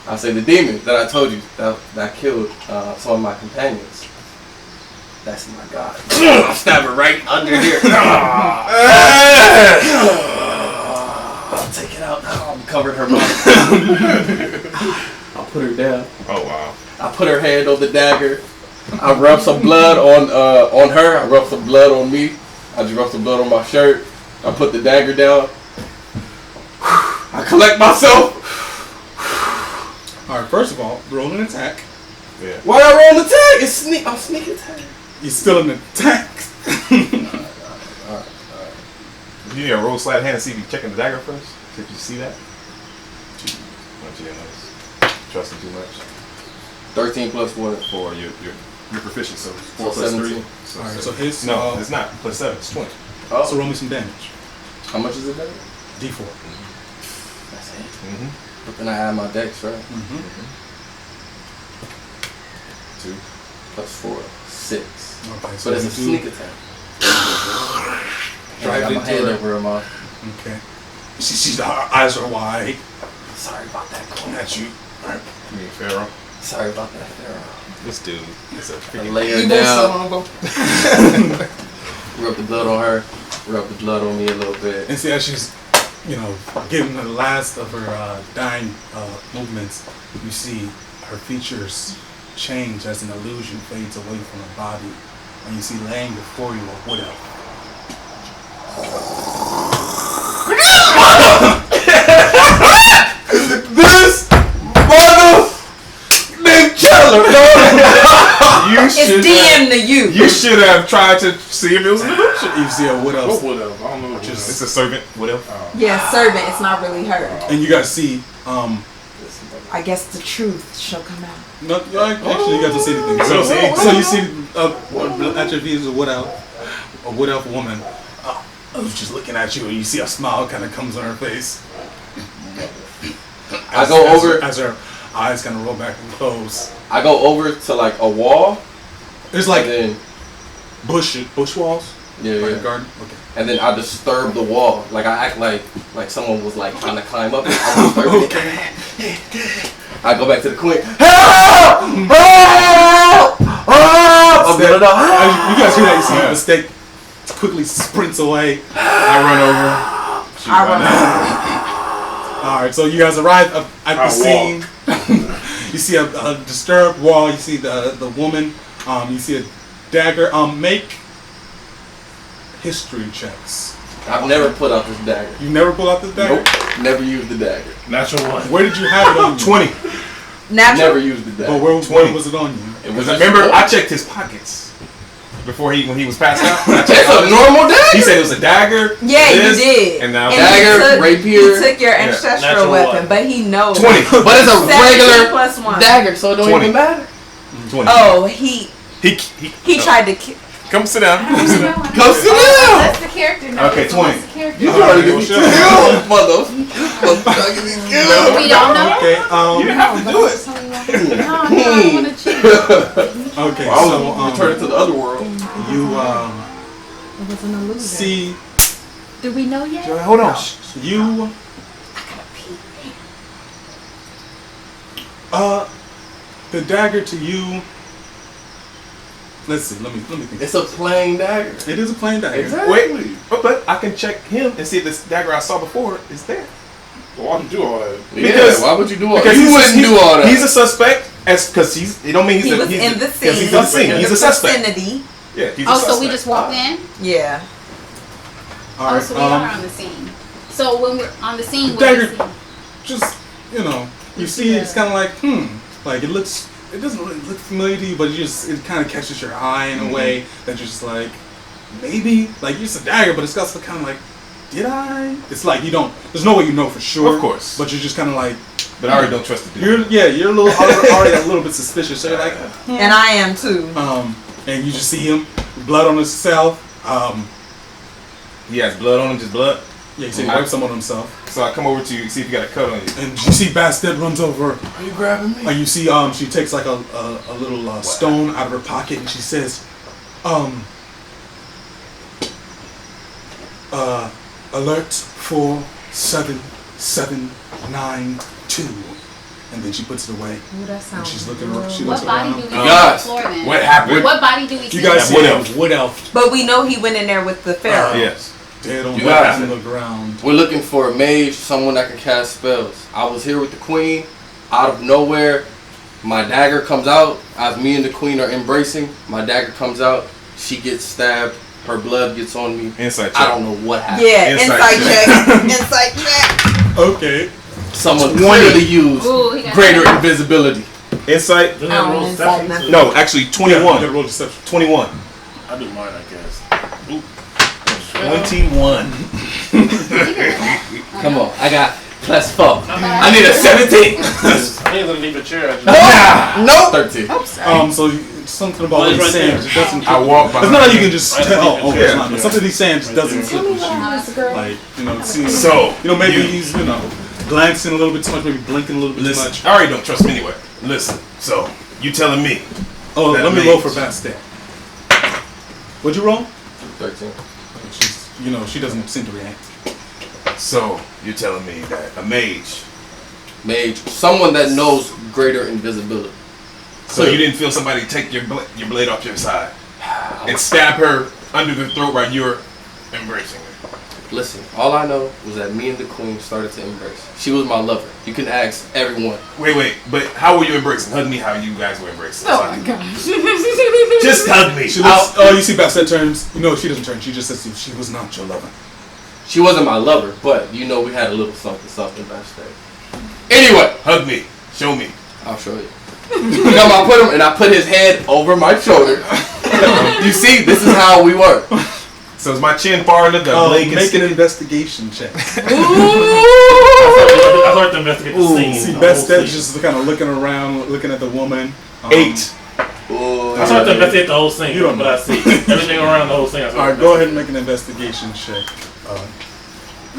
I say the demon that I told you that killed some of my companions. That's my God. I'll stab her right under here. I'll take it out. I'll cover her mouth. I'll put her down. Oh, wow. I put her hand on the dagger. I rub some blood on her. I rub some blood on me. I just rub some blood on my shirt. I put the dagger down. I collect myself. All right. First of all, roll an attack. Yeah. Why I roll the tag? I'm sneak attack. You're still in attack. You need a roll sleight of hand to see if you're checking the dagger first. Did you see that? Don't you notice? Trusting too much. 13 plus 1. 4. You're proficient, so 4 So plus 3. 17. All right. So his No, it's not. Plus 7. It's 20. Oh, So roll me some damage. how much is it then? D4. That's it. Mm-hmm. But then I add my dex, right? 2. Plus 4. 6. Okay. So But it's a you do- sneak attack. And I Drive got my into hand her. over her mouth. Okay. Her eyes are wide. Sorry about that, Looking Cole. at you. All right. You mean Pharaoh? Sorry about that, Pharaoh. This dude is a I freaking. lay her You both down, son rub the blood on her, rub the blood on me a little bit. And see, as she's, getting the last of her dying movements, you see her features change as an illusion fades away from her body, and you see laying before you a wood elf. This mother Keller, You It's should DM to you. You should have tried to see if it was an illusion. You see a wood elf, What would have? I don't know what Just- It's a servant. What else? Yeah, servant. It's not really her. and you guys see, I guess the truth shall come out. no, actually you guys don't see anything. We don't see anything. So you see, at your feet is a wood elf woman. Who's just looking at you, and you see a smile kind of comes on her face. I go over- as her eyes kind of roll back and close. I go over to like a wall, It's like and then bush walls, yeah, like a yeah. garden. Okay. And then I disturb the wall. Like I act like someone was like trying to climb up it. I disturb it. I go back to the queen. Help! Help! Help! I'm gonna die. As you guys hear that, you see the mistake quickly sprints away. I run over. shoot I right now. All right, so you guys arrive at the I scene. You see a disturbed wall. You see the woman. You see a dagger. Make history checks. I've never put out this dagger. You never pull out this dagger? Nope. Never used the dagger. Natural one. Where did you have it on you? 20. Natural. Never used the dagger. But where 20. was it on you? It was Because remember, I checked his pockets before when he was passed out. I checked It's a normal dagger. He said it was a dagger. Yeah, you this, did. And now And Dagger, he rapier. He took your ancestral Natural weapon, one. but he knows. 20. But it's a 17 regular plus 1. dagger, so it don't 20. even matter. 20. Oh, he He tried to kill. Come sit down. I don't know. Go sit down. That's the character. No, Okay, that's 20. the character. You trying to get well, me sure. killed, motherfucker. We don't know. Okay. You didn't have to do it. No, I don't want to cheat. Okay. I So was returning to the other world. you It was an illusion. see Do we know yet? Hold on. you. The dagger to you. Let's see. Let me think. It's a plain dagger. It is a plain dagger. Exactly. Wait, but I can check him and see if this dagger I saw before is there. Why would you do all that? Because- Yeah, why would you do all that? Because You wouldn't do all that. He's a suspect. Because it don't mean He was he's in the scene. He's in the scene. in He's the a suspect. vicinity. Yeah, he's a Oh, suspect. so we just walked in? Yeah. All Oh, right. so we are on the scene. So when we're on the scene, The we're dagger- just Just you see it's kind of like like it looks. It doesn't really look familiar to you, but it kind of catches your eye in a way that you're just like, maybe like it's a dagger, but it's also kind of like, did I? It's like you don't. There's no way you know for sure. Of course. But you're just kind of like, But I already don't trust the dude. you're a little already a little bit suspicious. So you're like, And I am too. and you just see him, blood on himself. He has blood on him, just blood. Yeah, you see he wipes some on himself, So I come over to you, see if you got a cut on you. and you see Bastet runs over. Are you grabbing me? And you see, she takes like a little stone out of her pocket, and she says, alert 47792, and then she puts it away. Ooh, that And sounds she's looking. real. She what looks body around. do we see on the Guys, floor then? What happened? What body do we see? You guys see Wood a elf. wood elf But we know he went in there with the pharaoh. Yes. dead on You guys- the ground. We're looking for a mage, someone that can cast spells. I was here with the queen. Out of nowhere, my dagger comes out. As me and the queen are embracing, my dagger comes out. She gets stabbed. Her blood gets on me. Insight check. I don't know what happened. Yeah, Insight insight check. check. Insight check. Okay. Someone 20. clearly used Ooh, he got greater that. invisibility. Insight. Doesn't I that don't roll insight deception? nothing. No, actually Yeah, 21. roll deception. 21. I do mine, I guess. Oop. 21. Come on, I got +4. I need a 17. I ain't gonna leave a chair. I just Nope. 13. So something about what Well, he's it's right saying there. just doesn't. I walk It's behind. not like you can just Right tell. there. Oh, Yeah. it's not. Something he's saying just Right doesn't there. fit with you. Nice girl. Like it seems. So, maybe you- he's glancing a little bit too much, maybe blinking a little bit too Listen, much. I already don't trust him anyway. Listen, so you telling me? Oh, that let me mage. roll for Bastet. What'd you roll? 13. She's, she doesn't seem to react. So you're telling me that a mage? Mage. Someone that knows greater invisibility. So you didn't feel somebody take your blade off your side and stab her under the throat while you're embracing her? Listen, all I know was that me and the queen started to embrace. She was my lover. You can ask everyone. Wait, but how were you embracing? Hug me how you guys were embracing. Oh my gosh. Just hug me. She looks, you see Bastet turns. She doesn't turn. She just says she was not your lover. She wasn't my lover, but we had a little something backstage. Anyway, Hug me. Show me. I'll show you. I put his head over my shoulder. You see, this is how we work. So is my chin far enough that blade can Make an investigation check. I start to investigate the scene. See the whole Bastet scene. just kind of looking around, looking at the woman. 8. I start to investigate the whole scene. You don't but know. I see everything around the whole scene. I start All right, to go ahead and make an investigation check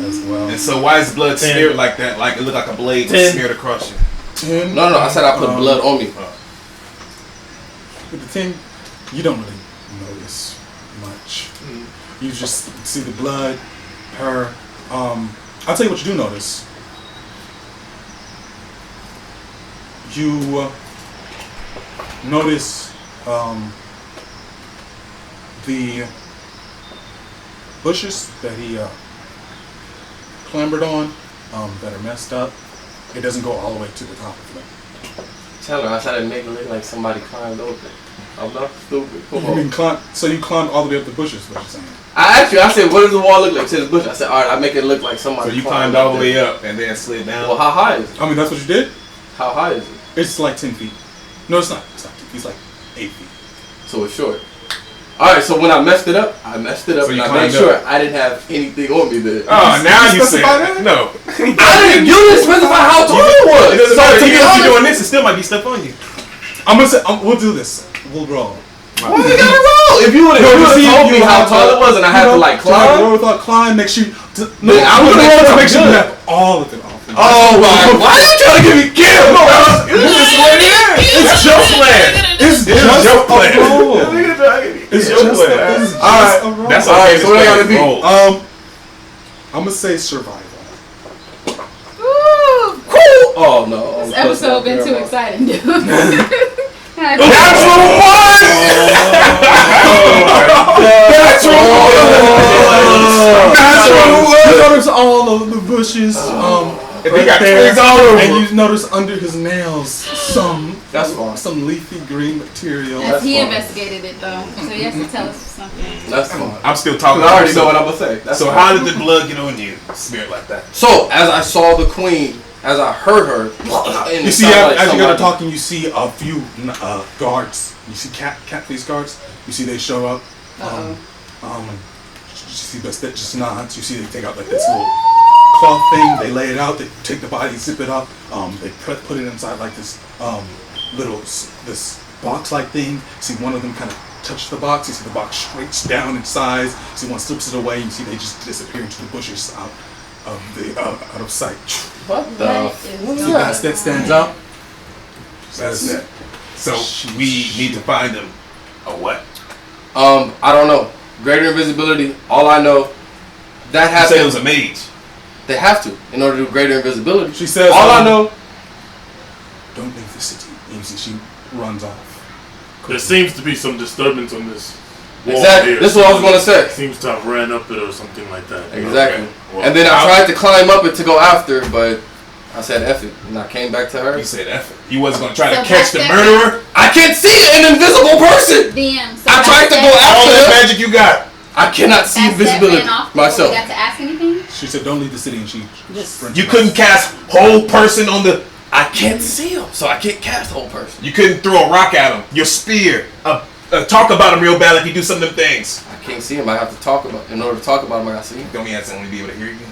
as well. And so why is blood 10. smeared like that? Like it looked like a blade 10. smeared across you. 10. No, I said I put blood on me. With the 10, you don't really notice much. You just see the blood, her. I'll tell you what you do notice. You notice the bushes that he clambered on that are messed up, it doesn't go all the way to the top of it. Tell her I tried to make it look like somebody climbed over it. I'm not stupid. Come You on. can climb, so you climbed all the way up the bushes, what you're saying. I said, what does the wall look like? It says bush. I said, all right, I make it look like somebody. So you climbed all the way up and then slid down. Well, how high is it? I mean, that's what you did? How high is it? It's like 10 feet. No, it's not. It's not 10 feet. It's like 8 feet. So it's short. All right, so when I messed it up, So and you I made climbed sure up. I didn't have anything on me there. Oh, now you say specify that? that? No. You didn't specify how tall it was. It doesn't So matter. to be Even if honest, you're doing this, it still might be stuff on you. I'm gonna say, we'll do this. We'll roll. why we gotta roll? If you would have told me how tall it was and I had to like climb. Climb, make sure you. Then I would've roll to felt make sure you good. have all of it off. Oh my! Why are you trying to get me killed? This is what it is. It's your plan. It's It's just your a plan. roll. It's your just plan. a Alright. roll. That's All right, okay. so what I gotta be? I'm gonna say survival. Oh no! This episode been too exciting, dude. Natural one! You notice all of the bushes, And they got twigs all over. and you notice under his nails some That's fine. some leafy green material. He fine. investigated it though, so he has to tell us something. That's fine. I'm still talking. I already know what I'm gonna say. That's So fine. how did the blood get on you? Smeared like that. So as I saw the queen, as I heard her, and You it see, sounded like as you guys are somebody- talking, you see a few guards. You see cat face guards. You see they show up. You see that just nods. You see they take out like this little cloth thing. They lay it out. They take the body, zip it up. They put it inside like this this box like thing. You see one of them kind of touch the box. You see the box shrinks down in size. You see one slips it away. You see they just disappear into the bushes out of sight. What the? That is See that stands out. That's it. So we need to find them. A what? I don't know. Greater invisibility. All I know, that You said it was happens. a mage. They have to in order to do greater invisibility. She says, all I know. Don't leave the city. And you see she runs off. There seems to be some disturbance on this wall Exactly. here. This is what I was gonna say. Seems to have ran up it or something like that. Exactly. Okay. Well, And then I tried to climb up it to go after, but I said F it, and I came back to her. You said effort. You wasn't gonna try to So catch the that's murderer. I can't see an invisible person. Damn. So I tried to go All after that her. magic you got. I cannot see invisibility myself. We got to ask anything? She said, "Don't leave the city," and she just You couldn't cast whole person on the. I can't see him, so I can't cast whole person. You couldn't throw a rock at him. Your spear. Talk about him real bad if you do some of them things. I can't see him. I have to talk about. In order to talk about him, I gotta see him. Don't mean that's only be able to hear you.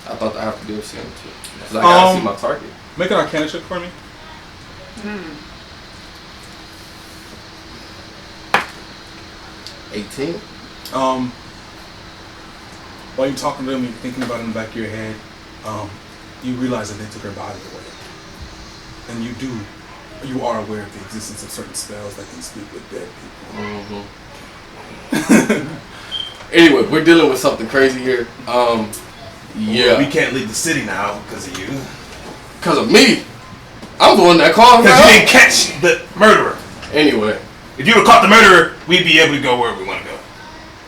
I thought I have to be able to see him too, because I gotta see my target. make an Arcana check for me. 18. While you're talking to them, you're thinking about it in the back of your head. You realize that they took her body away, and you are aware of the existence of certain spells that can speak with dead people. Anyway, we're dealing with something crazy here. Yeah, We can't leave the city now because of you. because of me. I'm the one that called Because you her. didn't catch the murderer. Anyway, If you would have caught the murderer, we'd be able to go where we want to go.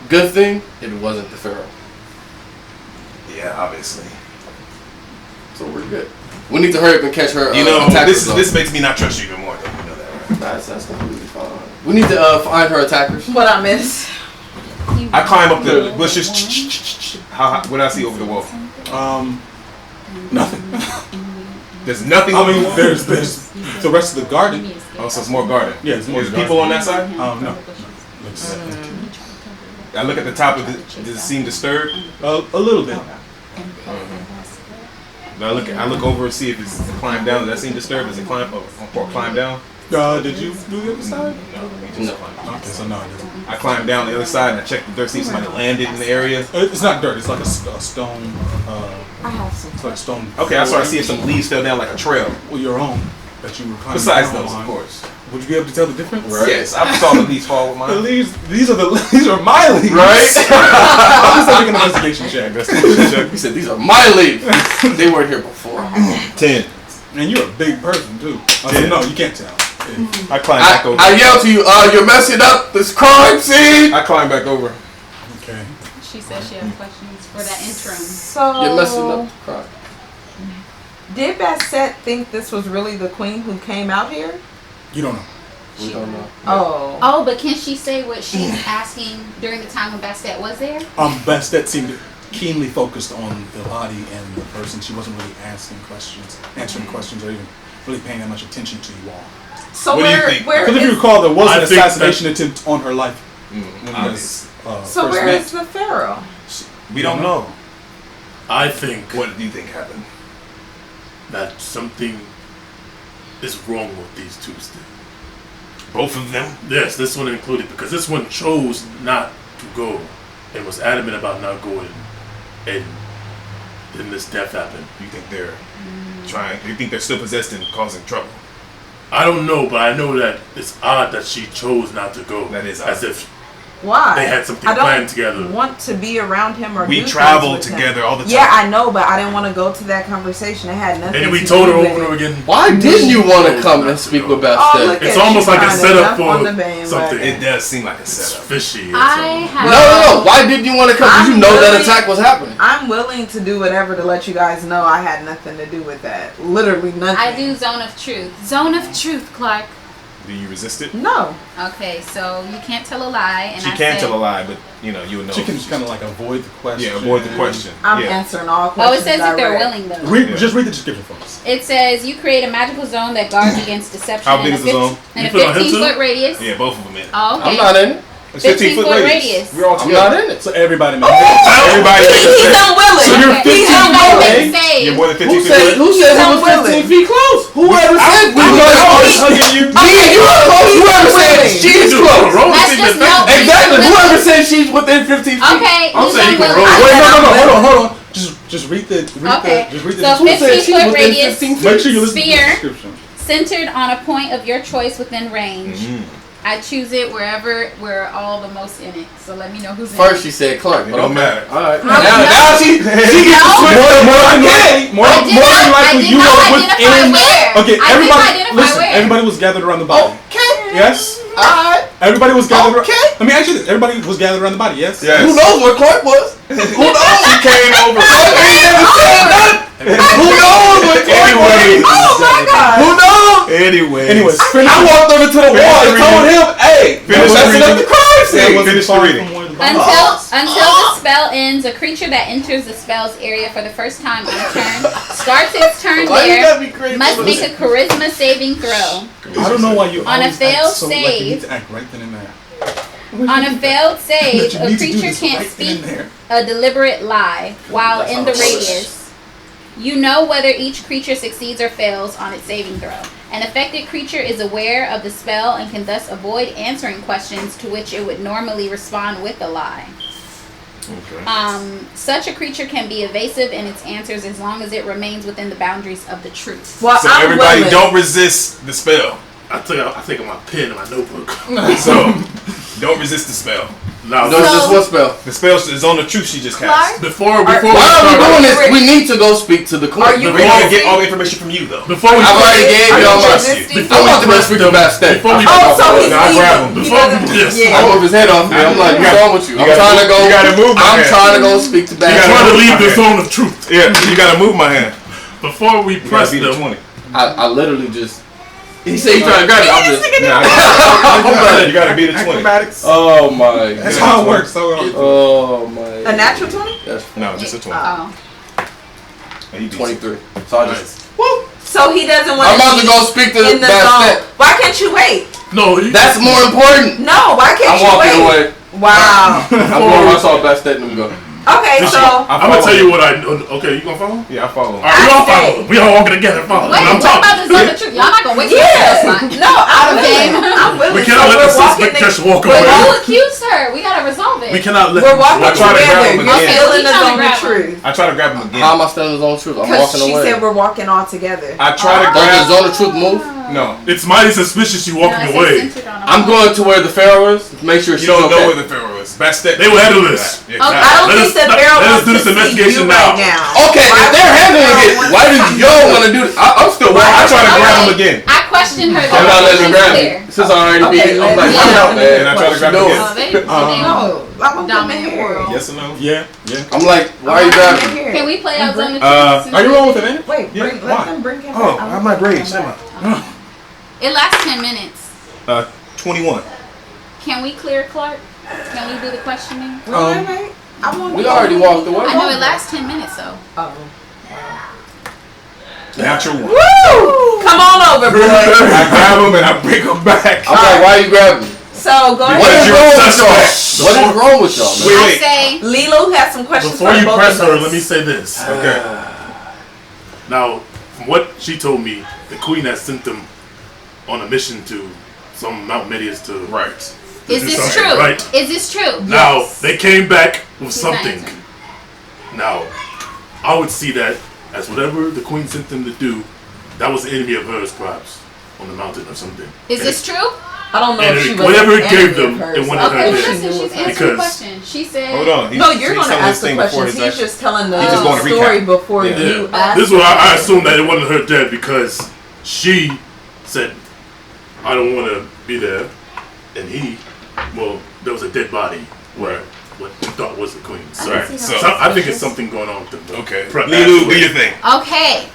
good thing it wasn't the Pharaoh, Yeah, obviously. so we're good. We need to hurry up and catch her. You know, attackers, though. this makes me not trust you even more. Though. You know that, right? That's completely fine. We need to find her attackers. What I miss? I climb up the bushes. What do I see over the wall? Nothing. There's nothing. I mean, there's the rest of the garden. Oh, so it's more garden. Yeah, it's more There's garden. people on that side. No. Looks I look at the top of it. Does it seem disturbed? a little bit. I look over and see if it's climb down. Does that seem disturbed? Does it climb up or climb down? Did you do the other side? No. You just climb. Okay, so no, it doesn't. I climb down the other side and I check if there seems somebody landed in the area. It's not dirt. It's like a stone. I have some. It's like stone. Okay, I start seeing some leaves fell down like a trail. Well, your own that you were climbing. Besides down those, on. of course. Would you be able to tell the difference? Yes, I saw the leaves fall with The mine. leaves. These are my leaves. Right? I'm just taking an investigation check. You said these are my leaves. They weren't here before. 10. And you're a big person too. I said no, you can't tell. I climb back over. I yelled to you, you're messing up this crime scene. I climb back over. Okay. She said she has questions for that interim. So You're messing up the crime. did Bastet think this was really the queen who came out here? You don't know. We don't know. Oh. Oh, but can she say what she's asking during the time when Bastet was there? Bastet seemed keenly focused on the body and the person. She wasn't really answering questions, or even really paying that much attention to you all. So What do you where think? where Because if you is recall, there was I an think assassination attempt on her life when you Obvious. guys so first where met. is the pharaoh? We don't know. I think What do you think happened? that something is wrong with these two still. Both of them? Yes, this one included, because this one chose not to go and was adamant about not going, and then this death happened. You think they're trying? You think they're still possessed and causing trouble? I don't know, but I know that it's odd that she chose not to go. That is as odd. if Why? they had something I don't planned together. want to be around him or We do travel things with together him. all the time. Yeah, I know, but I didn't want to go to that conversation. It had nothing. And we to told do her with over and over it. again. Why didn't you want to come and speak with Oh, Bastet? look It's at almost you like a trying to setup jump on for the bandwagon. something. It does seem like a It's setup. fishy. Or I something. have. No. Why didn't you want to come? Because you I'm know that really- attack was happening. I'm willing to do whatever to let you guys know I had nothing to do with that. Literally nothing. I do zone of truth. Zone of truth, Clark. Do you resist it? No. Okay, so you can't tell a lie, and She I can said, tell a lie, but you know you'll know. She can kind of like avoid the question. Yeah, avoid the question. I'm yeah. answering all Oh, questions. it says that they're direct. willing though. Read, Yeah. Just read the description for us. It says you create a magical zone that guards against deception How big in a is the zone? in a You put on him 15-foot too? radius. Yeah, both of them in. Oh, okay. I'm not in it. It's 15-foot 15-foot radius. radius. We're all I'm together. not in it. So everybody knows. Everybody makes a He's save. unwilling. So you're Okay. 15 Everybody feet make away. a save. You're more than 15 Who feet said away. who said he was unwilling. 15 feet close? Whoever said we I were was hugging you. Me and you are close. Whoever said she's You can close. roll Let's the just thing know. that's Exactly. Whoever said she's within 15 feet. Okay, I'm who's saying you can unwilling? roll. Wait, no. Hold on. Just read the. Okay. Just read the. So Who said she's 15-foot within radius 15 feet? Make sure you listen to the Sphere. description. centered on a point of your choice within range. Mm-hmm. I choose it wherever we're all the most in it. So let me know who's First in she said Clark. It but don't okay. matter. All right. No, Now she gets No. More than likely, you not were identify within. where. Okay, I everybody. didn't identify Listen, where. everybody was gathered around the body. Okay. Yes. Alright. Everybody was gathered. Okay. Let me ask you this: everybody was gathered around the body. Yes. Yes. Who knows where Clark was? Who knows? She came over. Clark ain't never said nothing. Who knows where Clark was? Anyway. Oh my God. Who knows? Anyways, I walked over to the wall and told him, "Hey, Finish that's the enough reading. the crime scene." Finish the reading. Until the spell ends, a creature that enters the spell's area for the first time on turn starts its turn Why you gotta there. be crazy? Must make a charisma saving throw. I don't know why you On a always failed act so like you save. need to act right then and there. On a failed save, You a need to do creature this can't right then and speak there. a deliberate lie while That's in how the it works. radius. You know whether each creature succeeds or fails on its saving throw. An affected creature is aware of the spell and can thus avoid answering questions to which it would normally respond with a lie. Okay. Such a creature can be evasive in its answers as long as it remains within the boundaries of the truth. Well, So I'm everybody willing. don't resist the spell. I think of my pen and my notebook. So don't resist the spell. Now, No, just what spell? The spell is on the truth she just cast. Clark? before Why are we doing this? We need to go speak to the Are queen. you We're gonna resisting? get all the information from you though. before we I've already gave Are y'all you my. resisting? I'm about to go speak to Bastet. Before we Oh, so he's No, I grab him. leaving. He Before we doesn't- do this, yeah. I'm with his head off. Man. I'm like, what's wrong with you? I'm trying to go. You gotta move my I'm hand. trying to go speak to I'm trying to Bastet. leave the zone of truth. Yeah, you gotta move my hand. Before we You gotta press beat the them, 20. I literally just. He said he's trying to grab it. I'm just. You gotta beat the 20. Acrobatics. Oh my. That's how it works. So, Oh my. A natural 20? That's No, just a 20. Oh. He beats 23. So I just. So he doesn't want I'm about to go speak to in the Bastet. zone. Why can't you wait? no, That's more important. No, why can't I'm you walking wait? away. Wow. I'm going. I saw Bastet and them go. Okay, so I'm gonna tell you what I know. Okay, you gonna follow? Yeah, I follow. All right, we all follow. We all walking together. Follow. Wait, I'm what talking. about the zone of truth? Y'all not gonna wait till yeah. the spot. No, I'm game. willing. I'm willing. We cannot So let the we're walking suspect just in- walk we're away. Who walking- accused her? We gotta resolve it. We cannot let. We're walking I try to grab together. him You're again. still in Okay, the well, zone he's of trying to grab truth. I try to grab him How again. am I still in the zone of truth? I'm Because walking she away. said we're walking all together. I try to Does the grab. zone of truth move? No, It's mighty suspicious you walking No, it's away. centered on a I'm point. going to where the pharaoh is. Make sure she's you don't okay. know where the pharaoh is. Bastet. They will handle this. Yeah, Okay. I don't Let think us- the Pharaoh let us wants do to this see investigation you now. right now. Okay, Why if they're would the handling Pharaoh it, want why to do see y'all you? want to do it? I'm still I walking. try to grab him Okay. again. I questioned her. I'm not letting her grab Clear. me. Since I already beat it, I'm like, Yeah. I'm out, man. And I try to grab it again. They No, I'm gonna dominant world. Yes or no? Yeah. I'm like, why are you grabbing me? Can we play out Zone of Are you wrong with it, man? Wait, Yeah, let why? them bring him Oh, back. I'm not great. Shut up. It lasts 10 minutes. 21. Can we clear Clark? Can we do the questioning? Wait. I want We already walked away. I know it lasts 10 minutes though. Oh. Natural one. Woo! Come on over, boy. I grab him and I bring him back. I'm like, why are you grabbing me? So go What ahead. is you're wrong a with y'all? suspect. What is wrong with y'all, man? Wait, I wait. say Lilo has some questions Before for you both press of her, us. let me say this. Okay. Now, from what she told me, the queen had sent them on a mission to some Mount Medius to Right. is do this something, true? right? Is this true? Now Yes. they came back with He's not something. answering. Now, I would see that as whatever the queen sent them to do, that was the enemy of hers, perhaps, on the mountain or something. Is And this true? I don't know And if she it- was whatever an it gave enemy them, of hers. it went I to her Okay, think head. she listen, knew she's it was answering the Because- question. She said Hold on. No, you're going to telling ask this the thing before questions. his He's action. just telling the He's just going to story recap. before Yeah. you Yeah. ask. This is why I assumed that it wasn't her dead because she said, I don't want to be there. And there was a dead body where what you thought was the queen. So, Right. so So, I think it's something going on with them. though. okay. Prep Lulu, afterwards. do your thing. okay.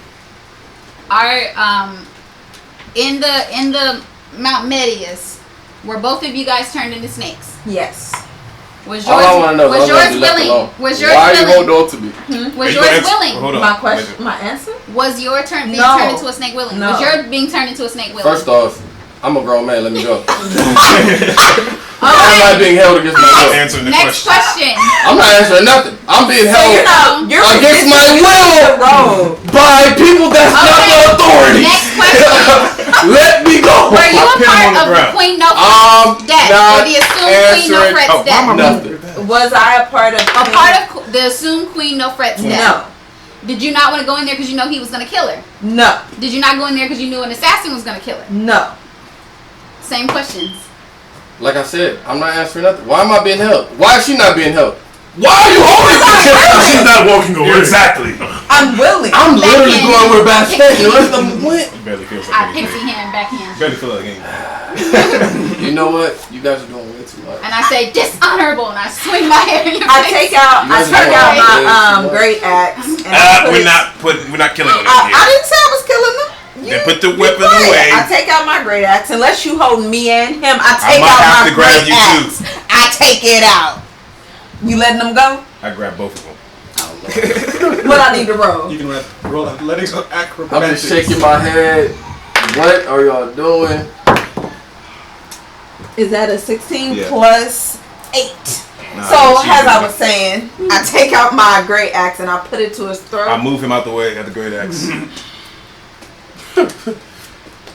Our in the Mount Medius, were both of you guys turned into snakes? Yes. Was All yours I want to know was is yours why you left willing? alone. Was yours Why are you willing? holding on to me? Was Are you yours gonna answer- willing? Hold on. My question, my answer? Was your turn being No. turned into a snake willing? No. Was your being turned into a snake willing? First off, I'm a grown man. Let me go. All Why am I right. being held against my will? Answering the Next question. question. I'm not answering nothing. I'm being So held you're against my the will road. by people that's not Okay. the authorities. Next question. Let me go. Were you I a pin him on part the of the ground. Queen No I'm death not or the assumed Queen No answering- Fret's death? Nothing. Was I a part of? A part of the assumed Queen No Fret's death. No. Did you not want to go in there because you know he was going to kill her? No. Did you not go in there because you knew an assassin was going to kill her? No. Same questions. Like I said, I'm not answering nothing. Why am I being held? Why is she not being held? Why are you holding me? She's not walking away. Exactly. I'm willing. I'm literally Backhand. going where Bass standing. Let them win. You barely feels I like pixie anything. hand, backhand. Barely feel like anything. You know what? You guys are doing way too much. And I say dishonorable and I swing my hair in your I face. take out You my know, great axe and I put We're not killing them I here. didn't say I was killing them. Then put the Be weapon quiet. away. I take out my great axe. Unless you hold me and him, I take might out have my to grab great you too. axe. I take it out. You letting them go? I grabbed both of them. What I need to roll? You can roll athletics or I'm acrobatics. just shaking my head. What are y'all doing? Is that a 16 Yeah. plus 8? Nah, So, she's as I not. was saying, I take out my great axe and I put it to his throat. I move him out the way at the great axe.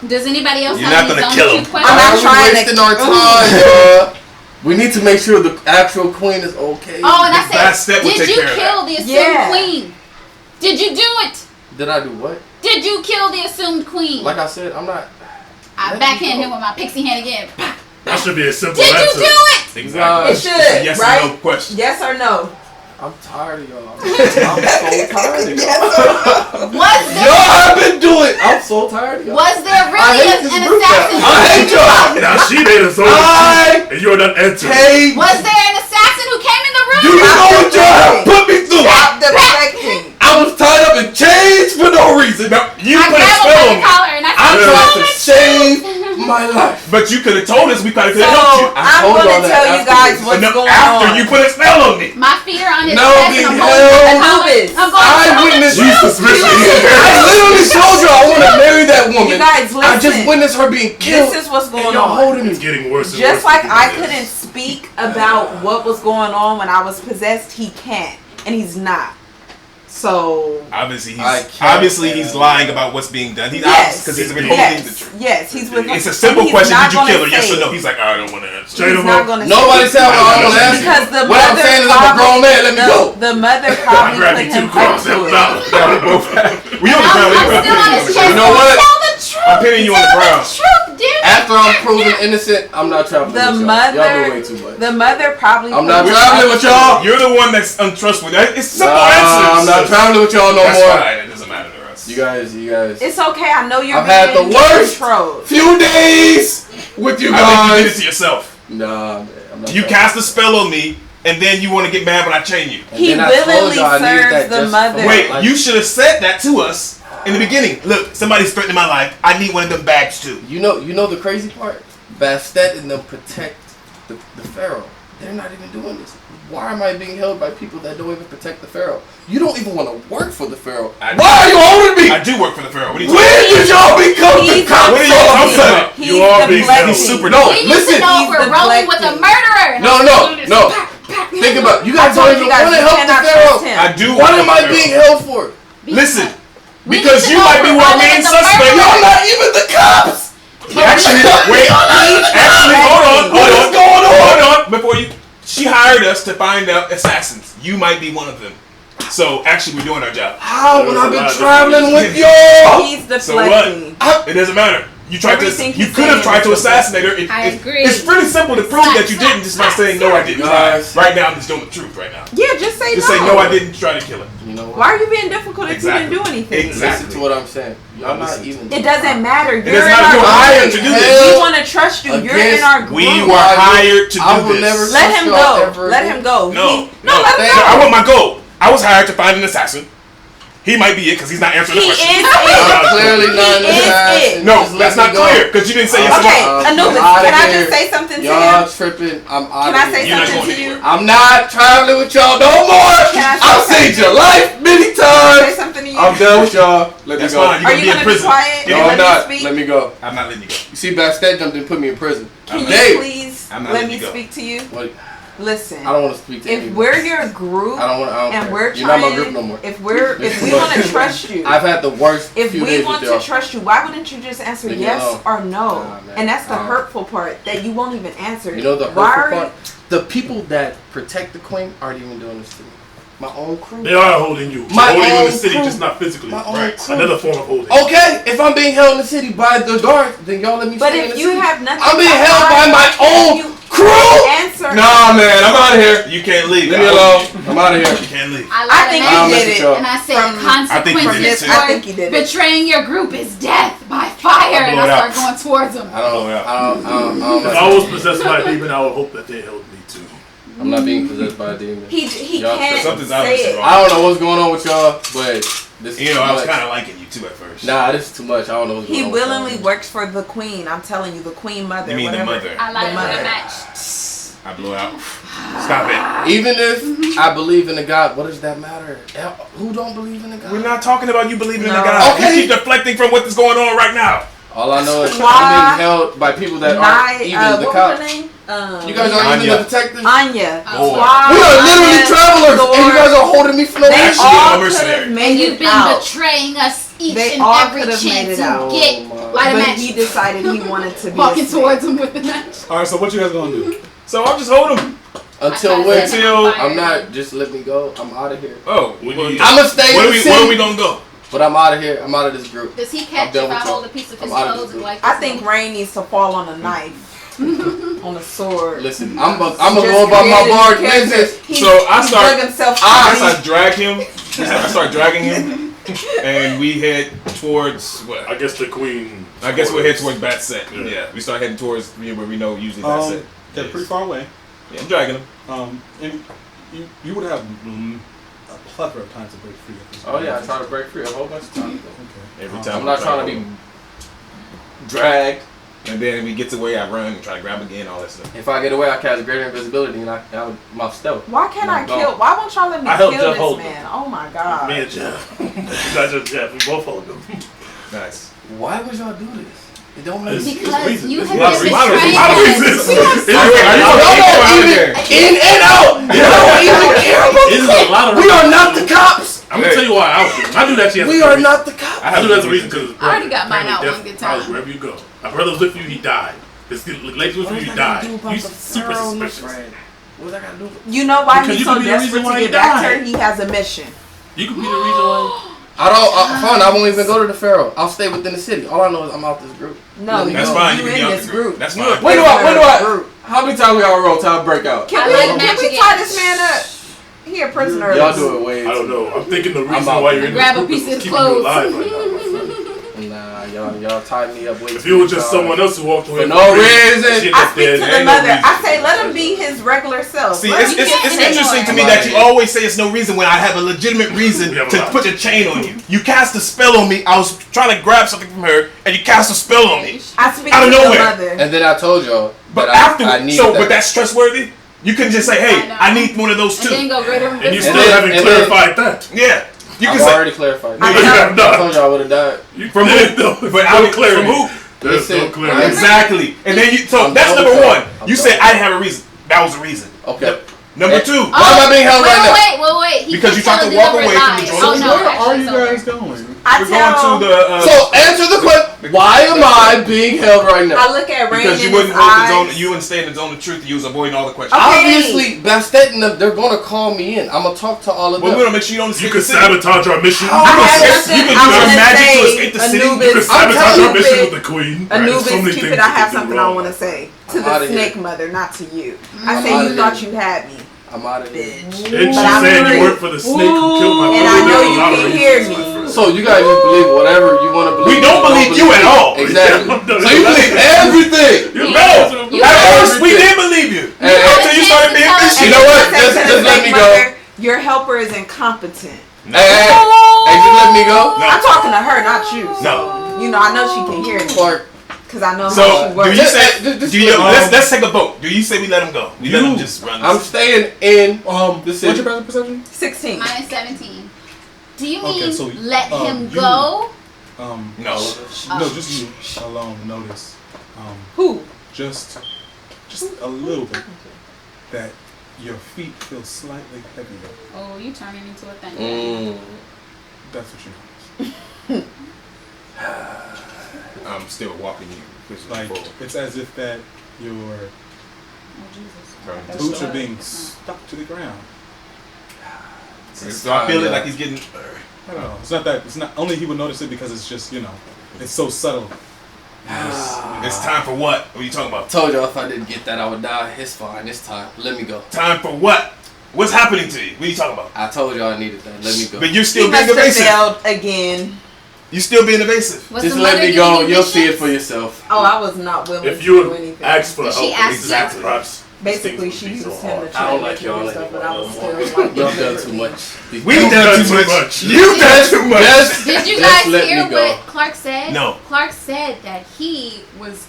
Does anybody else You're have not any gonna zone kill two him. questions? I'm not Why trying are to- we wasting our time, y'all? We need to make sure the actual queen is okay. Oh, and I Last step said, will did take you care of kill the assumed Yeah. queen? Did you do it? Did I do what? Did you kill the assumed queen? Like I said, I'm not. I backhand him with my pixie hand again. That should be a simple Did you answer. do it? Exactly. It should, It's a yes right? or no question. Yes or no? I'm tired of y'all. I'm so tired of y'all. Was there Y'all have been doing. I'm so tired of y'all. was there I really hate an this group assassin? now. I hate y'all. Now she made us over I and you're not answering. Hey, Was there an assassin who came in the room? do you know what y'all have put me through? Stop deflecting. I was tied up in chains for no reason. Now, You I put a grabbed him spell by on the me. collar and I I'm said, trying to "Oh, save my life. But you could have told us. We probably So, could have helped you. I'm told going y'all to that tell you guys afterwards. what's No, going after on. you put a spell on me. My fear on his No, chest being and I'm holding held. the collar. Anubis. I'm going I to witnessed. She's suspicious. I literally told you I want to marry that woman. You guys, I just listen. witnessed her being killed. This is what's and going y'all on. holding It's me. getting worse and Just worse. like I couldn't speak about what was going on when I was possessed, he can't. And he's not. So, Obviously, I he's can't. lying about what's being done. He's yes. because he's withholding the truth. Yes, he's with. It's a simple he's question. not Did you kill her? gonna Yes or say no? it. He's like, I don't want to answer. Straight He's up. not gonna Nobody say said I don't want to answer. because the What I'm mother saying is I'm a probably- grown man. Let me go. The mother I probably grabbed put you him two cross. through it. Help out. Yeah, we both. We on the I'm ground. still on his chest. You know what? Tell the truth. I'm pinning you on the Tell ground. the truth, damn it. After I'm proven innocent, I'm not traveling The with y'all. Y'all do mother, way too much. the mother probably. I'm put not him traveling with y'all. You're the one that's untrustworthy. It's simple Nah, answers. I'm not traveling with y'all no That's more. fine. It doesn't matter to us. guys. It's okay. I know you're I've had the being worst controlled. few days with you I think you did it guys. to yourself. Nah, man. I'm not You trying. cast a spell on me, and then you want to get mad when I chain you. And He then I told willingly y'all I needed serves that the just for mother. Wait, like- you should have said that to us in the beginning. Look, somebody's threatening my life. I need one of them bags too. You know the crazy part? Bastet and them protect the Pharaoh. They're not even doing this. Why am I being held by people that don't even protect the Pharaoh? You don't even want to work for the Pharaoh. I Why are you holding me? I do work for the Pharaoh. What are you When talking did y'all become the He's cops? What are you talking about? He's You are being deflecting. He's super No, We need listen. to know if He's we're rolling with a deflecting. murderer. No. Think about it. You guys don't even want to help the Pharaoh. I do. What work am for I the being Pharaoh. held for? Listen, We need because to you know might be we're one rolling main with the suspect. murderer. Y'all not even the cops. Actually, wait. Actually, hold on. Before you, she hired us to find out assassins. You might be one of them. So actually, we're doing our job. How when I've been There's a traveling with y'all? He's So what? deflecting. It doesn't matter. You tried Everything to. You he's could have saying tried to is assassinate her. I agree. It's pretty simple to prove that you didn't just by saying no, I didn't try. Guys. Right now, I'm just doing the truth. Right now, Yeah, just say just no. say no, I didn't try to kill her. You know what? Why are you being difficult if Exactly. you didn't do anything? Exactly. Listen to what I'm saying. Y'all not Listen. even. It doesn't matter. You're doesn't in matter. You were our hired group. to do We this. want to trust you. You're in Against- our group. We were hired to I do will this. never Let him y'all go. ever Let again. him go. No, No, let him thank go. you. I want my goal. I was hired to find an assassin. He might be it because he's not answering He the is question. it. Clearly not He an is assassin. it. No, Just let that's me not go. clear because you didn't say yes or Okay, no. Anubis, I'm outta can I here. just say something to Y'all him? tripping. I'm out Can of I say here. You're not something going to you? anywhere. I'm not traveling with y'all no more. Can I say I've something? saved your life many Say times. something to you? I'm done with y'all. Let That's me go. fine. You're Are gonna you be in gonna be prison. quiet? No, and I'm let me not. speak? Let me go. I'm not letting you go. You see, Bastet jumped and put me in prison. Can you Dave. please I'm not let letting me you go. speak to you? What? Listen. I don't want to speak to If anyone. we're your group I don't and care. we're You're not trying, my group no more. if we Look. want to trust you, I've had the worst if few we days want with to y'all. trust you, why wouldn't you just answer Leave me yes alone. or no? Nah, man. And that's the Nah. hurtful part that you won't even answer. You know the Why hurtful are part? The people that protect the queen aren't even doing this to me. My own crew. They are holding you. My They're holding you in own the city, crew. just not physically. My own Right. crew. Another form of holding. Okay, if I'm being held in the city by the guards, then y'all let me But stay in if the you city. have nothing, I'm being to held by hide, my own you crew. answer. Nah, man, I'm out of here. You can't leave. Leave me alone. I'm out of You here. can't leave. I think I'll he mess did with it. y'all. And I said From- the consequences too. I think he for did it. betraying your group is death by fire. And blow it I out. start going towards him. I don't If mess I with was possessed by a demon, I would hope that they held me too. I'm not being possessed by a demon. He Y'all can't something's say obviously it. wrong. I don't know what's going on with y'all, but this is You know, too I was much. kind of liking you too at first. Nah, this is too much. I don't know what's going He on with willingly y'all. works for the queen. I'm telling you, the queen mother. You mean the whatever. mother? I lied The in mother. a match. I blew out. Stop it. Even if I believe in a God, what does that matter? Who don't believe in a God? We're not talking about you believing in No. a God. Okay. You keep deflecting from what is going on right now. All I know is Why? I'm being held by people that aren't even the what was cops. her name? You guys aren't even Anya. the detectives. Anya. Oh. Why? We are literally Anya, travelers, Lord, and you guys are holding me for no They reason. Actually, I'm a all could mercenary. have And made you've it been out. betraying us each They and all every could have made chance it to out. get Oh, my. light a But match. he decided he wanted to be Walking a snake. towards him with the match. All right, so what you guys gonna do? So I'll just hold him. Until I when? said Until- fire. I'm not. Just let me go. I'm out of here. Oh, We well, need- I'm gonna stay in the where are we city, gonna go? but I'm out of here. I'm out of this group. Does he I'm catch done if I with y'all. hold a piece of his I'm out of clothes this and group. like I this think one? Rain needs to fall on a knife, on a sword. Listen, I'm going Just about my creating bar a character. business. He- So I he start- dug himself I out. start drag him. I start dragging him, and we head towards what? I guess the queen. I guess we'll head towards Bat Set. Yeah. Yeah, we start heading towards where we know usually Bat Set. They're pretty far away. Yeah, I'm dragging him. And you would have a plethora of time to break free. At this Oh point. yeah, I try to break free a whole bunch of times. Okay. Every time I'm not trying to be dragged. And then we get to where I run and try to grab again, all that stuff. If I get away, I cast greater invisibility, and I my stealth. Why can't I No, don't. kill? Why won't y'all let me I kill helped Jeff this hold man? Oh my god. Me and Jeff. Not just Jeff. We both hold them. Nice. Why would y'all do this? It don't make It's- sense. Because reason. you There's have a lot of been reasons. betraying A lot of us. reasons. In and out. You don't even care about It is the a lot of We are not the cops. I'm gonna tell you why I do it. I do that shit. We are not the cops. I do that as a reason because I already got mine out one good time. Wherever you go, my brother was with you. He died. This lady was with you. He died. You super suspicious. What was I gotta do? You know why Because he's you so could be the desperate reason to why get he back to died. her? He has a mission. You could be the reason why. I don't. Fine. I won't even go to the Pharaoh. I'll stay within the city. All I know is I'm out this group. No, That's you, fine. you You can in be out this the group. group. That's You fine. a prisoner of the group. How many times we gotta roll till I break out? Can I we, like can match we again. tie this man up? He a prisoner. Y'all do it way. I don't know. I'm thinking the reason out. why you're in Grab a the group piece is of keeping clothes. you alive right now, my friend. Nah, y'all tied me up way. If it was just someone else who walked away for no reason, I speak to the Ain't no mother. reason. I say, let him be his regular self. See, Let it's him- interesting to me that you always say it's no reason when I have a legitimate reason to put a chain on you. You cast a spell on me. I was trying to grab something from her, and you cast a spell on me. I speak out to of the nowhere. mother. and then I told y'all. But that after, I need so that. but that's trustworthy. You couldn't just say, "Hey, I know. I need one of those And too." then go greater And you and still then- haven't and clarified that. Yeah, you I've can say already clarified. I No, you know. have I not. told y'all I would have died. You from did, who? though. But No from clarity. who? There's no Listen, clarity. Exactly. And then so I'm that's done number with one. that. I'm You done said with I that. didn't have a reason. That was a reason. Okay. Number two. Why am I being held right now? Wait. He Because keeps you tried to telling walk deliberate away from the lies. joint. Oh, no, Where are actually, you it's over. guys going? I We're going tell. to the. So answer the question. Why am I being held right now? I look at Rain because in you his wouldn't hold the eyes. zone. You wouldn't stay in the zone of truth. You was avoiding all the questions. Okay. Obviously, by stating them, they're gonna call me in. I'm gonna talk to all of But them. we don't make sure you don't You escape could the city. sabotage our mission. I have escape- nothing. you can I'm use your gonna magic to say escape the city. You could Anubis. sabotage our telling mission you, with the queen. There's so Anubis, many Cupid, things I you have could do something I wrong. want to say to I'm the outta here. snake mother, not to you. I I'm say outta you here. thought you had me, I'm out of here. bitch. Didn't But you I'm say free. you worked for the snake who killed my brother? And I know There's a you lot of can reasons, hear my me. friend. So you guys just believe whatever you want to believe. We don't believe you at all. Exactly. Yeah, So you believe everything. No. You At have first, we did believe you. Hey, Until you started being You fishy. You know what? Say Just to the let snake me mother, go. your helper is incompetent. Hey, just let me go. No. I'm talking to her, not you. No. You know, I know she can hear me Clark, because I know how So, she do works. you Just- say? just Do you, let- let's take a vote. Do you say we let him go? We let him just run. I'm staying in the What's city. your passive perception? 16. Minus 17. Do you Okay, mean so, let him you- go? No. No, just you alone notice. Who? Just a little bit that your feet feel slightly heavier. Oh, you turning into a thing. That's what you notice. I'm still walking you. pushing you Like forward. it's as if that your Oh, Jesus. Turn. boots are being stuck to the ground. So I feel it like he's getting. I don't know. It's not that. It's not only he would notice it because it's just it's so subtle. It's time for what? What are you talking about? Told y'all if I didn't get that, I would die. It's fine. It's time. Let me go. Time for what? What's happening to you? What are you talking about? I told y'all I needed that. Let me go. But you're He still being must have evasive. failed again. You're still being evasive. Was Just the let mother me giving go. you You'll see it visions? for yourself. Oh, I was not willing If to you do would anything. ask for Did she help, ask exactly. you? Perhaps Basically, things she would be used so him hard. to I try don't to like make him y'all do stuff, but I was anymore. still like, Y'all done too much. We've done too much. You've done too much. Did you Just guys let hear me go. what Clark said? No. Clark said that he was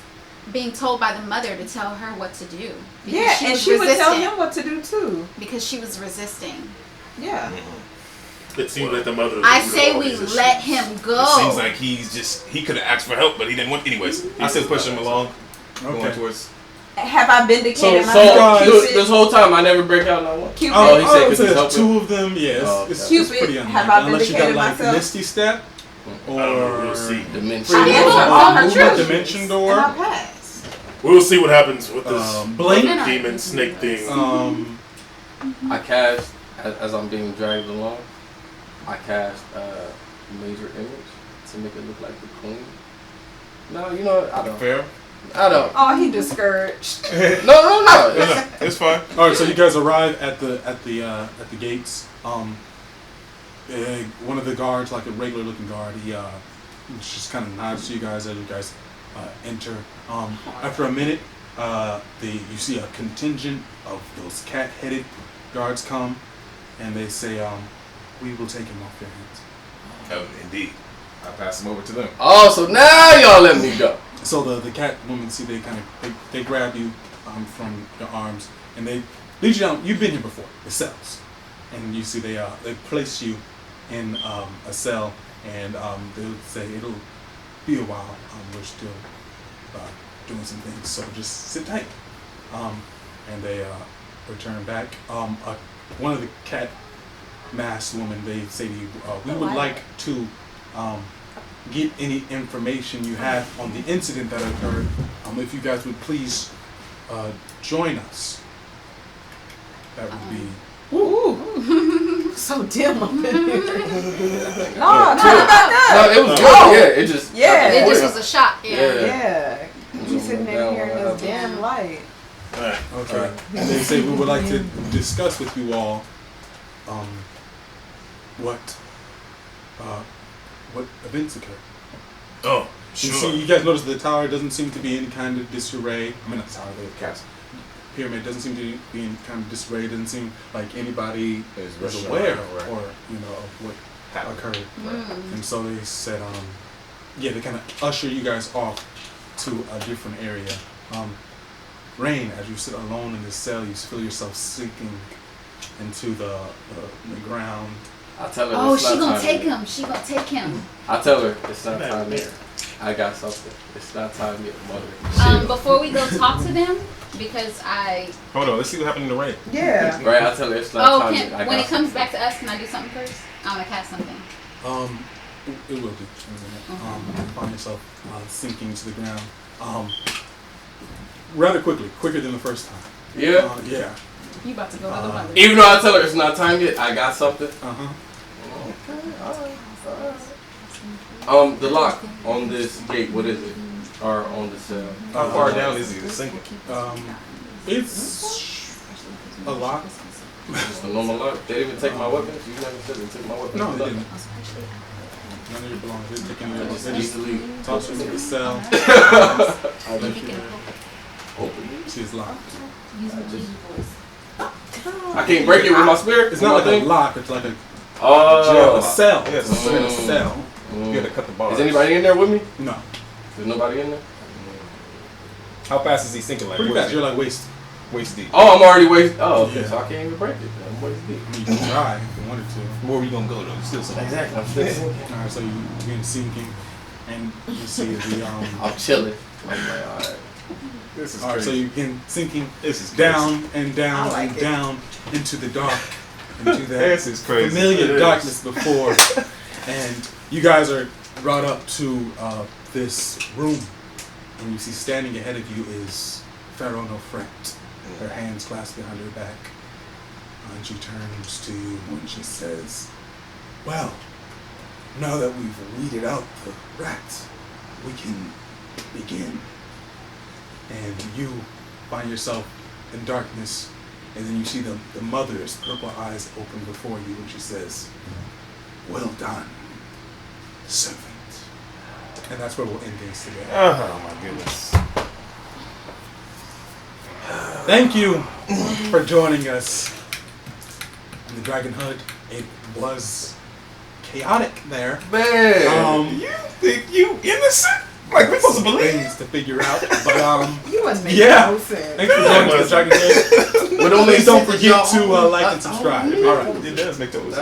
being told by the mother to tell her what to do. Because yeah, she and was she would tell resistant. him what to do too. Because she was resisting. Yeah. It seems like the mother. I say we let him go. It seems like he could have asked for help, but he didn't want. Anyways, I still push him along, going Okay. towards. Have I vindicated So myself? this whole time I never break out not one. Cupid. Oh, he said I would 'cause say he's there's helping. two of them. Yeah, Oh, it's Cupid, pretty have unlikely. I Unless you got vindicated like myself? Misty Step I don't know. or We'll see. Dimension. I answered all her Movement truths. Dimension And Door. I passed. We'll see what happens with this Blink. demon snake thing. I cast as I'm being dragged along. I cast major image to make it look like the queen. No, you know what? I don't. Fair. I don't. Oh, he discouraged. No. No, it's fine. All right, so you guys arrive at the gates. One of the guards, like a regular looking guard, he just kind of nods to you guys as you guys enter. After a minute, you see a contingent of those cat-headed guards come, and they say, "We will take him off your hands." Oh, indeed. I pass him over to them. Oh, so now y'all let me go. So the cat woman, see, they grab you from your arms, and they lead you down. You've been here before, the cells, and you see they place you in a cell, and they'll say it'll be a while. We're still doing some things, so just sit tight. And they return back. One of the cat masked women, they say to you, we would like to get any information you have on the incident that occurred. If you guys would please join us, that would be. Ooh. So dim up in here. No, No, it was good. Oh. Yeah, it just. Yeah. It just was a shock. Yeah. Yeah. You sitting in here in this damn light. Okay. And they say we would like to discuss with you all what events occur. Oh, You see, you guys notice the tower doesn't seem to be in kind of disarray. I mean, not the tower, the castle. Pyramid doesn't seem to be in kind of disarray. It doesn't seem like anybody is rushing aware, around, right. or of what occurred. Mm. And so they said, they kind of usher you guys off to a different area. Rain, as you sit alone in this cell, you feel yourself sinking into the ground. I tell her. Oh, it's she not gonna time take yet. him. She gonna take him. I tell her it's not time yet. I got something. It's not time yet, mother. Before we go talk to them, because Hold on, let's see what happened in the rain. Yeah. Right, I tell her it's not time can, yet. I when got it comes back to us, can I do something first? I wanna cast something. It will be. You find yourself sinking to the ground rather quicker than the first time. Yeah. Yeah. You about to go to the mother. Even though I tell her it's not time yet, I got something. The lock on this gate, what is it? Or on the cell? How far down is he sinking? It's a lock. Just a normal lock. They didn't even take my weapons. You never said they took my weapons. No, they didn't. None of your belongings. They didn't take any of Just your easily toss you into the cell. I let you open it. She is locked. I can't break it with my spear. It's not like a lock. It's like a Oh. a cell. Yes. It's in a cell. You gotta cut the bars. Is anybody in there with me? No. There's nobody in there? How fast is he sinking? Like Pretty fast. You're like waist deep. Oh, I'm already waist. Oh, okay. Yeah. So I can't even break it. I'm waist deep. You can try if you wanted to. Where are we gonna go though? Still sinking. Exactly. I'm still sinking. Alright, so you begin sinking, and you see the I'm chilling. I'm like, alright. This is Alright, so crazy. you begin sinking This is down and down I like and it. down into the dark, into that This is crazy. familiar It is. darkness before, and you guys are brought up to this room, and you see standing ahead of you is Pharaoh Nofret, her hands clasped behind her back, and she turns to you and she says, "Well, now that we've weeded out the rat, we can begin." And you find yourself in darkness, and then you see the mother's purple eyes open before you, and she says, "Well done, servant." And that's where we'll end things today. Oh my goodness. Thank you for joining us in the Dragonhood. It was chaotic there. Man. You think you innocent? Like we supposed to believe? Things to figure out, but You wasn't making yeah. no sense. Thanks for joining us, the Dragonhood. But only Please don't forget to like and subscribe. All right. It does make those.